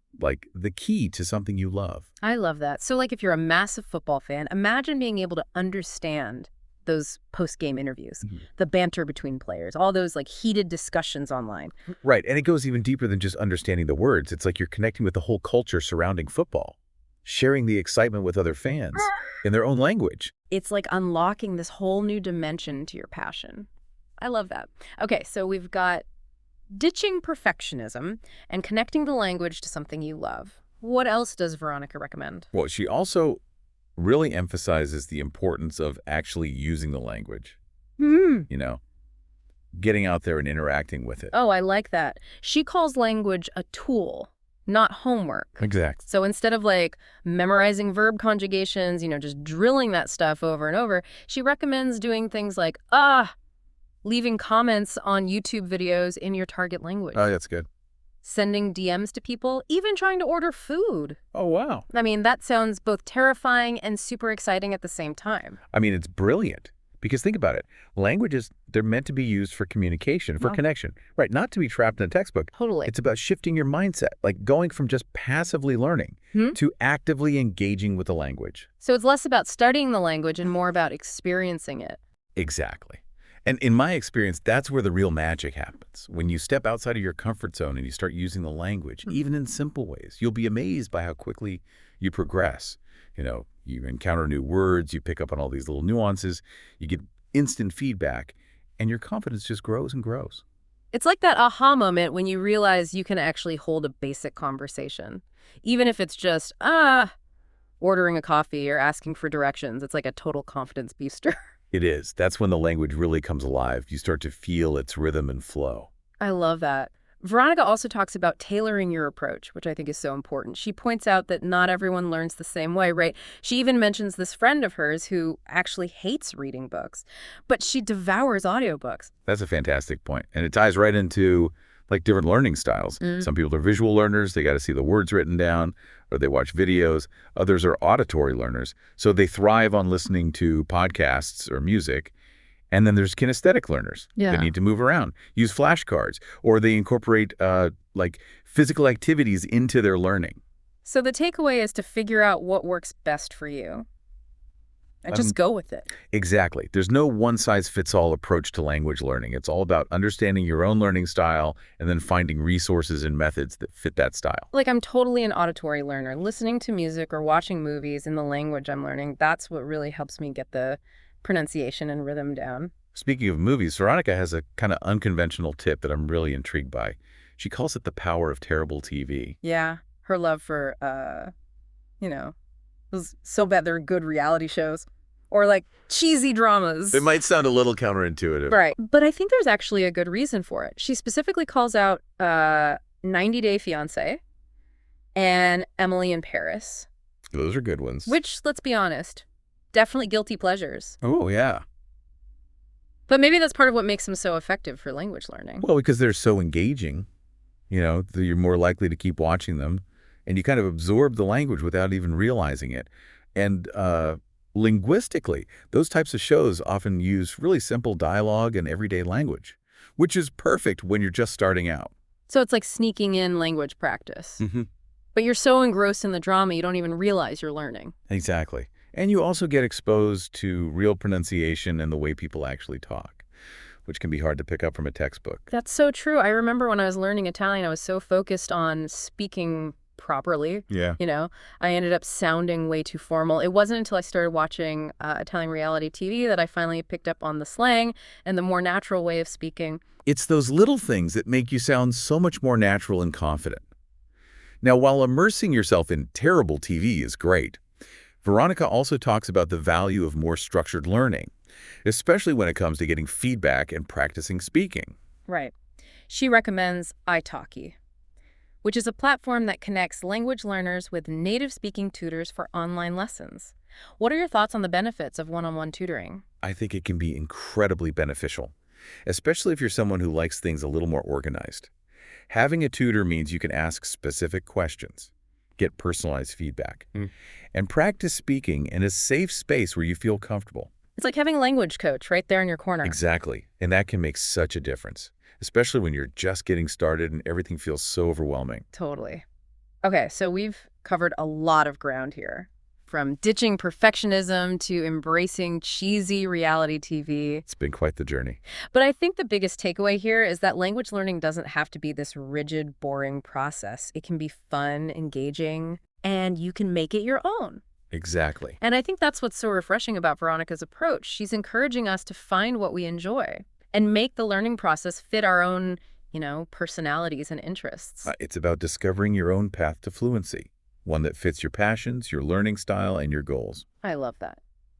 A: the key to something you love.
B: I love that. So if you're a massive football fan, imagine being able to understand those post-game interviews, the banter between players, all those heated discussions online.
A: Right. And it goes even deeper than just understanding the words. It's like you're connecting with the whole culture surrounding football, sharing the excitement with other fans in their own language.
B: It's like unlocking this whole new dimension to your passion. I love that. Okay, so we've got ditching perfectionism and connecting the language to something you love. What else does Veronica recommend?
A: Well, she also really emphasizes the importance of actually using the language. Getting out there and interacting with it.
B: Oh, I like that. She calls language a tool, not homework.
A: Exactly.
B: So instead of memorizing verb conjugations, just drilling that stuff over and over, she recommends doing things leaving comments on YouTube videos in your target language.
A: Oh, that's good.
B: Sending DMs to people, even trying to order food.
A: Oh, wow.
B: I mean, that sounds both terrifying and super exciting at the same time.
A: I mean, it's brilliant. Because think about it. Languages, they're meant to be used for communication, for connection. Right, not to be trapped in a textbook.
B: Totally.
A: It's about shifting your mindset, going from just passively learning to actively engaging with the language.
B: So it's less about studying the language and more about experiencing it.
A: Exactly. And in my experience, that's where the real magic happens. When you step outside of your comfort zone and you start using the language, even in simple ways, you'll be amazed by how quickly you progress. You encounter new words, you pick up on all these little nuances, you get instant feedback, and your confidence just grows and grows.
B: It's like that aha moment when you realize you can actually hold a basic conversation. Even if it's just, ordering a coffee or asking for directions. It's like a total confidence booster.
A: It is. That's when the language really comes alive. You start to feel its rhythm and flow.
B: I love that. Veronica also talks about tailoring your approach, which I think is so important. She points out that not everyone learns the same way, right? She even mentions this friend of hers who actually hates reading books, but she devours audiobooks.
A: That's a fantastic point. And it ties right into different learning styles. Some people are visual learners. They got to see the words written down, or they watch videos. Others are auditory learners. So they thrive on listening to podcasts or music. And then there's kinesthetic learners.
B: Yeah.
A: They need to move around, use flashcards, or they incorporate physical activities into their learning.
B: So the takeaway is to figure out what works best for you and just go with it.
A: Exactly. There's no one-size-fits-all approach to language learning. It's all about understanding your own learning style and then finding resources and methods that fit that style.
B: Like, I'm totally an auditory learner. Listening to music or watching movies in the language I'm learning, that's what really helps me get the pronunciation and rhythm down.
A: Speaking of movies, Veronica has a kind of unconventional tip that I'm really intrigued by. She calls it the power of terrible TV.
B: Yeah, her love for, those so bad they're good reality shows. Or cheesy dramas.
A: It might sound a little counterintuitive.
B: Right. But I think there's actually a good reason for it. She specifically calls out 90 Day Fiancé and Emily in Paris.
A: Those are good ones.
B: Which, let's be honest, definitely guilty pleasures.
A: Oh, yeah.
B: But maybe that's part of what makes them so effective for language learning.
A: Well, because they're so engaging, you're more likely to keep watching them, and you kind of absorb the language without even realizing it. And linguistically, those types of shows often use really simple dialogue and everyday language, which is perfect when you're just starting out.
B: So it's like sneaking in language practice. But you're so engrossed in the drama, you don't even realize you're learning.
A: Exactly. And you also get exposed to real pronunciation and the way people actually talk, which can be hard to pick up from a textbook.
B: That's so true. I remember when I was learning Italian, I was so focused on speaking properly.
A: Yeah.
B: I ended up sounding way too formal. It wasn't until I started watching Italian reality TV that I finally picked up on the slang and the more natural way of speaking.
A: It's those little things that make you sound so much more natural and confident. Now, while immersing yourself in terrible TV is great, Veronica also talks about the value of more structured learning, especially when it comes to getting feedback and practicing speaking.
B: Right. She recommends italki, which is a platform that connects language learners with native-speaking tutors for online lessons. What are your thoughts on the benefits of one-on-one tutoring?
A: I think it can be incredibly beneficial, especially if you're someone who likes things a little more organized. Having a tutor means you can ask specific questions, get personalized feedback, and practice speaking in a safe space where you feel comfortable.
B: It's like having a language coach right there in your corner.
A: Exactly. And that can make such a difference, especially when you're just getting started and everything feels so overwhelming.
B: Totally. Okay, so we've covered a lot of ground here. From ditching perfectionism to embracing cheesy reality TV.
A: It's been quite the journey.
B: But I think the biggest takeaway here is that language learning doesn't have to be this rigid, boring process. It can be fun, engaging, and you can make it your own.
A: Exactly.
B: And I think that's what's so refreshing about Veronica's approach. She's encouraging us to find what we enjoy and make the learning process fit our own, personalities and interests.
A: It's about discovering your own path to fluency, one that fits your passions, your learning style, and your goals.
B: I love that.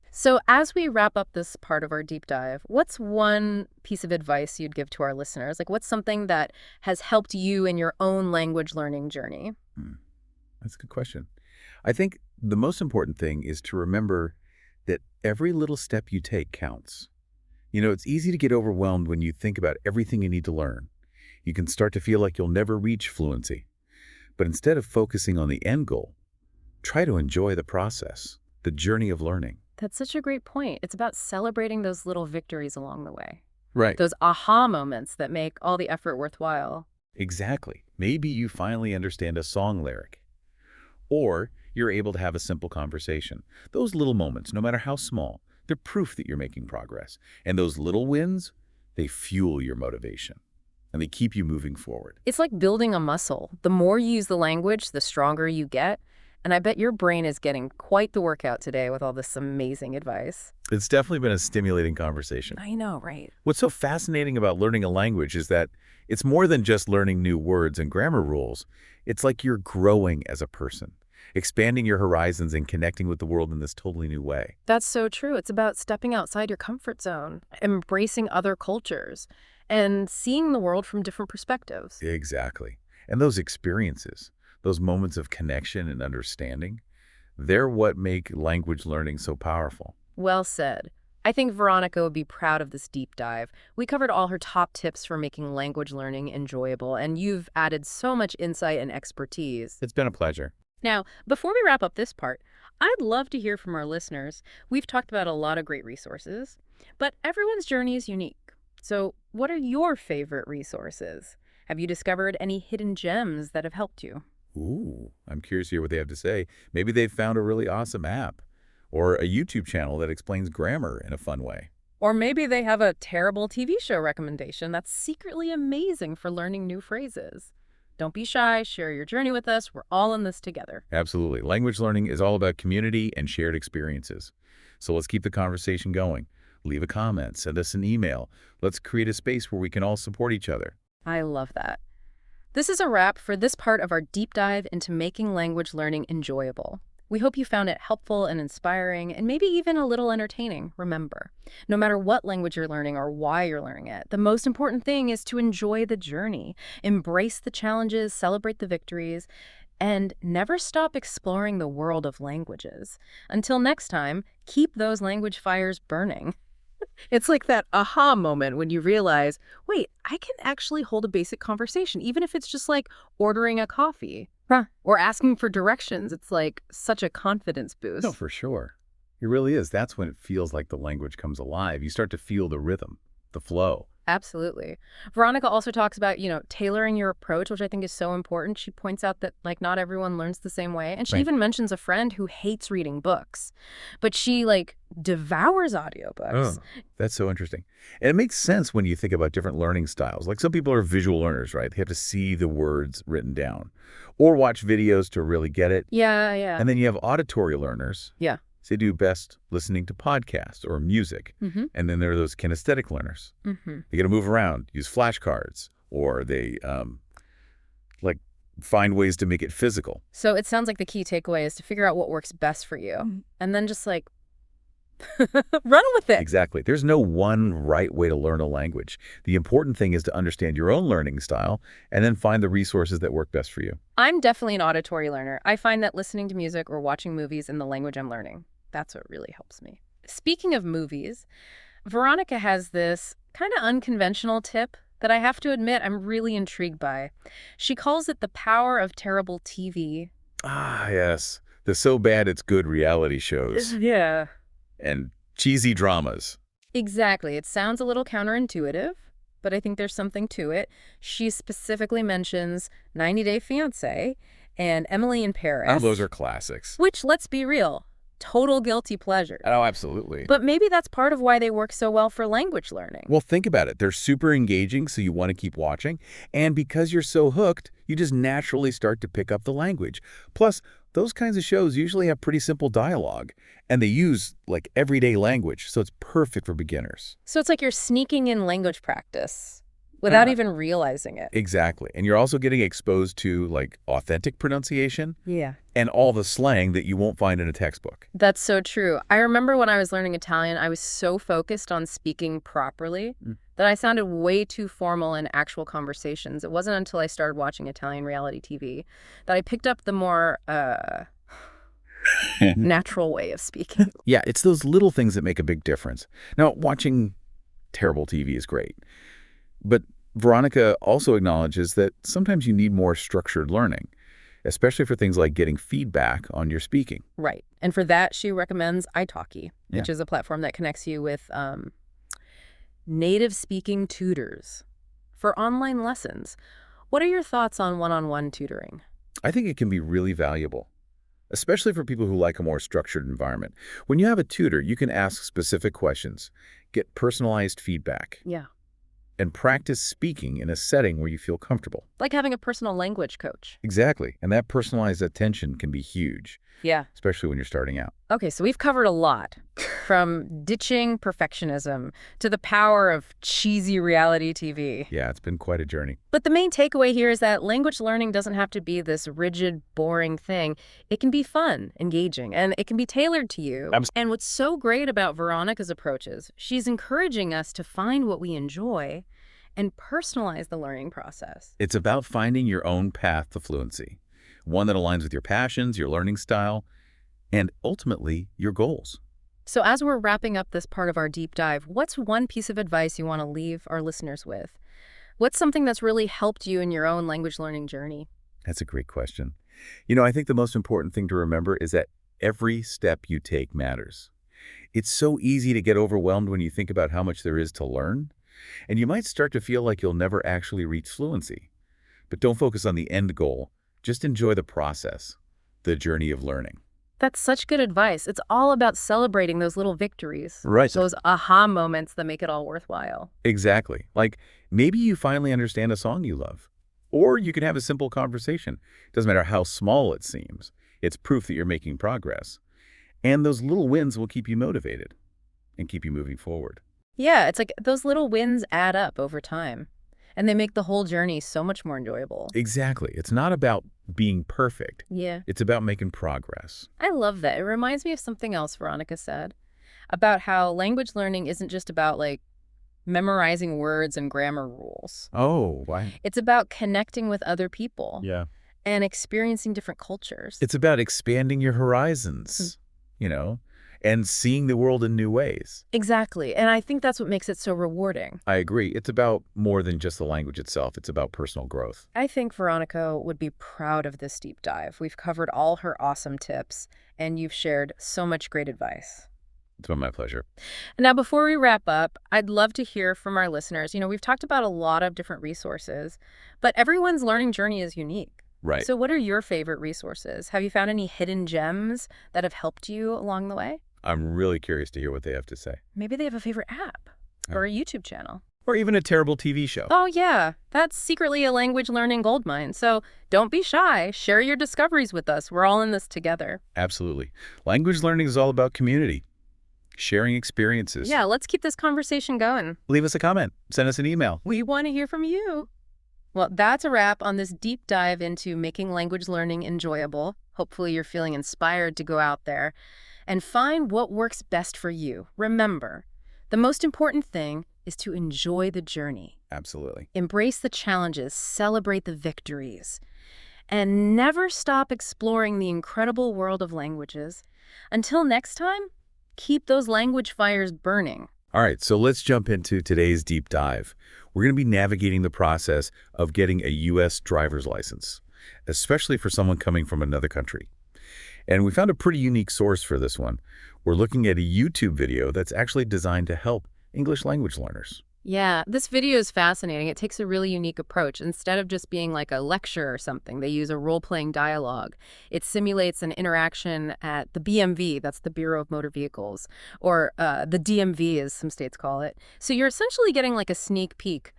B: So as we wrap up this part of our deep dive, what's one piece of advice you'd give to our listeners? What's something that has helped you in your own language learning journey?
A: That's a good question. I think the most important thing is to remember that every little step you take counts. It's easy to get overwhelmed when you think about everything you need to learn. You can start to feel like you'll never reach fluency. But instead of focusing on the end goal, try to enjoy the process, the journey of learning.
B: That's such a great point. It's about celebrating those little victories along the way.
A: Right.
B: Those aha moments that make all the effort worthwhile.
A: Exactly. Maybe you finally understand a song lyric. Or you're able to have a simple conversation. Those little moments, no matter how small, They're proof that you're making progress. And those little wins, they fuel your motivation. And they keep you moving forward.
B: It's like building a muscle. The more you use the language, the stronger you get. And I bet your brain is getting quite the workout today with all this amazing advice.
A: It's definitely been a stimulating conversation.
B: I know, right?
A: What's so fascinating about learning a language is that it's more than just learning new words and grammar rules. It's like you're growing as a person, expanding your horizons and connecting with the world in this totally new way.
B: That's so true. It's about stepping outside your comfort zone, embracing other cultures, and seeing the world from different perspectives.
A: Exactly. And those experiences, those moments of connection and understanding, they're what make language learning so powerful.
B: Well said. I think Veronica would be proud of this deep dive. We covered all her top tips for making language learning enjoyable, and you've added so much insight and expertise.
A: It's been a pleasure.
B: Now, before we wrap up this part, I'd love to hear from our listeners. We've talked about a lot of great resources, but everyone's journey is unique. So, what are your favorite resources? Have you discovered any hidden gems that have helped you?
A: Ooh, I'm curious to hear what they have to say. Maybe they've found a really awesome app or a YouTube channel that explains grammar in a fun way.
B: Or maybe they have a terrible TV show recommendation that's secretly amazing for learning new phrases. Don't be shy, share your journey with us. We're all in this together.
A: Absolutely. Language learning is all about community and shared experiences. So let's keep the conversation going. Leave a comment, send us an email. Let's create a space where we can all support each other.
B: I love that. This is a wrap for this part of our deep dive into making language learning enjoyable. We hope you found it helpful and inspiring, and maybe even a little entertaining. Remember, no matter what language you're learning or why you're learning it, the most important thing is to enjoy the journey, embrace the challenges, celebrate the victories, and never stop exploring the world of languages. Until next time, keep those language fires burning. It's like that aha moment when you realize, wait, I can actually hold a basic conversation, even if it's just like ordering a coffee. Huh. Or asking for directions. It's like such a confidence boost.
A: No, for sure. It really is. That's when it feels like the language comes alive. You start to feel the rhythm, the flow.
B: Absolutely. Veronica also talks about, tailoring your approach, which I think is so important. She points out that, not everyone learns the same way. And she
A: Right.
B: even mentions a friend who hates reading books, but she, devours audiobooks.
A: Oh, that's so interesting. And it makes sense when you think about different learning styles. Like some people are visual learners, right? They have to see the words written down or watch videos to really get it.
B: Yeah, yeah.
A: And then you have auditory learners.
B: Yeah.
A: They do best listening to podcasts or music.
B: Mm-hmm.
A: And then there are those kinesthetic learners.
B: Mm-hmm.
A: They got to move around, use flashcards, or they find ways to make it physical.
B: So it sounds like the key takeaway is to figure out what works best for you and then just run with it.
A: Exactly. There's no one right way to learn a language. The important thing is to understand your own learning style and then find the resources that work best for you.
B: I'm definitely an auditory learner. I find that listening to music or watching movies in the language I'm learning, that's what really helps me. Speaking of movies, Veronica has this kind of unconventional tip that I have to admit I'm really intrigued by. She calls it the power of terrible TV.
A: Ah, yes. The so bad it's good reality shows
B: Yeah.
A: and cheesy dramas.
B: Exactly. It sounds a little counterintuitive, but I think there's something to it. She specifically mentions 90 Day Fiancé and Emily in Paris.
A: Oh, those are classics.
B: Which, let's be real, total guilty pleasure.
A: Oh, absolutely.
B: But maybe that's part of why they work so well for language learning.
A: Well, think about it. They're super engaging, so you want to keep watching. And because you're so hooked, you just naturally start to pick up the language. Plus, those kinds of shows usually have pretty simple dialogue, and they use, everyday language, so it's perfect for beginners.
B: So it's like you're sneaking in language practice without
A: Yeah.
B: even realizing it.
A: Exactly. And you're also getting exposed to, authentic pronunciation
B: Yeah.
A: and all the slang that you won't find in a textbook.
B: That's so true. I remember when I was learning Italian, I was so focused on speaking properly that I sounded way too formal in actual conversations. It wasn't until I started watching Italian reality TV that I picked up the more natural way of speaking.
A: Yeah, it's those little things that make a big difference. Now, watching terrible TV is great, but Veronica also acknowledges that sometimes you need more structured learning, especially for things like getting feedback on your speaking.
B: Right. And for that, she recommends italki,
A: Yeah.
B: which is a platform that connects you with native speaking tutors for online lessons. What are your thoughts on one-on-one tutoring?
A: I think it can be really valuable. especially for people who like a more structured environment. When you have a tutor, you can ask specific questions, get personalized feedback,
B: Yeah.
A: and practice speaking in a setting where you feel comfortable.
B: Like having a personal language coach.
A: Exactly. And that personalized attention can be huge,
B: Yeah.
A: especially when you're starting out.
B: Okay, so we've covered a lot, from ditching perfectionism to the power of cheesy reality TV.
A: Yeah, it's been quite a journey.
B: But the main takeaway here is that language learning doesn't have to be this rigid, boring thing. It can be fun, engaging, and it can be tailored to you. And what's so great about Veronica's approaches, she's encouraging us to find what we enjoy and personalize the learning process.
A: It's about finding your own path to fluency, one that aligns with your passions, your learning style, and ultimately your goals.
B: So as we're wrapping up this part of our deep dive, what's one piece of advice you want to leave our listeners with? What's something that's really helped you in your own language learning journey?
A: That's a great question. I think the most important thing to remember is that every step you take matters. It's so easy to get overwhelmed when you think about how much there is to learn, and you might start to feel like you'll never actually reach fluency. But don't focus on the end goal. Just enjoy the process, the journey of learning.
B: That's such good advice. It's all about celebrating those little victories.
A: Right.
B: Those aha moments that make it all worthwhile.
A: Exactly. Like maybe you finally understand a song you love, or you can have a simple conversation. Doesn't matter how small it seems. It's proof that you're making progress. And those little wins will keep you motivated and keep you moving forward.
B: Yeah, it's like those little wins add up over time, and they make the whole journey so much more enjoyable.
A: Exactly. It's not about being perfect.
B: Yeah.
A: It's about making progress.
B: I love that. It reminds me of something else Veronica said about how language learning isn't just about like memorizing words and grammar rules.
A: Oh, why?
B: It's about connecting with other people
A: Yeah.
B: and experiencing different cultures.
A: It's about expanding your horizons, and seeing the world in new ways.
B: Exactly. And I think that's what makes it so rewarding.
A: I agree. It's about more than just the language itself. It's about personal growth.
B: I think Veronica would be proud of this deep dive. We've covered all her awesome tips, and you've shared so much great advice.
A: It's been my pleasure.
B: Now, before we wrap up, I'd love to hear from our listeners. We've talked about a lot of different resources, but everyone's learning journey is unique.
A: Right.
B: So what are your favorite resources? Have you found any hidden gems that have helped you along the way?
A: I'm really curious to hear what they have to say.
B: Maybe they have a favorite app or a YouTube channel.
A: Or even a terrible TV show.
B: Oh, yeah. That's secretly a language learning goldmine. So don't be shy. Share your discoveries with us. We're all in this together.
A: Absolutely. Language learning is all about community, sharing experiences.
B: Yeah, let's keep this conversation going.
A: Leave us a comment. Send us an email.
B: We want to hear from you. Well, that's a wrap on this deep dive into making language learning enjoyable. Hopefully you're feeling inspired to go out there and find what works best for you. Remember, the most important thing is to enjoy the journey.
A: Absolutely.
B: Embrace the challenges, celebrate the victories, and never stop exploring the incredible world of languages. Until next time, keep those language fires burning.
A: All right, so let's jump into today's deep dive. We're going to be navigating the process of getting a U.S. driver's license, especially for someone coming from another country. And we found a pretty unique source for this one. We're looking at a YouTube video that's actually designed to help English language learners.
B: Yeah, this video is fascinating. It takes a really unique approach. Instead of just being like a lecture or something, they use a role-playing dialogue. It simulates an interaction at the BMV, that's the Bureau of Motor Vehicles, or the DMV, as some states call it. So you're essentially getting like a sneak peek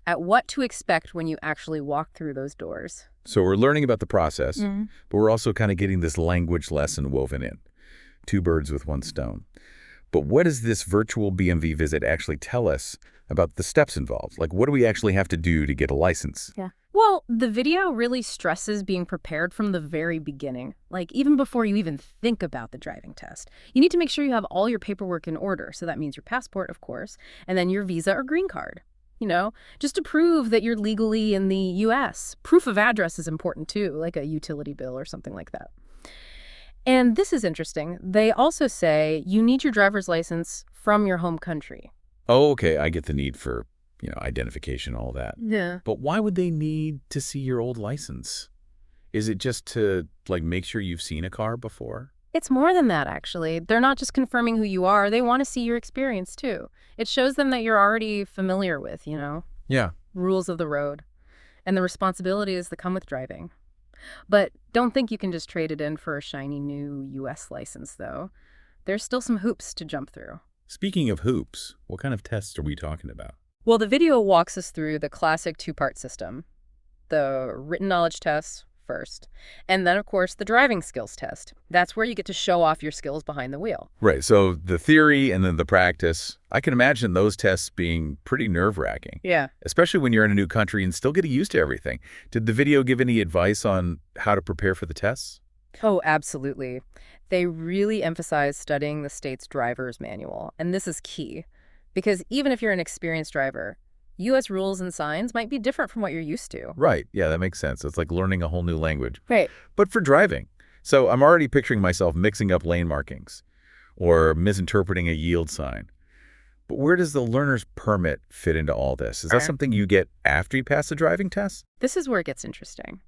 B: at what to expect when you actually walk through those doors.
A: So we're learning about the process, but we're also kind of getting this language lesson woven in. Two birds with one stone. But what does this virtual BMV visit actually tell us about the steps involved? Like, what do we actually have to do to get a license?
B: Yeah. Well, the video really stresses being prepared from the very beginning, like even before you even think about the driving test. You need to make sure you have all your paperwork in order. So that means your passport, of course, and then your visa or green card. Just to prove that you're legally in the U.S. Proof of address is important too, like a utility bill or something like that. And this is interesting. They also say you need your driver's license from your home country.
A: Oh, okay. I get the need for, identification, all that.
B: Yeah.
A: But why would they need to see your old license? Is it just to, make sure you've seen a car before?
B: It's more than that, actually. They're not just confirming who you are. They want to see your experience, too. It shows them that you're already familiar with,
A: Yeah.
B: rules of the road and the responsibilities that come with driving. But don't think you can just trade it in for a shiny new US license, though. There's still some hoops to jump through.
A: Speaking of hoops, what kind of tests are we talking about?
B: Well, the video walks us through the classic two-part system. The written knowledge test first, and then, of course, the driving skills test. That's where you get to show off your skills behind the wheel.
A: Right, so the theory and then the practice. I can imagine those tests being pretty nerve-wracking,
B: Yeah.
A: especially when you're in a new country and still getting used to everything. Did the video give any advice on how to prepare for the tests?
B: Oh, absolutely. They really emphasize studying the state's driver's manual, and this is key. Because even if you're an experienced driver, U.S. rules and signs might be different from what you're used to.
A: Right, yeah, that makes sense. It's like learning a whole new language.
B: Right.
A: But for driving. So I'm already picturing myself mixing up lane markings or misinterpreting a yield sign. But where does the learner's permit fit into all this? Is that something you get after you pass the driving test?
B: This is where it gets interesting.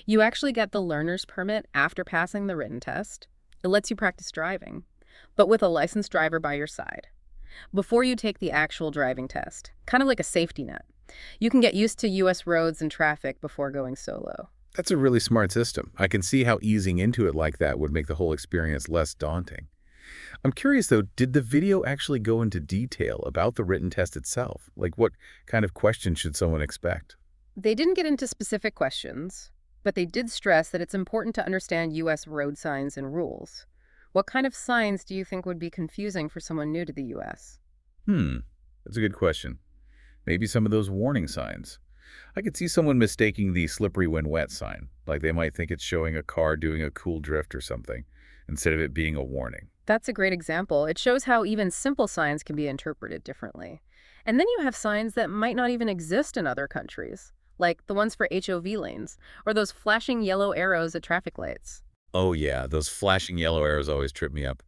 B: You actually get the learner's permit after passing the written test. It lets you practice driving, but with a licensed driver by your side. Before you take the actual driving test, kind of like a safety net. You can get used to U.S. roads and traffic before going solo.
A: That's a really smart system. I can see how easing into it like that would make the whole experience less daunting. I'm curious, though, did the video actually go into detail about the written test itself? Like, what kind of questions should someone expect?
B: They didn't get into specific questions, but they did stress that it's important to understand U.S. road signs and rules. What kind of signs do you think would be confusing for someone new to the U.S.?
A: That's a good question. Maybe some of those warning signs. I could see someone mistaking the slippery when wet sign, like they might think it's showing a car doing a cool drift or something, instead of it being a warning.
B: That's a great example. It shows how even simple signs can be interpreted differently. And then you have signs that might not even exist in other countries, like the ones for HOV lanes, or those flashing yellow arrows at traffic lights.
A: Oh yeah, those flashing yellow arrows always trip me up.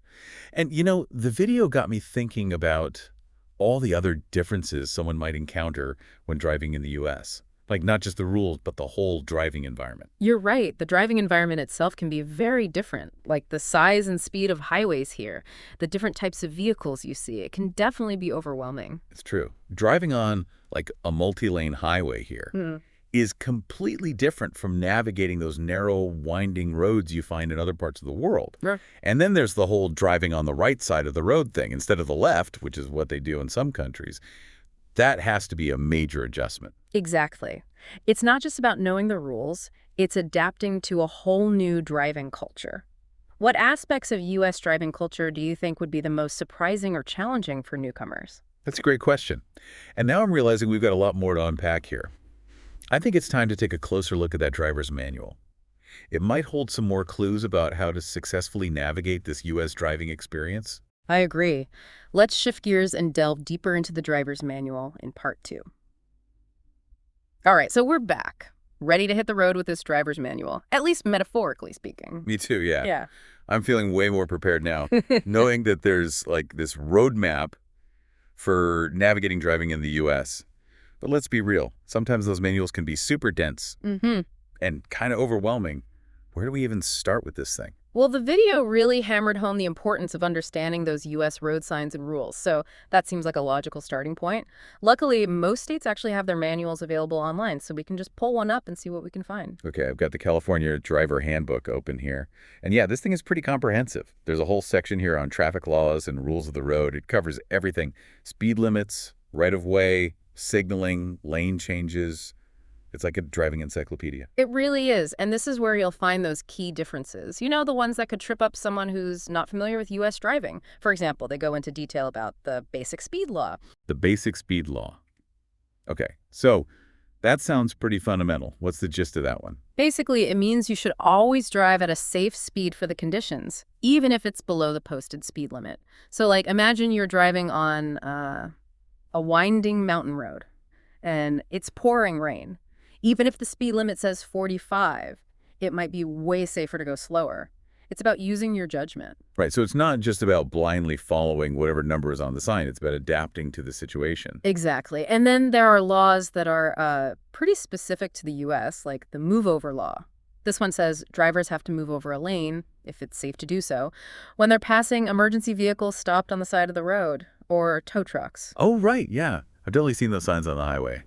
A: And the video got me thinking about all the other differences someone might encounter when driving in the US. Like not just the rules, but the whole driving environment.
B: You're right. The driving environment itself can be very different, like the size and speed of highways here, the different types of vehicles you see. It can definitely be overwhelming.
A: It's true. Driving on like a multi-lane highway here is completely different from navigating those narrow, winding roads you find in other parts of the world.
B: Yeah.
A: And then there's the whole driving on the right side of the road thing instead of the left, which is what they do in some countries. That has to be a major adjustment.
B: Exactly. It's not just about knowing the rules, it's adapting to a whole new driving culture. What aspects of U.S. driving culture do you think would be the most surprising or challenging for newcomers?
A: That's a great question. And now I'm realizing we've got a lot more to unpack here. I think it's time to take a closer look at that driver's manual. It might hold some more clues about how to successfully navigate this U.S. driving experience.
B: I agree. Let's shift gears and delve deeper into the driver's manual in part 2. All right, so we're back, ready to hit the road with this driver's manual, at least metaphorically speaking.
A: Me too, yeah.
B: Yeah.
A: I'm feeling way more prepared now, knowing that there's like this roadmap for navigating driving in the U.S. But let's be real. Sometimes those manuals can be super dense and kind of overwhelming. Where do we even start with this thing?
B: Well, the video really hammered home the importance of understanding those U.S. road signs and rules, so that seems like a logical starting point. Luckily, most states actually have their manuals available online, so we can just pull one up and see what we can find.
A: Okay, I've got the California Driver Handbook open here. And yeah, this thing is pretty comprehensive. There's a whole section here on traffic laws and rules of the road. It covers everything. Speed limits, right-of-way, signaling, lane changes. It's like a driving encyclopedia.
B: It really is, and this is where you'll find those key differences. You know, the ones that could trip up someone who's not familiar with U.S. driving. For example, they go into detail about the basic speed law.
A: The basic speed law. Okay, so that sounds pretty fundamental. What's the gist of that one?
B: Basically, it means you should always drive at a safe speed for the conditions, even if it's below the posted speed limit. So, like, imagine you're driving on a winding mountain road, and it's pouring rain. Even if the speed limit says 45, it might be way safer to go slower. It's about using your judgment.
A: Right, so it's not just about blindly following whatever number is on the sign. It's about adapting to the situation.
B: Exactly. And then there are laws that are pretty specific to the U.S., like the move over law. This one says drivers have to move over a lane, if it's safe to do so, when they're passing emergency vehicles stopped on the side of the road, or tow trucks.
A: Oh, right, yeah. I've definitely seen those signs on the highway.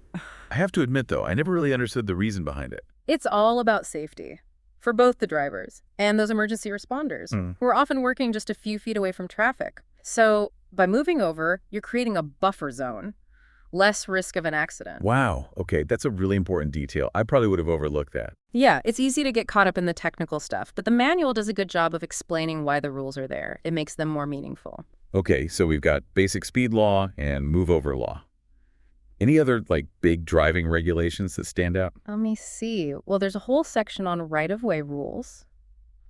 A: I have to admit, though, I never really understood the reason behind it.
B: It's all about safety. for both the drivers and those emergency responders who are often working just a few feet away from traffic. So by moving over, you're creating a buffer zone, less risk of an accident.
A: Wow. Okay, that's a really important detail. I probably would have overlooked that.
B: Yeah, it's easy to get caught up in the technical stuff, but the manual does a good job of explaining why the rules are there. It makes them more meaningful.
A: Okay, so we've got basic speed law and move over law. Any other, like, big driving regulations that stand out?
B: Let me see. Well, there's a whole section on right-of-way rules,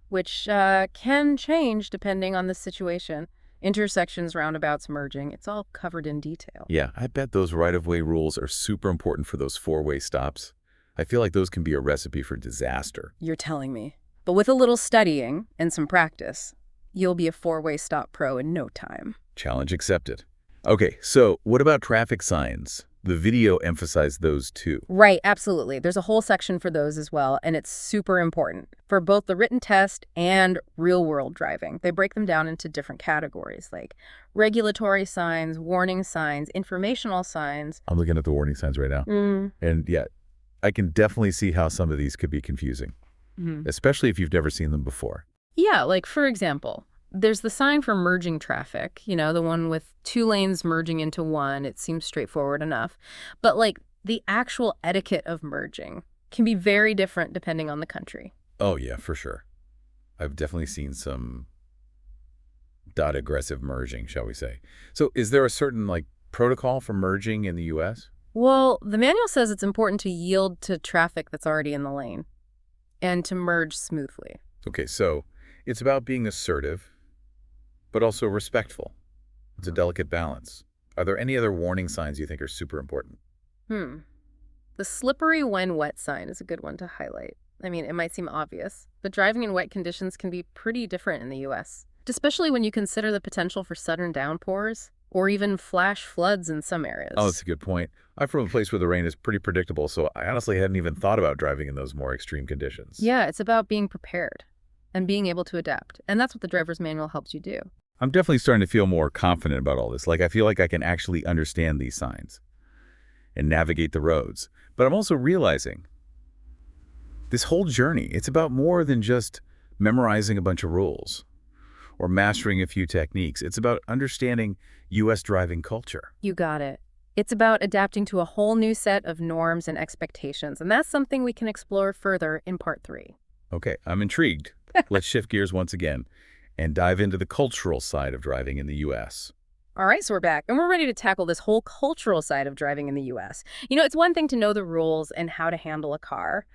B: which can change depending on the situation. Intersections, roundabouts, merging, it's all covered in detail.
A: Yeah, I bet those right-of-way rules are super important for those four-way stops. I feel like those can be a recipe for disaster.
B: You're telling me. But with a little studying and some practice, you'll be a four-way stop pro in no time.
A: Challenge accepted. Okay, so what about traffic signs? The video emphasized those too.
B: Right, absolutely. There's a whole section for those as well, and it's super important for both the written test and real-world driving. They break them down into different categories, like regulatory signs, warning signs, informational signs.
A: I'm looking at the warning signs right now. And yeah, I can definitely see how some of these could be confusing, especially if you've never seen them before.
B: Yeah, like for example, there's the sign for merging traffic, the one with 2 lanes merging into one. It seems straightforward enough. But like the actual etiquette of merging can be very different depending on the country.
A: Oh yeah, for sure. I've definitely seen some aggressive merging, shall we say. So is there a certain protocol for merging in the US?
B: Well, the manual says it's important to yield to traffic that's already in the lane and to merge smoothly.
A: Okay, so it's about being assertive, but also respectful. It's a delicate balance. Are there any other warning signs you think are super important?
B: The slippery when wet sign is a good one to highlight. I mean, it might seem obvious, but driving in wet conditions can be pretty different in the U.S., especially when you consider the potential for sudden downpours or even flash floods in some areas.
A: Oh, that's a good point. I'm from a place where the rain is pretty predictable, so I honestly hadn't even thought about driving in those more extreme conditions.
B: Yeah, it's about being prepared and being able to adapt, and that's what the driver's manual helps you do.
A: I'm definitely starting to feel more confident about all this. I feel like I can actually understand these signs and navigate the roads. But I'm also realizing this whole journey, it's about more than just memorizing a bunch of rules or mastering a few techniques. It's about understanding U.S. driving culture.
B: You got it. It's about adapting to a whole new set of norms and expectations, and that's something we can explore further in part 3.
A: Okay, I'm intrigued. Let's shift gears once again and dive into the cultural side of driving in the U.S.
B: All right, so we're back, and we're ready to tackle this whole cultural side of driving in the U.S. It's one thing to know the rules and how to handle a car,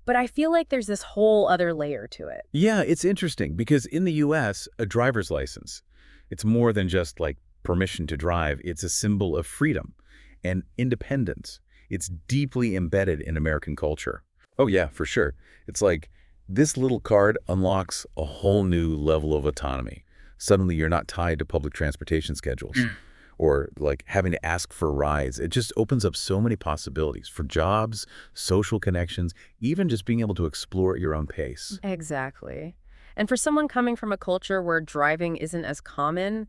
B: but I feel like there's this whole other layer to it.
A: Yeah, it's interesting because in the U.S., a driver's license, it's more than just permission to drive. It's a symbol of freedom and independence. It's deeply embedded in American culture. Oh yeah, for sure. It's like this little card unlocks a whole new level of autonomy. Suddenly you're not tied to public transportation schedules or having to ask for rides. It just opens up so many possibilities for jobs, social connections, even just being able to explore at your own pace.
B: Exactly. And for someone coming from a culture where driving isn't as common,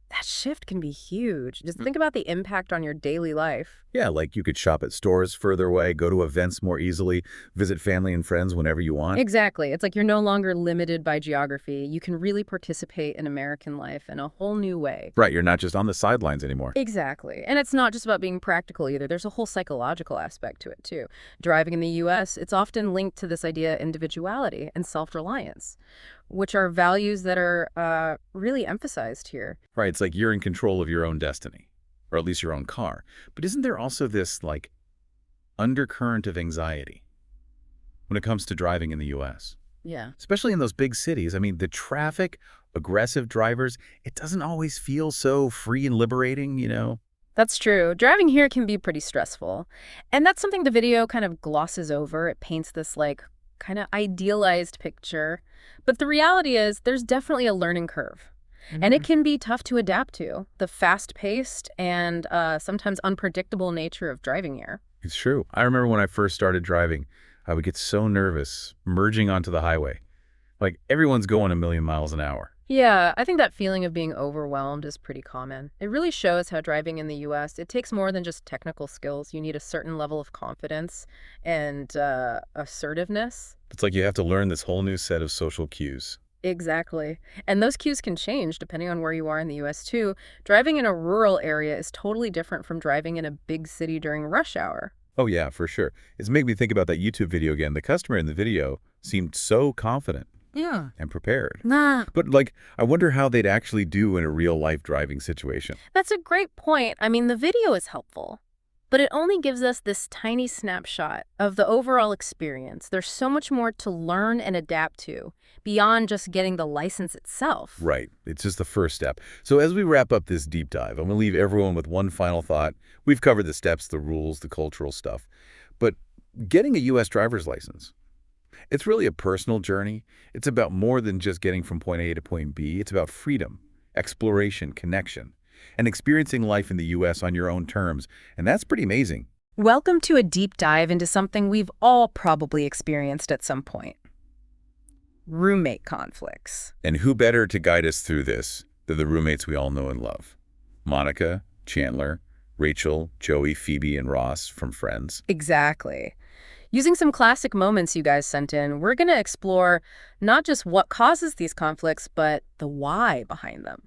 B: that shift can be huge. Just think about the impact on your daily life.
A: Yeah, you could shop at stores further away, go to events more easily, visit family and friends whenever you want.
B: Exactly. It's like you're no longer limited by geography. You can really participate in American life in a whole new way.
A: Right, you're not just on the sidelines anymore.
B: Exactly. And it's not just about being practical either. There's a whole psychological aspect to it, too. Driving in the U.S., it's often linked to this idea of individuality and self-reliance, which are values that are really emphasized here.
A: Right, it's like you're in control of your own destiny, or at least your own car. But isn't there also this, undercurrent of anxiety when it comes to driving in the U.S.?
B: Yeah.
A: Especially in those big cities. I mean, the traffic, aggressive drivers, it doesn't always feel so free and liberating.
B: That's true. Driving here can be pretty stressful. And that's something the video kind of glosses over. It paints this, kind of idealized picture. But the reality is there's definitely a learning curve. And it can be tough to adapt to, the fast-paced and sometimes unpredictable nature of driving here.
A: It's true. I remember when I first started driving, I would get so nervous merging onto the highway. Everyone's going a million miles an hour.
B: Yeah, I think that feeling of being overwhelmed is pretty common. It really shows how driving in the U.S., it takes more than just technical skills. You need a certain level of confidence and assertiveness.
A: It's like you have to learn this whole new set of social cues.
B: Exactly. And those cues can change depending on where you are in the US too. Driving in a rural area is totally different from driving in a big city during rush hour.
A: Oh yeah, for sure. It's made me think about that YouTube video again. The customer in the video seemed so confident
B: Yeah.
A: and prepared.
B: Nah.
A: But like, I wonder how they'd actually do in a real-life driving situation.
B: That's a great point. I mean, the video is helpful, but it only gives us this tiny snapshot of the overall experience. There's so much more to learn and adapt to beyond just getting the license itself.
A: Right. It's just the first step. So as we wrap up this deep dive, I'm going to leave everyone with one final thought. We've covered the steps, the rules, the cultural stuff. But getting a U.S. driver's license, it's really a personal journey. It's about more than just getting from point A to point B. It's about freedom, exploration, connection, and experiencing life in the U.S. on your own terms. And that's pretty amazing.
B: Welcome to a deep dive into something we've all probably experienced at some point. Roommate conflicts.
A: And who better to guide us through this than the roommates we all know and love? Monica, Chandler, Rachel, Joey, Phoebe, and Ross from Friends.
B: Exactly. Using some classic moments you guys sent in, we're going to explore not just what causes these conflicts, but the why behind them.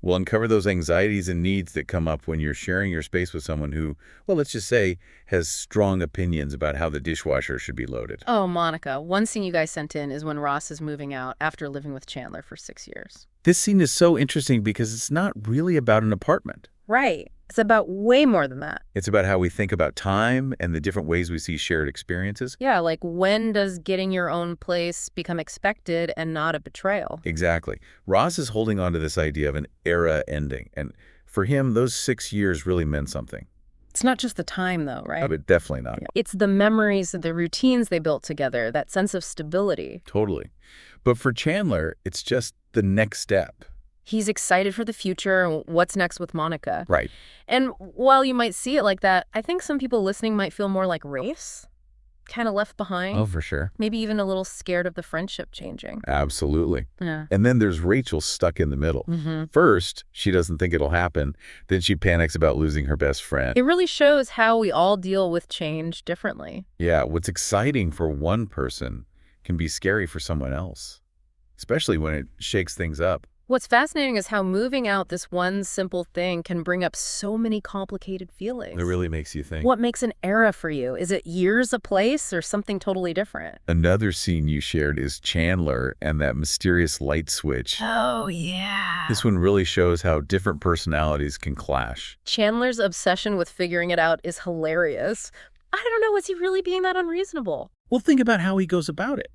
A: We'll uncover those anxieties and needs that come up when you're sharing your space with someone who, well, let's just say, has strong opinions about how the dishwasher should be loaded.
B: Oh, Monica, one scene you guys sent in is when Ross is moving out after living with Chandler for 6 years.
A: This scene is so interesting because it's not really about an apartment.
B: Right. It's about way more than that.
A: It's about how we think about time and the different ways we see shared experiences.
B: Yeah, like when does getting your own place become expected and not a betrayal?
A: Exactly. Ross is holding on to this idea of an era ending. And for him, those 6 years really meant something.
B: It's not just the time, though, right?
A: But definitely not.
B: It's the memories, the routines they built together, that sense of stability.
A: Totally. But for Chandler, it's just the next step.
B: He's excited for the future and what's next with Monica.
A: Right.
B: And while you might see it like that, I think some people listening might feel more like Rafe, kind of left behind.
A: Oh, for sure.
B: Maybe even a little scared of the friendship changing.
A: Absolutely.
B: Yeah.
A: And then there's Rachel stuck in the middle.
B: Mm-hmm.
A: First, she doesn't think it'll happen. Then she panics about losing her best friend.
B: It really shows how we all deal with change differently.
A: Yeah, what's exciting for one person can be scary for someone else, especially when it shakes things up.
B: What's fascinating is how moving out this one simple thing can bring up so many complicated feelings.
A: It really makes you think.
B: What makes an era for you? Is it years a place or something totally different?
A: Another scene you shared is Chandler and that mysterious light switch.
B: Oh, yeah.
A: This one really shows how different personalities can clash.
B: Chandler's obsession with figuring it out is hilarious. I don't know, is he really being that unreasonable?
A: Well, think about how he goes about it.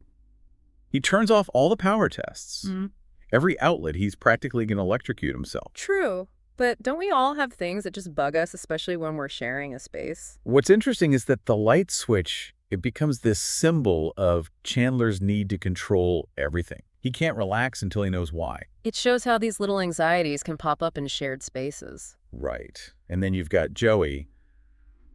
A: He turns off all the power tests.
B: Mm-hmm.
A: Every outlet, he's practically going to electrocute himself.
B: True. But don't we all have things that just bug us, especially when we're sharing a space?
A: What's interesting is that the light switch, it becomes this symbol of Chandler's need to control everything. He can't relax until he knows why.
B: It shows how these little anxieties can pop up in shared spaces.
A: Right. And then you've got Joey,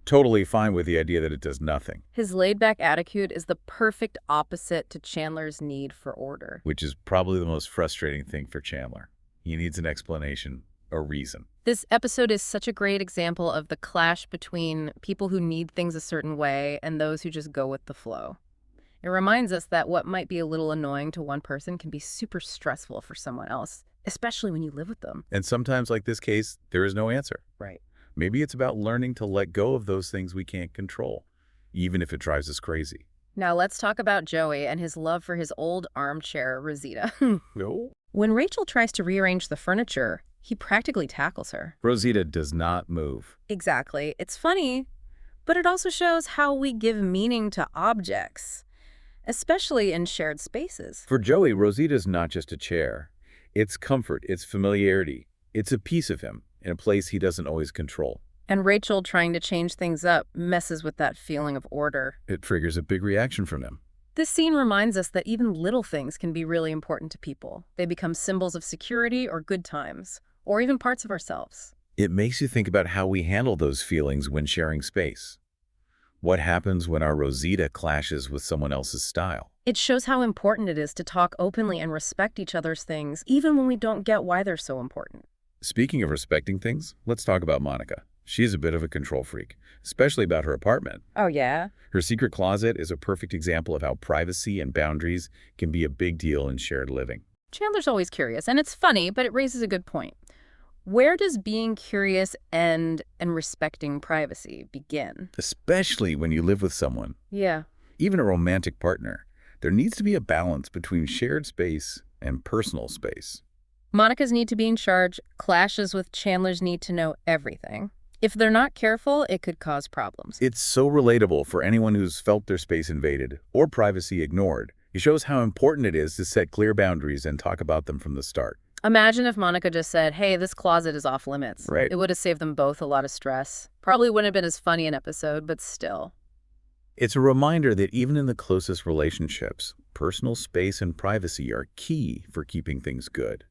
A: totally fine with the idea that it does nothing.
B: His laid-back attitude is the perfect opposite to Chandler's need for order.
A: Which is probably the most frustrating thing for Chandler. He needs an explanation, a reason.
B: This episode is such a great example of the clash between people who need things a certain way and those who just go with the flow. It reminds us that what might be a little annoying to one person can be super stressful for someone else, especially when you live with them.
A: And sometimes, like this case, there is no answer.
B: Right.
A: Maybe it's about learning to let go of those things we can't control, even if it drives us crazy.
B: Now let's talk about Joey and his love for his old armchair, Rosita.
A: No.
B: When Rachel tries to rearrange the furniture, he practically tackles her.
A: Rosita does not move.
B: Exactly. It's funny, but it also shows how we give meaning to objects, especially in shared spaces.
A: For Joey, Rosita's not just a chair. It's comfort, it's familiarity. It's a piece of him in a place he doesn't always control.
B: And Rachel trying to change things up messes with that feeling of order.
A: It triggers a big reaction from him.
B: This scene reminds us that even little things can be really important to people. They become symbols of security or good times, or even parts of ourselves.
A: It makes you think about how we handle those feelings when sharing space. What happens when our Rosita clashes with someone else's style?
B: It shows how important it is to talk openly and respect each other's things, even when we don't get why they're so important.
A: Speaking of respecting things, let's talk about Monica. She's a bit of a control freak, especially about her apartment.
B: Oh, yeah?
A: Her secret closet is a perfect example of how privacy and boundaries can be a big deal in shared living.
B: Chandler's always curious, and it's funny, but it raises a good point. Where does being curious end and respecting privacy begin?
A: Especially when you live with someone,
B: Yeah.
A: even a romantic partner, there needs to be a balance between shared space and personal space.
B: Monica's need to be in charge clashes with Chandler's need to know everything. If they're not careful, it could cause problems.
A: It's so relatable for anyone who's felt their space invaded or privacy ignored. It shows how important it is to set clear boundaries and talk about them from the start.
B: Imagine if Monica just said, hey, this closet is off limits.
A: Right.
B: It would have saved them both a lot of stress. Probably wouldn't have been as funny an episode, but still.
A: It's a reminder that even in the closest relationships, personal space and privacy are key for keeping things good.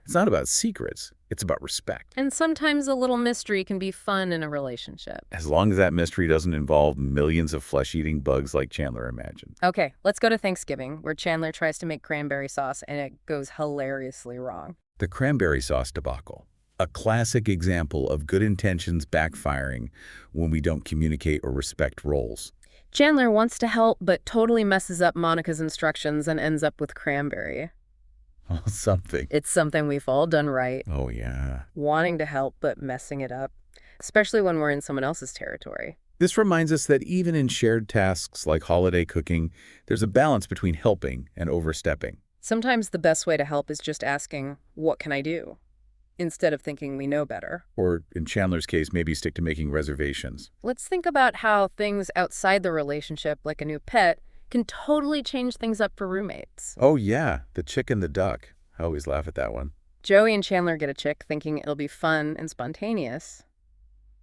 A: It's not about secrets, it's about respect.
B: And sometimes a little mystery can be fun in a relationship.
A: As long as that mystery doesn't involve millions of flesh-eating bugs like Chandler imagined.
B: Okay, let's go to Thanksgiving, where Chandler tries to make cranberry sauce and it goes hilariously wrong.
A: The cranberry sauce debacle. A classic example of good intentions backfiring when we don't communicate or respect roles.
B: Chandler wants to help, but totally messes up Monica's instructions and ends up with cranberry.
A: Oh, something.
B: It's something we've all done right.
A: Oh, yeah.
B: Wanting to help, but messing it up. Especially when we're in someone else's territory.
A: This reminds us that even in shared tasks like holiday cooking, there's a balance between helping and overstepping.
B: Sometimes the best way to help is just asking, what can I do? Instead of thinking we know better.
A: Or, in Chandler's case, maybe stick to making reservations.
B: Let's think about how things outside the relationship, like a new pet, can totally change things up for roommates.
A: Oh, yeah, the chick and the duck. I always laugh at that one.
B: Joey and Chandler get a chick thinking it'll be fun and spontaneous.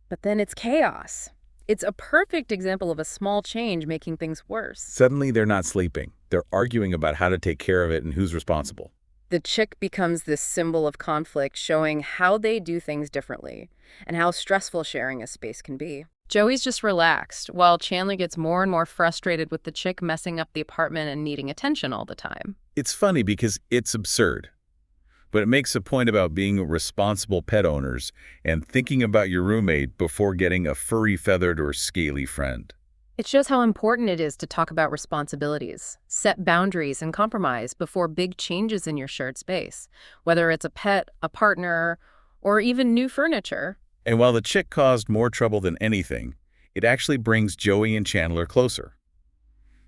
B: But then it's chaos. It's a perfect example of a small change making things worse.
A: Suddenly, they're not sleeping. They're arguing about how to take care of it and who's responsible.
B: The chick becomes this symbol of conflict, showing how they do things differently and how stressful sharing a space can be. Joey's just relaxed, while Chandler gets more and more frustrated with the chick messing up the apartment and needing attention all the time.
A: It's funny because it's absurd, but it makes a point about being responsible pet owners and thinking about your roommate before getting a furry-feathered or scaly friend.
B: It shows how important it is to talk about responsibilities, set boundaries, and compromise before big changes in your shared space, whether it's a pet, a partner, or even new furniture.
A: And while the chick caused more trouble than anything, it actually brings Joey and Chandler closer.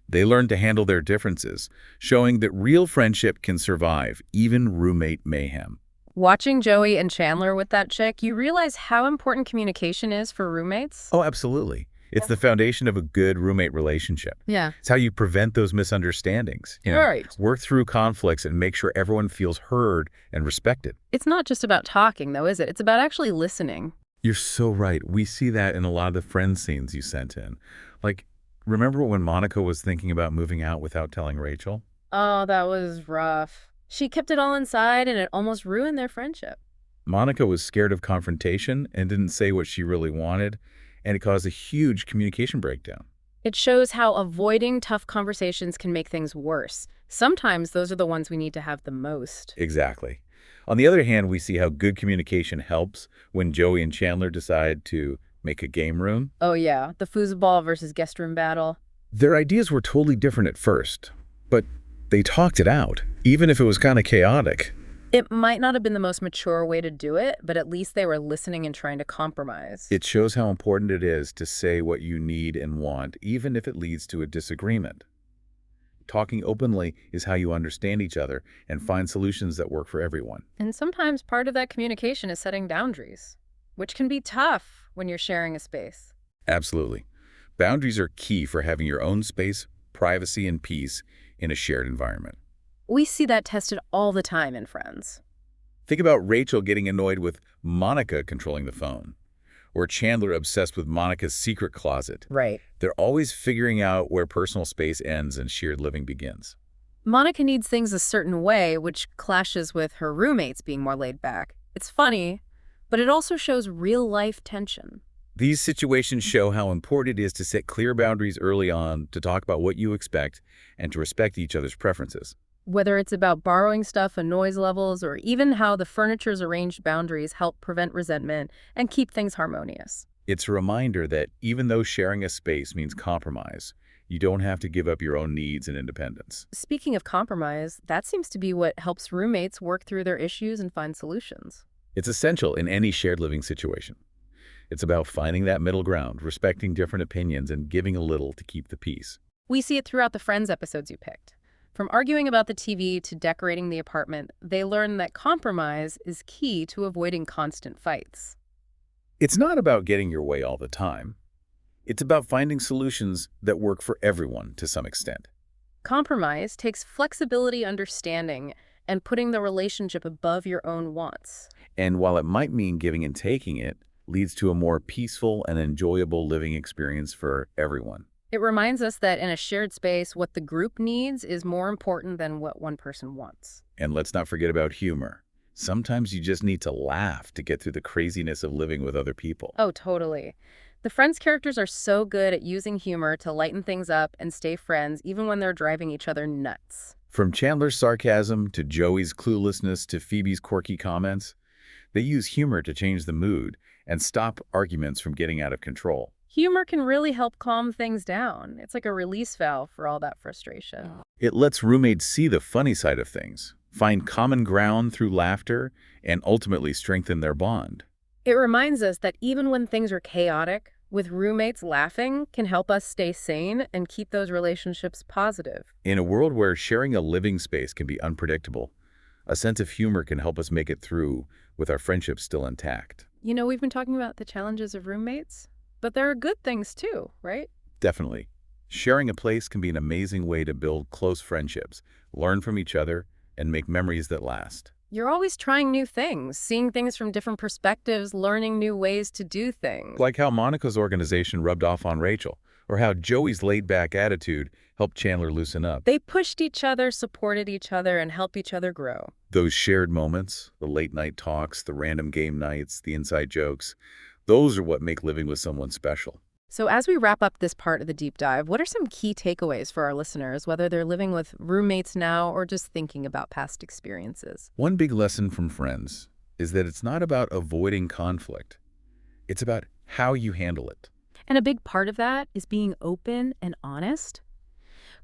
A: They learn to handle their differences, showing that real friendship can survive even roommate mayhem.
B: Watching Joey and Chandler with that chick, you realize how important communication is for roommates.
A: Oh, absolutely. It's the foundation of a good roommate relationship.
B: Yeah.
A: It's how you prevent those misunderstandings.
B: Right.
A: Work through conflicts and make sure everyone feels heard and respected.
B: It's not just about talking, though, is it? It's about actually listening.
A: You're so right. We see that in a lot of the friend scenes you sent in. Like, remember when Monica was thinking about moving out without telling Rachel?
B: Oh, that was rough. She kept it all inside, and it almost ruined their friendship.
A: Monica was scared of confrontation and didn't say what she really wanted, and it caused a huge communication breakdown.
B: It shows how avoiding tough conversations can make things worse. Sometimes those are the ones we need to have the most.
A: Exactly. On the other hand, we see how good communication helps when Joey and Chandler decide to make a game room.
B: Oh yeah, the foosball versus guest room battle.
A: Their ideas were totally different at first, but they talked it out, even if it was kind of chaotic.
B: It might not have been the most mature way to do it, but at least they were listening and trying to compromise.
A: It shows how important it is to say what you need and want, even if it leads to a disagreement. Talking openly is how you understand each other and find solutions that work for everyone.
B: And sometimes part of that communication is setting boundaries, which can be tough when you're sharing a space.
A: Absolutely. Boundaries are key for having your own space, privacy, and peace in a shared environment.
B: We see that tested all the time in Friends.
A: Think about Rachel getting annoyed with Monica controlling the phone, or Chandler obsessed with Monica's secret closet.
B: Right.
A: They're always figuring out where personal space ends and shared living begins.
B: Monica needs things a certain way, which clashes with her roommates being more laid back. It's funny, but it also shows real-life tension.
A: These situations show how important it is to set clear boundaries early on, to talk about what you expect, and to respect each other's preferences.
B: Whether it's about borrowing stuff and noise levels, or even how the furniture's arranged boundaries help prevent resentment and keep things harmonious.
A: It's a reminder that even though sharing a space means compromise, you don't have to give up your own needs and independence.
B: Speaking of compromise, that seems to be what helps roommates work through their issues and find solutions.
A: It's essential in any shared living situation. It's about finding that middle ground, respecting different opinions, and giving a little to keep the peace.
B: We see it throughout the Friends episodes you picked. From arguing about the TV to decorating the apartment, they learn that compromise is key to avoiding constant fights.
A: It's not about getting your way all the time. It's about finding solutions that work for everyone to some extent.
B: Compromise takes flexibility, understanding, and putting the relationship above your own wants.
A: And while it might mean giving and taking, it leads to a more peaceful and enjoyable living experience for everyone.
B: It reminds us that in a shared space, what the group needs is more important than what one person wants.
A: And let's not forget about humor. Sometimes you just need to laugh to get through the craziness of living with other people.
B: Oh, totally. The Friends characters are so good at using humor to lighten things up and stay friends even when they're driving each other nuts.
A: From Chandler's sarcasm to Joey's cluelessness to Phoebe's quirky comments, they use humor to change the mood and stop arguments from getting out of control.
B: Humor can really help calm things down. It's like a release valve for all that frustration.
A: It lets roommates see the funny side of things, find common ground through laughter, and ultimately strengthen their bond.
B: It reminds us that even when things are chaotic, with roommates laughing can help us stay sane and keep those relationships positive.
A: In a world where sharing a living space can be unpredictable, a sense of humor can help us make it through with our friendships still intact.
B: You know, we've been talking about the challenges of roommates, but there are good things too, right?
A: Definitely. Sharing a place can be an amazing way to build close friendships, learn from each other, and make memories that last.
B: You're always trying new things, seeing things from different perspectives, learning new ways to do things.
A: Like how Monica's organization rubbed off on Rachel, or how Joey's laid-back attitude helped Chandler loosen up.
B: They pushed each other, supported each other, and helped each other grow.
A: Those shared moments, the late-night talks, the random game nights, the inside jokes, those are what make living with someone special.
B: So as we wrap up this part of the deep dive, what are some key takeaways for our listeners, whether they're living with roommates now or just thinking about past experiences?
A: One big lesson from Friends is that it's not about avoiding conflict. It's about how you handle it.
B: And a big part of that is being open and honest,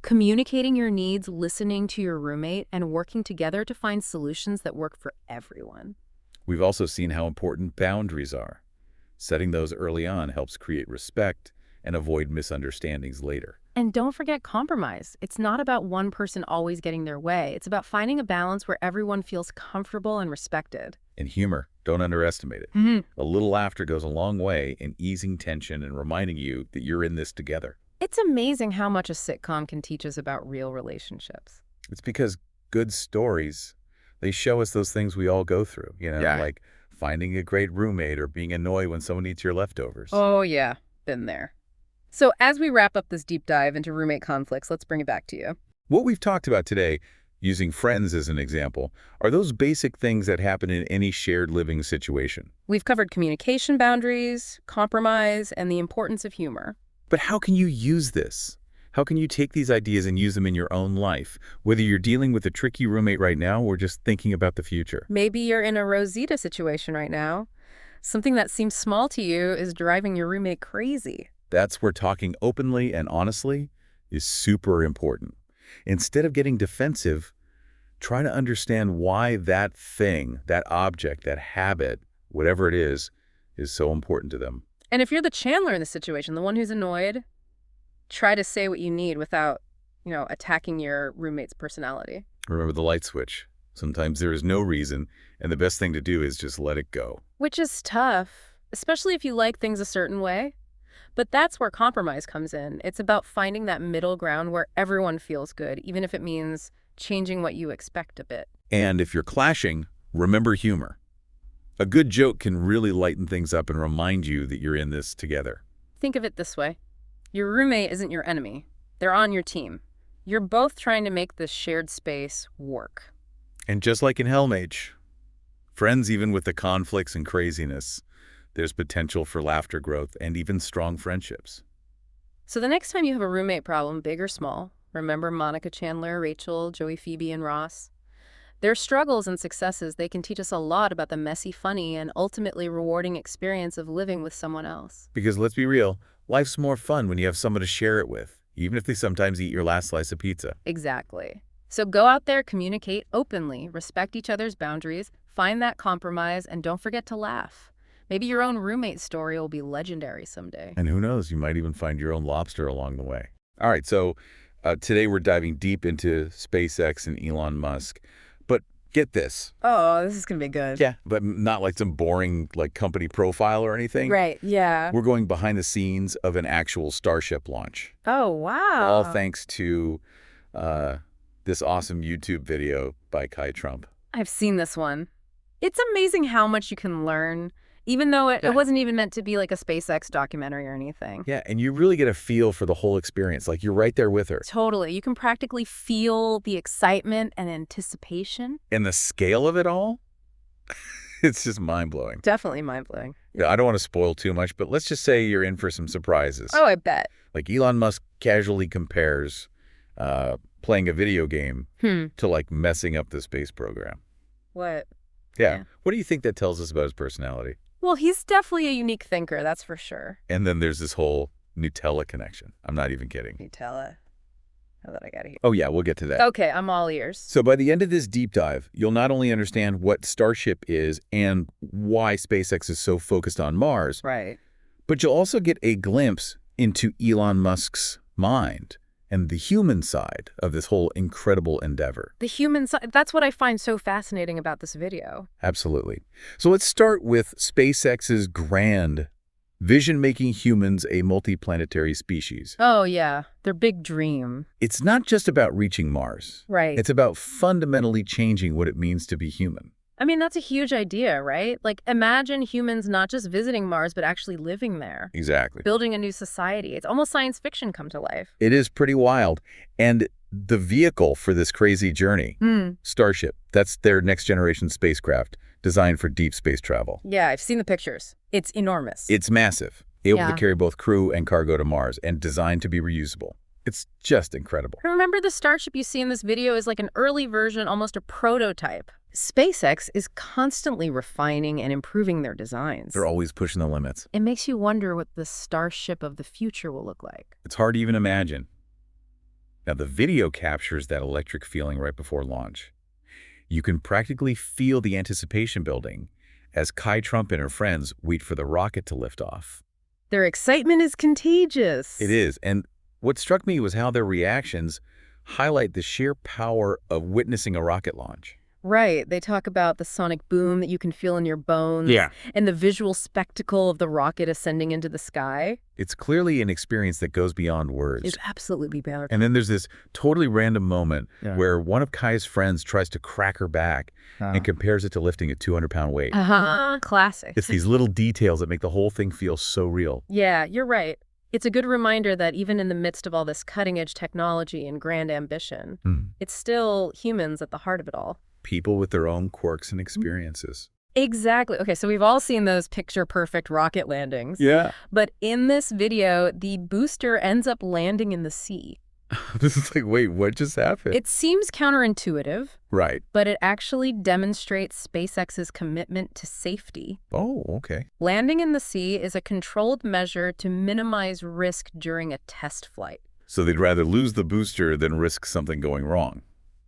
B: communicating your needs, listening to your roommate, and working together to find solutions that work for everyone.
A: We've also seen how important boundaries are. Setting those early on helps create respect and avoid misunderstandings later.
B: And don't forget compromise. It's not about one person always getting their way. It's about finding a balance where everyone feels comfortable and respected.
A: And humor, don't underestimate it. A little laughter goes a long way in easing tension and reminding you that you're in this together.
B: It's amazing how much a sitcom can teach us about real relationships.
A: It's because good stories, they show us those things we all go through, like finding a great roommate or being annoyed when someone eats your leftovers.
B: Oh, yeah. Been there. So as we wrap up this deep dive into roommate conflicts, let's bring it back to you.
A: What we've talked about today, using Friends as an example, are those basic things that happen in any shared living situation.
B: We've covered communication boundaries, compromise, and the importance of humor.
A: But how can you use this? How can you take these ideas and use them in your own life, whether you're dealing with a tricky roommate right now or just thinking about the future?
B: Maybe you're in a Rosita situation right now. Something that seems small to you is driving your roommate crazy.
A: That's where talking openly and honestly is super important. Instead of getting defensive, try to understand why that thing, that object, that habit, whatever it is so important to them.
B: And if you're the Chandler in the situation, the one who's annoyed, try to say what you need without, attacking your roommate's personality.
A: Remember the light switch. Sometimes there is no reason, and the best thing to do is just let it go.
B: Which is tough, especially if you like things a certain way. But that's where compromise comes in. It's about finding that middle ground where everyone feels good, even if it means changing what you expect a bit.
A: And if you're clashing, remember humor. A good joke can really lighten things up and remind you that you're in this together.
B: Think of it this way. Your roommate isn't your enemy. They're on your team. You're both trying to make this shared space work.
A: And just like in Hellmage, Friends, even with the conflicts and craziness, there's potential for laughter growth and even strong friendships.
B: So the next time you have a roommate problem, big or small, remember Monica, Chandler, Rachel, Joey, Phoebe, and Ross. Their struggles and successes, they can teach us a lot about the messy, funny, and ultimately rewarding experience of living with someone else.
A: Because let's be real, life's more fun when you have someone to share it with, even if they sometimes eat your last slice of pizza.
B: Exactly. So go out there, communicate openly, respect each other's boundaries, find that compromise, and don't forget to laugh. Maybe your own roommate story will be legendary someday.
A: And who knows, you might even find your own lobster along the way. All right, so today we're diving deep into SpaceX and Elon Musk. But get this.
B: Oh, this is going to be good.
A: Yeah. But not like some boring company profile or anything.
B: Right, yeah.
A: We're going behind the scenes of an actual Starship launch.
B: Oh, wow.
A: All thanks to this awesome YouTube video by Kai Trump.
B: I've seen this one. It's amazing how much you can learn, even though it wasn't even meant to be like a SpaceX documentary or anything.
A: Yeah, and you really get a feel for the whole experience. Like, you're right there with her.
B: Totally. You can practically feel the excitement and anticipation.
A: And the scale of it all, it's just mind-blowing.
B: Definitely mind-blowing.
A: Yeah, I don't want to spoil too much, but let's just say you're in for some surprises.
B: Oh, I bet.
A: Like, Elon Musk casually compares playing a video game to, like, messing up the space program.
B: What?
A: Yeah. What do you think that tells us about his personality?
B: Well, he's definitely a unique thinker, that's for sure.
A: And then there's this whole Nutella connection. I'm not even kidding.
B: Nutella. Now that I got it here.
A: Oh, yeah, we'll get to that.
B: Okay, I'm all ears.
A: So by the end of this deep dive, you'll not only understand what Starship is and why SpaceX is so focused on Mars,
B: Right.
A: but you'll also get a glimpse into Elon Musk's mind and the human side of this whole incredible endeavor.
B: The human side, that's what I find so fascinating about this video.
A: Absolutely. So let's start with SpaceX's grand vision making humans a multiplanetary species.
B: Oh, yeah. Their big dream.
A: It's not just about reaching Mars.
B: Right.
A: It's about fundamentally changing what it means to be human.
B: I mean, that's a huge idea, right? Like, imagine humans not just visiting Mars, but actually living there.
A: Exactly.
B: Building a new society. It's almost science fiction come to life.
A: It is pretty wild. And the vehicle for this crazy journey, Starship, that's their next generation spacecraft designed for deep space travel.
B: Yeah, I've seen the pictures. It's enormous.
A: It's massive, able
B: Yeah.
A: to carry both crew and cargo to Mars, and designed to be reusable. It's just incredible.
B: Remember, the Starship you see in this video is like an early version, almost a prototype. SpaceX is constantly refining and improving their designs.
A: They're always pushing the limits.
B: It makes you wonder what the Starship of the future will look like.
A: It's hard to even imagine. Now, the video captures that electric feeling right before launch. You can practically feel the anticipation building as Kai Trump and her friends wait for the rocket to lift off.
B: Their excitement is contagious.
A: It is. And what struck me was how their reactions highlight the sheer power of witnessing a rocket launch.
B: Right. They talk about the sonic boom that you can feel in your bones.
A: Yeah.
B: And the visual spectacle of the rocket ascending into the sky.
A: It's clearly an experience that goes beyond words.
B: It's absolutely powerful.
A: And then there's this totally random moment where one of Kai's friends tries to crack her back and compares it to lifting a 200-pound weight.
B: Classic.
A: It's these little details that make the whole thing feel so real.
B: Yeah, you're right. It's a good reminder that even in the midst of all this cutting-edge technology and grand ambition, it's still humans at the heart of it all.
A: People with their own quirks and experiences.
B: Exactly. Okay, so we've all seen those picture-perfect rocket landings.
A: Yeah.
B: But in this video, the booster ends up landing in the sea.
A: This is like, wait, what just happened?
B: It seems counterintuitive,
A: Right.
B: but it actually demonstrates SpaceX's commitment to safety.
A: Oh, okay.
B: Landing in the sea is a controlled measure to minimize risk during a test flight.
A: So they'd rather lose the booster than risk something going wrong.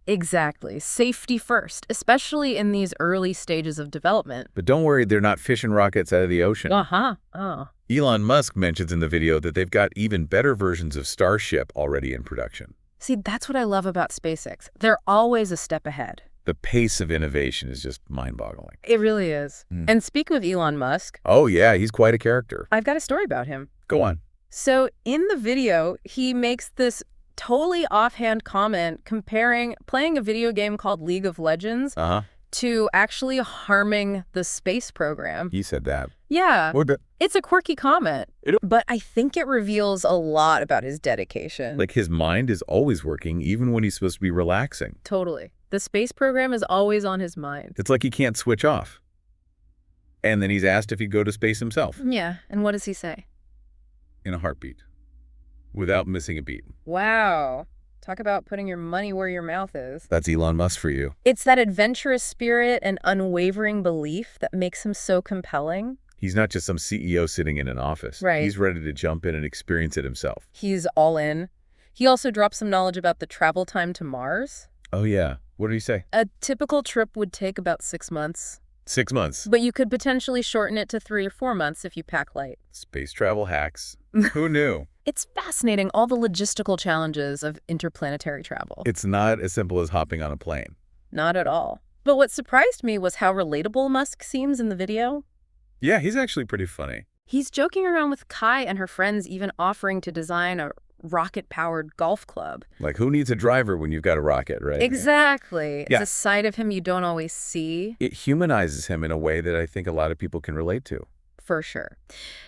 B: Exactly. Safety first, especially in these early stages of development.
A: But don't worry, they're not fishing rockets out of the ocean.
B: Oh.
A: Elon Musk mentions in the video that they've got even better versions of Starship already in production.
B: See, that's what I love about SpaceX. They're always a step ahead.
A: The pace of innovation is just mind-boggling.
B: It really is. And speaking of Elon Musk,
A: Oh, yeah, he's quite a character.
B: I've got a story about him.
A: Go on.
B: So in the video, he makes this totally offhand comment comparing playing a video game called League of Legends to actually harming the space program.
A: He said that.
B: Yeah,
A: What the?
B: it's a quirky comment, but I think it reveals a lot about his dedication.
A: Like, his mind is always working, even when he's supposed to be relaxing.
B: Totally. The space program is always on his mind.
A: It's like he can't switch off. And then he's asked if he'd go to space himself
B: Yeah, and what does he say?
A: in a heartbeat, without missing a beat.
B: Wow. Talk about putting your money where your mouth is.
A: That's Elon Musk for you.
B: It's that adventurous spirit and unwavering belief that makes him so compelling.
A: He's not just some CEO sitting in an office.
B: Right.
A: He's ready to jump in and experience it himself.
B: He's all in. He also dropped some knowledge about the travel time to Mars.
A: Oh, yeah. What did he say?
B: A typical trip would take about 6 months.
A: 6 months.
B: But you could potentially shorten it to 3 or 4 months if you pack light.
A: Space travel hacks. Who knew?
B: It's fascinating, all the logistical challenges of interplanetary travel.
A: It's not as simple as hopping on a plane.
B: Not at all. But what surprised me was how relatable Musk seems in the video.
A: Yeah, he's actually pretty funny.
B: He's joking around with Kai and her friends, even offering to design a rocket-powered golf club.
A: Like, who needs a driver when you've got a rocket, right?
B: Exactly.
A: Yeah.
B: It's a side of him you don't always see.
A: It humanizes him in a way that I think a lot of people can relate to.
B: For sure.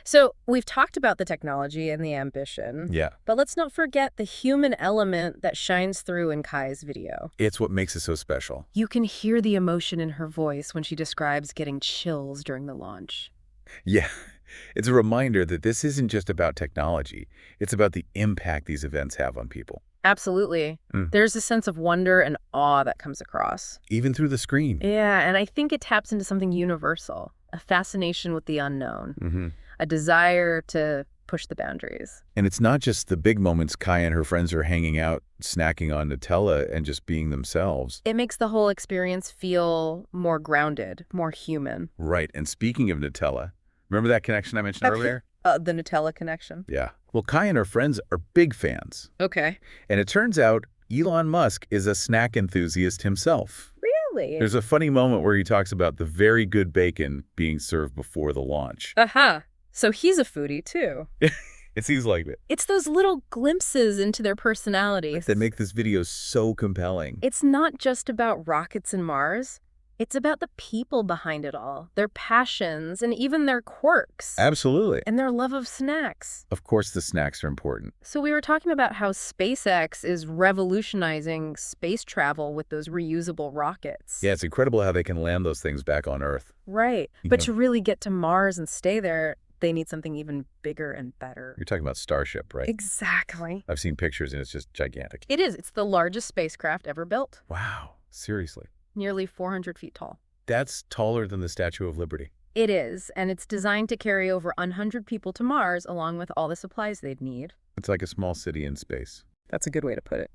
B: So we've talked about the technology and the ambition.
A: Yeah.
B: But let's not forget the human element that shines through in Kai's video.
A: It's what makes it so special.
B: You can hear the emotion in her voice when she describes getting chills during the launch.
A: Yeah. It's a reminder that this isn't just about technology. It's about the impact these events have on people.
B: Absolutely.
A: Mm.
B: There's a sense of wonder and awe that comes across.
A: Even through the screen.
B: Yeah, and I think it taps into something universal, a fascination with the unknown,
A: Mm-hmm.
B: a desire to push the boundaries.
A: And it's not just the big moments Kai and her friends are hanging out, snacking on Nutella, and just being themselves.
B: It makes the whole experience feel more grounded, more human.
A: Right. And speaking of Nutella, remember that connection I mentioned earlier?
B: The Nutella connection.
A: Yeah. Well, Kai and her friends are big fans.
B: Okay.
A: And it turns out Elon Musk is a snack enthusiast himself.
B: Really?
A: There's a funny moment where he talks about the very good bacon being served before the launch.
B: Aha. So he's a foodie, too.
A: It seems like it.
B: It's those little glimpses into their personalities
A: That make this video so compelling.
B: It's not just about rockets and Mars. It's about the people behind it all, their passions, and even their quirks.
A: Absolutely.
B: And their love of snacks.
A: Of course, the snacks are important.
B: So we were talking about how SpaceX is revolutionizing space travel with those reusable rockets.
A: Yeah, it's incredible how they can land those things back on Earth.
B: Right. But to really get to Mars and stay there, they need something even bigger and better.
A: You're talking about Starship, right?
B: Exactly.
A: I've seen pictures and it's just gigantic.
B: It is. It's the largest spacecraft ever built.
A: Wow. Seriously.
B: Nearly 400 feet tall.
A: That's taller than the Statue of Liberty.
B: It is, and it's designed to carry over 100 people to Mars along with all the supplies they'd need.
A: It's like a small city in space.
B: That's a good way to put it.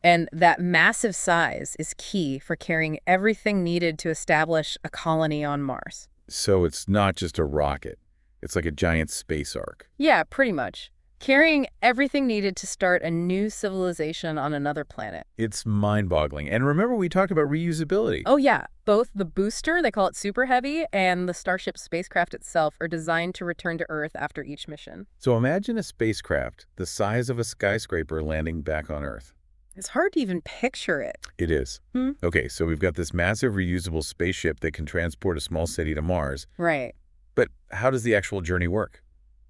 B: And that massive size is key for carrying everything needed to establish a colony on Mars.
A: So it's not just a rocket. It's like a giant space ark.
B: Yeah, pretty much. Carrying everything needed to start a new civilization on another planet.
A: It's mind-boggling. And remember, we talked about reusability.
B: Oh yeah, both the booster, they call it Super Heavy, and the Starship spacecraft itself are designed to return to Earth after each mission.
A: So imagine a spacecraft the size of a skyscraper landing back on Earth.
B: It's hard to even picture it.
A: It is. Okay, so we've got this massive reusable spaceship that can transport a small city to Mars.
B: Right.
A: But how does the actual journey work?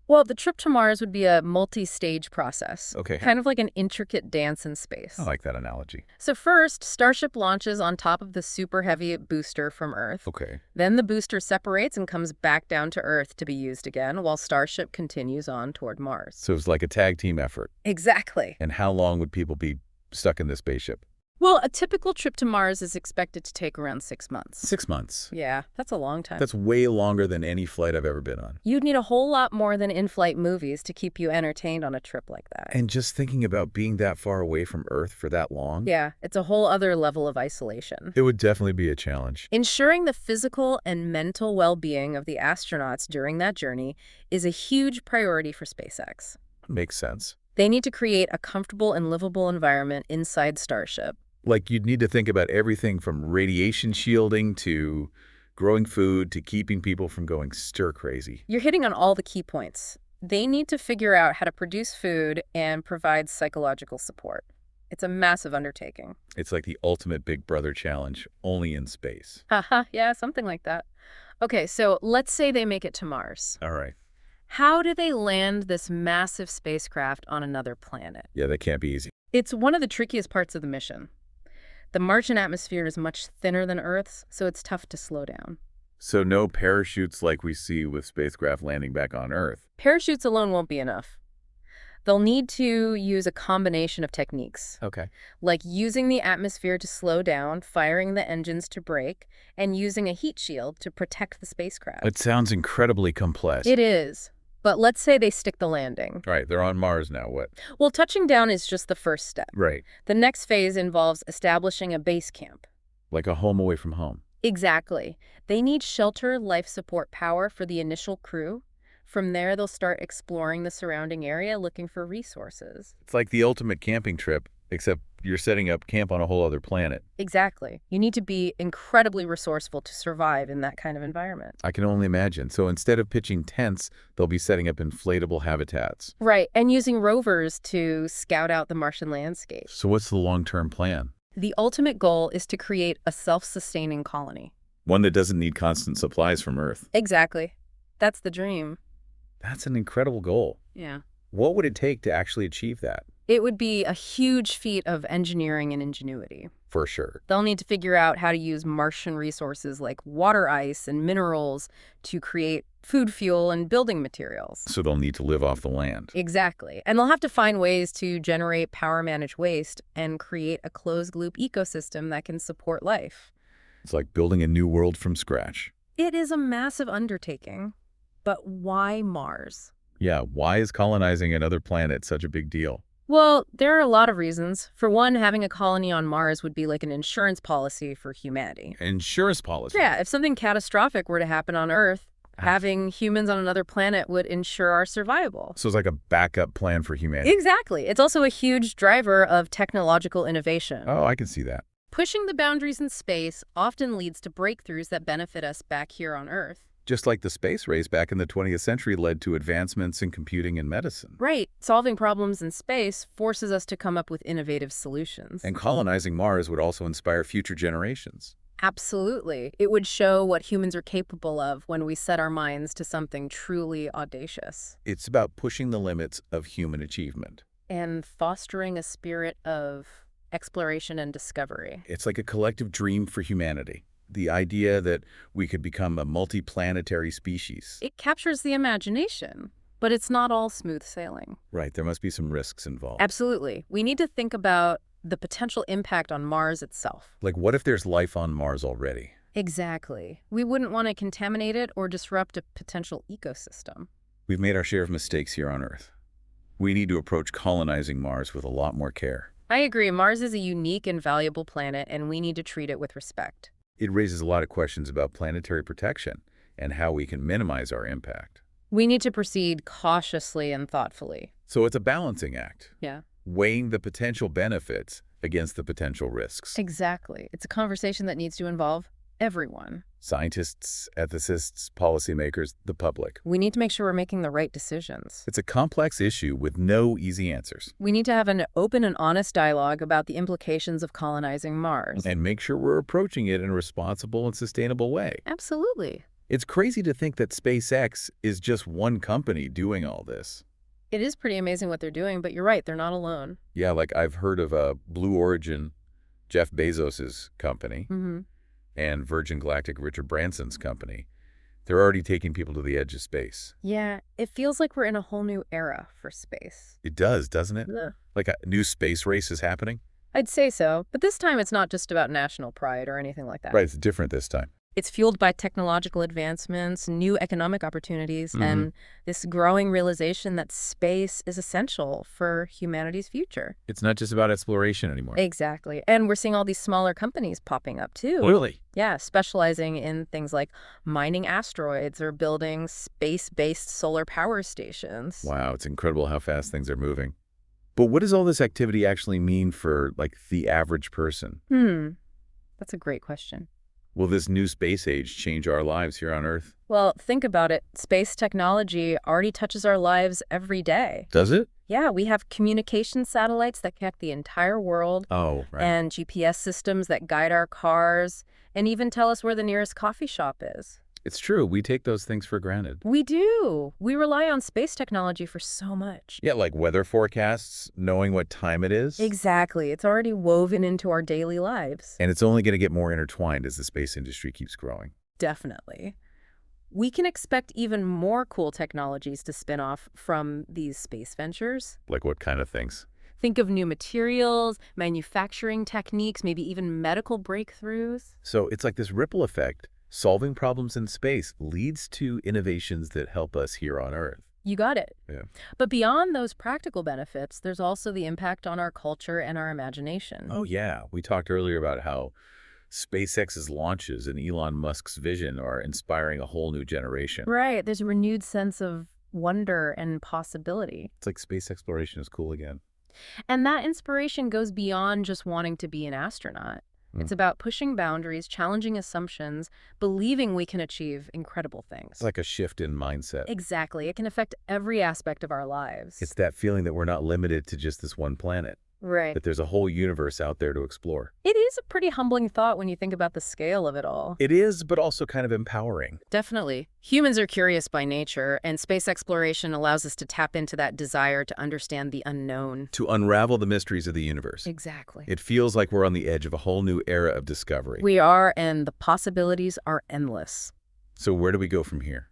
B: Well, the trip to Mars would be a multi-stage process.
A: Okay.
B: Kind of like an intricate dance in space.
A: I like that analogy.
B: So first, Starship launches on top of the Super Heavy booster from Earth.
A: Okay.
B: Then the booster separates and comes back down to Earth to be used again, while Starship continues on toward Mars.
A: So it's like a tag team effort.
B: Exactly.
A: And how long would people be stuck in this spaceship?
B: Well, a typical trip to Mars is expected to take around 6 months.
A: 6 months.
B: Yeah, that's a long time.
A: That's way longer than any flight I've ever been on.
B: You'd need a whole lot more than in-flight movies to keep you entertained on a trip like that.
A: And just thinking about being that far away from Earth for that long?
B: Yeah, it's a whole other level of isolation.
A: It would definitely be a challenge.
B: Ensuring the physical and mental well-being of the astronauts during that journey is a huge priority for SpaceX.
A: Makes sense.
B: They need to create a comfortable and livable environment inside Starship.
A: Like, you'd need to think about everything from radiation shielding to growing food to keeping people from going stir-crazy.
B: You're hitting on all the key points. They need to figure out how to produce food and provide psychological support. It's a massive undertaking.
A: It's like the ultimate Big Brother challenge, only in space.
B: Haha, yeah, something like that. Okay, so let's say they make it to Mars.
A: All right.
B: How do they land this massive spacecraft on another planet?
A: Yeah, that can't be easy.
B: It's one of the trickiest parts of the mission. The Martian atmosphere is much thinner than Earth's, so it's tough to slow down.
A: So no parachutes like we see with spacecraft landing back on Earth.
B: Parachutes alone won't be enough. They'll need to use a combination of techniques,
A: Okay.
B: like using the atmosphere to slow down, firing the engines to brake, and using a heat shield to protect the spacecraft.
A: It sounds incredibly complex.
B: It is. But let's say they stick the landing.
A: Right, they're on Mars now. What?
B: Well, touching down is just the first step.
A: Right.
B: The next phase involves establishing a base camp.
A: Like a home away from home.
B: Exactly. They need shelter, life support power for the initial crew. From there, they'll start exploring the surrounding area looking for resources.
A: It's like the ultimate camping trip, except you're setting up camp on a whole other planet.
B: Exactly. You need to be incredibly resourceful to survive in that kind of environment.
A: I can only imagine. So instead of pitching tents, they'll be setting up inflatable habitats.
B: Right, and using rovers to scout out the Martian landscape.
A: So what's the long-term plan?
B: The ultimate goal is to create a self-sustaining colony.
A: One that doesn't need constant supplies from Earth.
B: Exactly. That's the dream.
A: That's an incredible goal.
B: Yeah.
A: What would it take to actually achieve that?
B: It would be a huge feat of engineering and ingenuity.
A: For sure.
B: They'll need to figure out how to use Martian resources like water ice and minerals to create food fuel and building materials.
A: So they'll need to live off the land.
B: Exactly. And they'll have to find ways to generate power, manage waste, and create a closed-loop ecosystem that can support life.
A: It's like building a new world from scratch.
B: It is a massive undertaking. But why Mars?
A: Yeah, why is colonizing another planet such a big deal?
B: Well, there are a lot of reasons. For one, having a colony on Mars would be like an insurance policy for humanity.
A: Insurance policy.
B: Yeah, if something catastrophic were to happen on Earth, having humans on another planet would ensure our survival.
A: So it's like a backup plan for humanity.
B: Exactly. It's also a huge driver of technological innovation.
A: Oh, I can see that.
B: Pushing the boundaries in space often leads to breakthroughs that benefit us back here on Earth.
A: Just like the space race back in the 20th century led to advancements in computing and medicine.
B: Right. Solving problems in space forces us to come up with innovative solutions.
A: And colonizing Mars would also inspire future generations.
B: Absolutely. It would show what humans are capable of when we set our minds to something truly audacious.
A: It's about pushing the limits of human achievement.
B: And fostering a spirit of exploration and discovery.
A: It's like a collective dream for humanity. The idea that we could become a multi-planetary species.
B: It captures the imagination, but it's not all smooth sailing.
A: Right, there must be some risks involved.
B: Absolutely. We need to think about the potential impact on Mars itself.
A: Like, what if there's life on Mars already?
B: Exactly. We wouldn't want to contaminate it or disrupt a potential ecosystem.
A: We've made our share of mistakes here on Earth. We need to approach colonizing Mars with a lot more care.
B: I agree. Mars is a unique and valuable planet, and we need to treat it with respect.
A: It raises a lot of questions about planetary protection and how we can minimize our impact.
B: We need to proceed cautiously and thoughtfully.
A: So it's a balancing act.
B: Yeah.
A: Weighing the potential benefits against the potential risks.
B: Exactly. It's a conversation that needs to involve everyone.
A: Scientists, ethicists, policymakers, the public.
B: We need to make sure we're making the right decisions.
A: It's a complex issue with no easy answers.
B: We need to have an open and honest dialogue about the implications of colonizing Mars.
A: And make sure we're approaching it in a responsible and sustainable way.
B: Absolutely.
A: It's crazy to think that SpaceX is just one company doing all this.
B: It is pretty amazing what they're doing, but you're right, they're not alone.
A: Yeah, like I've heard of Blue Origin, Jeff Bezos's company,
B: Mm-hmm.
A: and Virgin Galactic, Richard Branson's company. They're already taking people to the edge of space.
B: Yeah, it feels like we're in a whole new era for space.
A: It does, doesn't it?
B: Ugh.
A: Like a new space race is happening?
B: I'd say so, but this time it's not just about national pride or anything like that.
A: Right, it's different this time.
B: It's fueled by technological advancements, new economic opportunities,
A: Mhm.
B: and this growing realization that space is essential for humanity's future.
A: It's not just about exploration anymore.
B: Exactly. And we're seeing all these smaller companies popping up, too.
A: Really?
B: Yeah, specializing in things like mining asteroids or building space-based solar power stations.
A: Wow, it's incredible how fast things are moving. But what does all this activity actually mean for, like, the average person?
B: That's a great question.
A: Will this new space age change our lives here on Earth?
B: Well, think about it. Space technology already touches our lives every day.
A: Does it?
B: Yeah, we have communication satellites that connect the entire world,
A: Oh, right.
B: and GPS systems that guide our cars, and even tell us where the nearest coffee shop is.
A: It's true. We take those things for granted.
B: We do. We rely on space technology for so much.
A: Yeah, like weather forecasts, knowing what time it is.
B: Exactly. It's already woven into our daily lives.
A: And it's only going to get more intertwined as the space industry keeps growing.
B: Definitely. We can expect even more cool technologies to spin off from these space ventures.
A: Like what kind of things?
B: Think of new materials, manufacturing techniques, maybe even medical breakthroughs.
A: So it's like this ripple effect. Solving problems in space leads to innovations that help us here on Earth.
B: You got it.
A: Yeah.
B: But beyond those practical benefits, there's also the impact on our culture and our imagination.
A: Oh, yeah. We talked earlier about how SpaceX's launches and Elon Musk's vision are inspiring a whole new generation.
B: Right. There's a renewed sense of wonder and possibility.
A: It's like space exploration is cool again.
B: And that inspiration goes beyond just wanting to be an astronaut.
A: Mm.
B: It's about pushing boundaries, challenging assumptions, believing we can achieve incredible things.
A: It's like a shift in mindset.
B: Exactly. It can affect every aspect of our lives.
A: It's that feeling that we're not limited to just this one planet,
B: Right.
A: that there's a whole universe out there to explore.
B: It is a pretty humbling thought when you think about the scale of it all.
A: It is, but also kind of empowering.
B: Definitely. Humans are curious by nature, and space exploration allows us to tap into that desire to understand the unknown.
A: To unravel the mysteries of the universe.
B: Exactly.
A: It feels like we're on the edge of a whole new era of discovery.
B: We are, and the possibilities are endless.
A: So where do we go from here?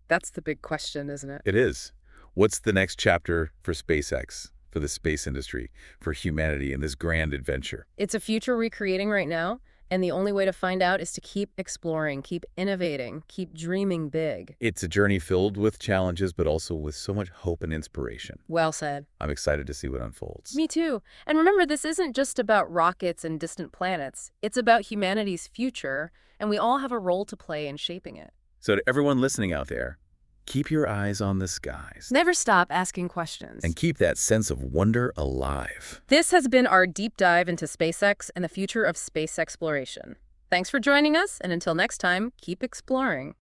B: That's the big question, isn't it?
A: It is. What's the next chapter for SpaceX, for the space industry, for humanity in this grand adventure?
B: It's a future we're creating right now, and the only way to find out is to keep exploring, keep innovating, keep dreaming big.
A: It's a journey filled with challenges, but also with so much hope and inspiration.
B: Well said.
A: I'm excited to see what unfolds.
B: Me too. And remember, this isn't just about rockets and distant planets. It's about humanity's future, and we all have a role to play in shaping it.
A: So to everyone listening out there, keep your eyes on the skies.
B: Never stop asking questions.
A: And keep that sense of wonder alive.
B: This has been our deep dive into SpaceX and the future of space exploration. Thanks for joining us, and until next time, keep exploring.